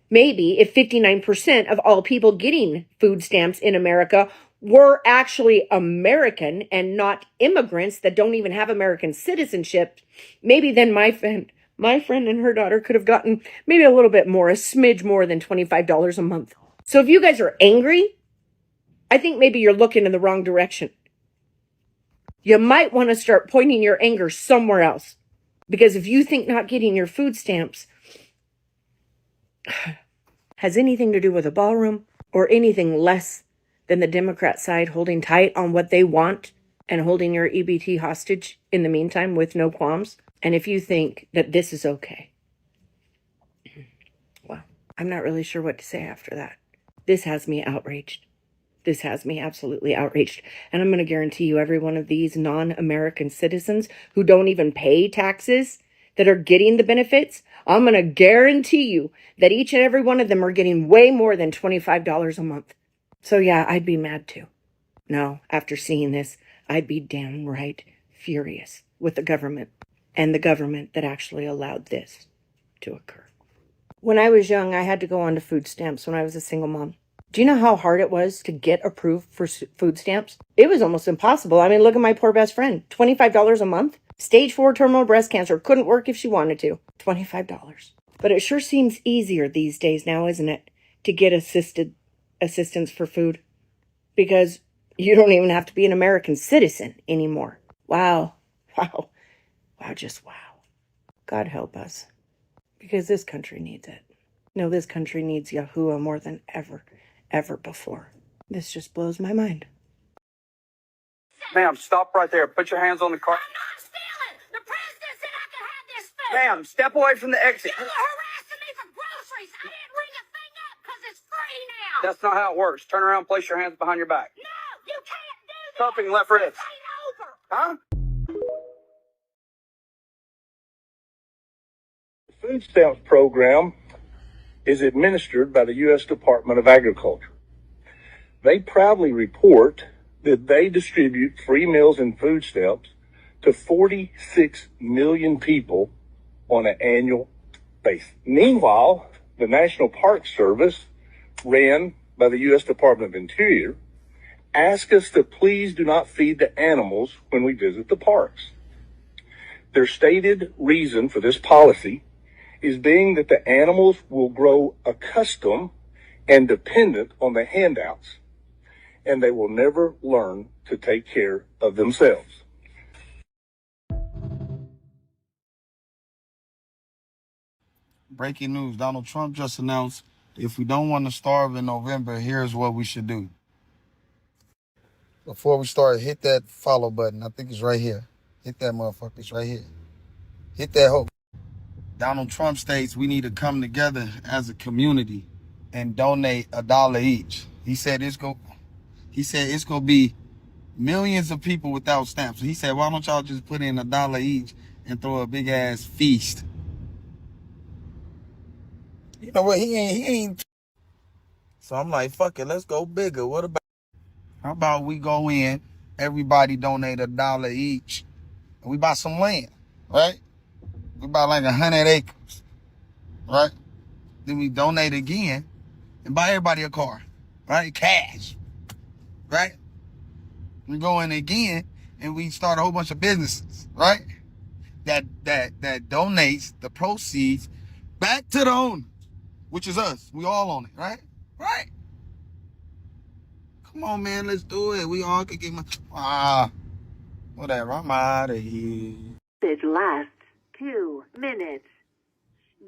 Maybe if 59% of all people getting food stamps in America were actually American and not immigrants that don't even have American citizenship, maybe then my friend and her daughter could have gotten maybe a little bit more, a smidge more than $25 a month. So if you guys are angry, I think maybe you're looking in the wrong direction. You might want to start pointing your anger somewhere else. Because if you think not getting your food stamps has anything to do with a ballroom or anything less than the Democrat side holding tight on what they want and holding your EBT hostage in the meantime with no qualms, and if you think that this is okay, well, I'm not really sure what to say after that. This has me outraged. This has me absolutely outraged. And I'm going to guarantee you every one of these non-American citizens who don't even pay taxes that are getting the benefits, I'm going to guarantee you that each and every one of them are getting way more than $25 a month. So yeah, I'd be mad too. No, after seeing this, I'd be downright furious with the government and the government that actually allowed this to occur. When I was young, I had to go on to food stamps when I was a single mom. Do you know how hard it was to get approved for food stamps? It was almost impossible. I mean, look at my poor best friend. $25 a month? Stage 4 terminal breast cancer. Couldn't work if she wanted to. $25. But it sure seems easier these days now, isn't it? To get assistance for food. Because you don't even have to be an American citizen anymore. Wow. Wow. Wow, just wow. God help us. Because this country needs it. No, this country needs Yahuwah more than ever before. This just blows my mind. Ma'am, stop right there. Put your hands on the car. I'm not stealing. The president said I could have this food. Ma'am, step away from the exit. You were harassing me for groceries. I didn't ring a thing up because it's free now. That's not how it works. Turn around, place your hands behind your back. No, you can't do that. Cupping left wrist. Huh? The food stamps program is administered by the U.S. Department of Agriculture. They proudly report that they distribute free meals and food stamps to 46 million people on an annual basis. Meanwhile, the National Park Service, ran by the U.S. Department of Interior, asked us to please do not feed the animals when we visit the parks. Their stated reason for this policy is being that the animals will grow accustomed and dependent on the handouts, and they will never learn to take care of themselves. Breaking news, Donald Trump just announced if we don't want to starve in November, here's what we should do. Before we start, hit that follow button. I think it's right here. Hit that motherfucker. It's right here. Hit that hope. Donald Trump states we need to come together as a community and donate $1 each. He said it's gonna be millions of people without stamps. He said, why don't y'all just put in $1 each and throw a big ass feast? You know what? He ain't. So I'm like, fuck it, let's go bigger. How about we go in, everybody donate $1 each, and we buy some land, right? We buy like 100 acres, right? Then we donate again and buy everybody a car, right? Cash, right? We go in again and we start a whole bunch of businesses, right? that donates the proceeds back to the owner, which is us. We all own it, right? Right. Come on, man, let's do it. We all could get whatever. I'm out of here. It lasts 2 minutes.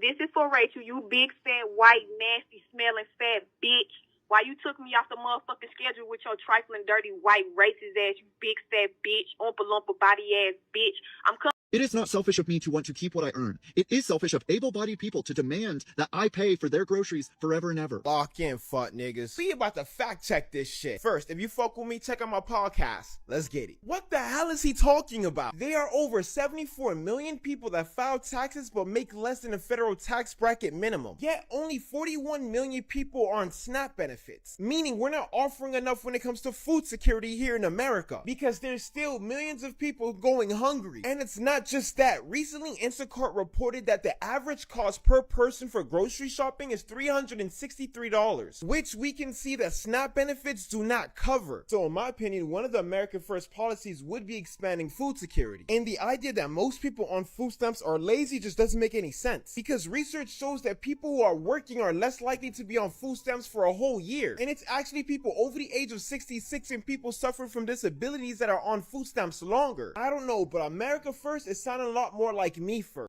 This is for Rachel, you big, fat, white, nasty, smelling, fat bitch. Why you took me off the motherfucking schedule with your trifling, dirty, white, racist ass, you big, fat bitch, oompa loompa body ass bitch. I'm coming. It is not selfish of me to want to keep what I earn. It is selfish of able-bodied people to demand that I pay for their groceries forever and ever. Lock in, fuck niggas. We about to fact check this shit. First, if you fuck with me, check out my podcast. Let's get it. What the hell is he talking about? There are over 74 million people that file taxes but make less than the federal tax bracket minimum. Yet only 41 million people are on SNAP benefits. Meaning we're not offering enough when it comes to food security here in America. Because there's still millions of people going hungry. And it's not just that. Recently, Instacart reported that the average cost per person for grocery shopping is $363, which we can see that SNAP benefits do not cover. So in my opinion, one of the America First policies would be expanding food security. And the idea that most people on food stamps are lazy just doesn't make any sense. Because research shows that people who are working are less likely to be on food stamps for a whole year. And it's actually people over the age of 66 and people suffering from disabilities that are on food stamps longer. I don't know, but America First is sounding a lot more like me first.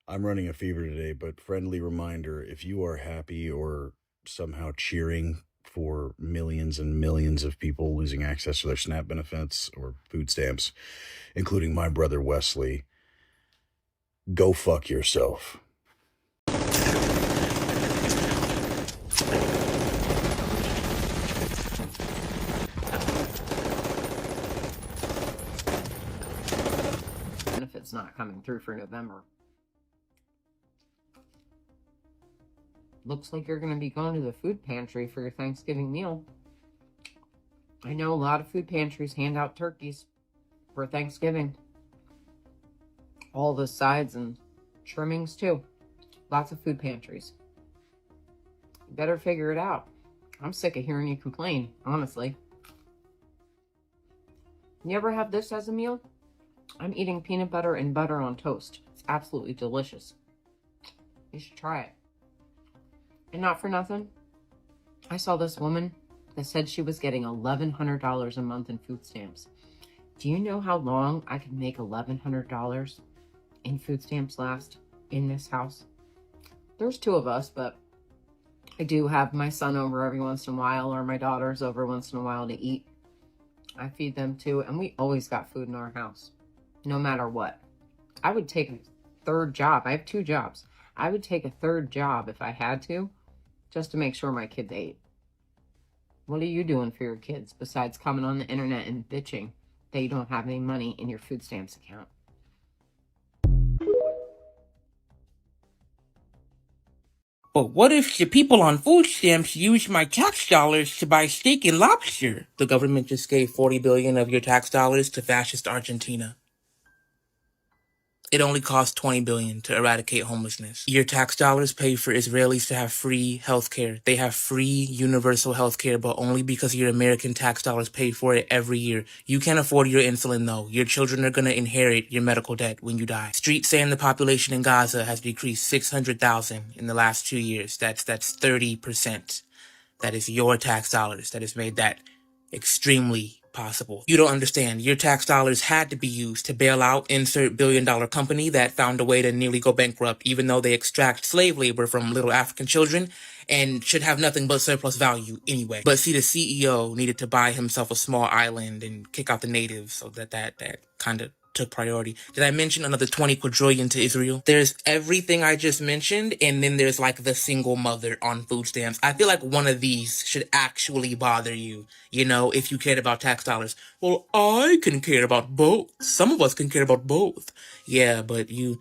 I'm running a fever today, but friendly reminder, if you are happy or somehow cheering for millions and millions of people losing access to their SNAP benefits or food stamps, including my brother Wesley, go fuck yourself. Benefits not coming through for November. Looks like you're going to be going to the food pantry for your Thanksgiving meal. I know a lot of food pantries hand out turkeys for Thanksgiving. All the sides and trimmings too. Lots of food pantries. You better figure it out. I'm sick of hearing you complain, honestly. You ever have this as a meal? I'm eating peanut butter and butter on toast. It's absolutely delicious. You should try it. And not for nothing, I saw this woman that said she was getting $1,100 a month in food stamps. Do you know how long I could make $1,100 in food stamps last in this house? There's two of us, but I do have my son over every once in a while, or my daughters over once in a while to eat. I feed them too, and we always got food in our house, no matter what. I would take a third job. I have 2 jobs. I would take a third job if I had to, just to make sure my kids ate. What are you doing for your kids besides coming on the internet and bitching that you don't have any money in your food stamps account? But what if the people on food stamps use my tax dollars to buy steak and lobster? The government just gave $40 billion of your tax dollars to fascist Argentina. It only costs $20 billion to eradicate homelessness. Your tax dollars pay for Israelis to have free healthcare. They have free universal healthcare, but only because your American tax dollars pay for it every year. You can't afford your insulin though. Your children are gonna inherit your medical debt when you die. Streets saying the population in Gaza has decreased 600,000 in the last 2 years. That's 30%. That is your tax dollars that has made that extremely possible. You don't understand. Your tax dollars had to be used to bail out insert billion-dollar company that found a way to nearly go bankrupt, even though they extract slave labor from little African children and should have nothing but surplus value anyway. But see, the CEO needed to buy himself a small island and kick out the natives, so that kind of took priority. Did I mention another 20 quadrillion to Israel? There's everything I just mentioned, and then there's like the single mother on food stamps. I feel like one of these should actually bother you, you know, if you cared about tax dollars. Well, I can care about both. Some of us can care about both. Yeah, but you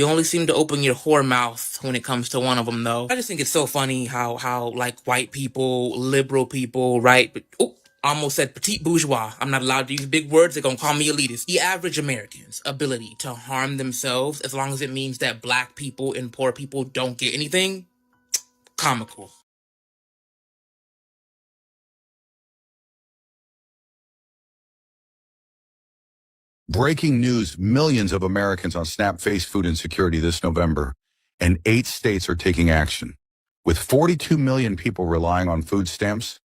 only seem to open your whore mouth when it comes to one of them, though. I just think it's so funny how like white people, liberal people, right? But, almost said petite bourgeois. I'm not allowed to use big words. They're gonna call me elitist. The average American's ability to harm themselves, as long as it means that black people and poor people don't get anything, comical. Breaking news, millions of Americans on SNAP face food insecurity this November, and 8 states are taking action. With 42 million people relying on food stamps,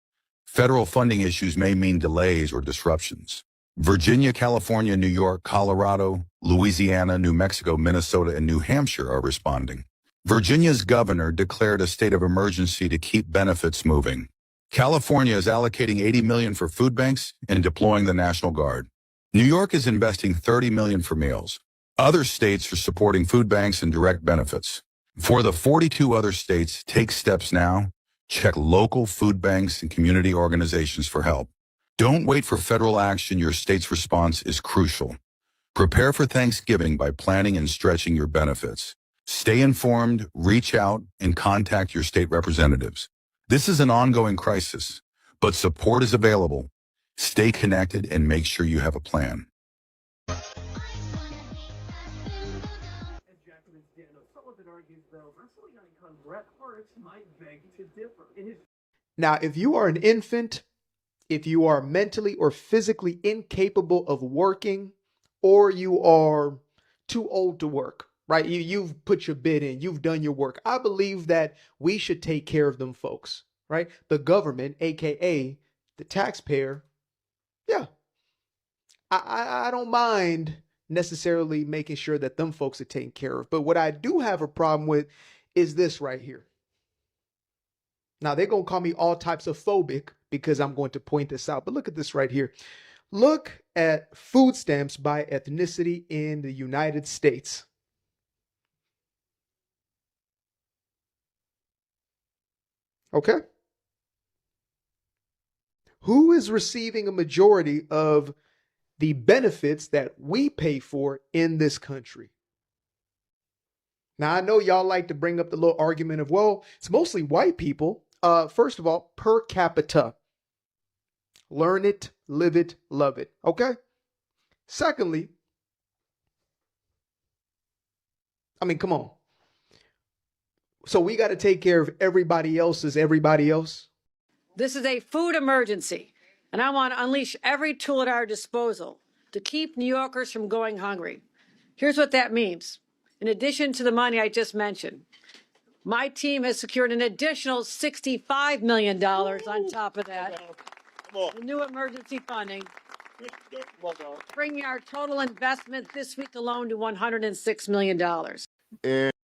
federal funding issues may mean delays or disruptions. Virginia, California, New York, Colorado, Louisiana, New Mexico, Minnesota, and New Hampshire are responding. Virginia's governor declared a state of emergency to keep benefits moving. California is allocating $80 million for food banks and deploying the National Guard. New York is investing $30 million for meals. Other states are supporting food banks and direct benefits. For the 42 other states, take steps now. Check local food banks and community organizations for help. Don't wait for federal action. Your state's response is crucial. Prepare for Thanksgiving by planning and stretching your benefits. Stay informed, reach out, and contact your state representatives. This is an ongoing crisis, but support is available. Stay connected and make sure you have a plan. Now, if you are an infant, if you are mentally or physically incapable of working, or you are too old to work, right? You've put your bid in, you've done your work. I believe that we should take care of them folks, right? The government, AKA the taxpayer. Yeah. I don't mind necessarily making sure that them folks are taken care of. But what I do have a problem with is this right here. Now, they're going to call me all types of phobic because I'm going to point this out. But look at this right here. Look at food stamps by ethnicity in the United States. Okay. Who is receiving a majority of the benefits that we pay for in this country? Now, I know y'all like to bring up the little argument of, well, it's mostly white people. First of all, per capita. Learn it, live it, love it. Okay? Secondly, I mean, come on. So we got to take care of everybody else's everybody else. This is a food emergency, and I want to unleash every tool at our disposal to keep New Yorkers from going hungry. Here's what that means. In addition to the money I just mentioned, my team has secured an additional $65 million on top of that. The new emergency funding, bringing our total investment this week alone to $106 million.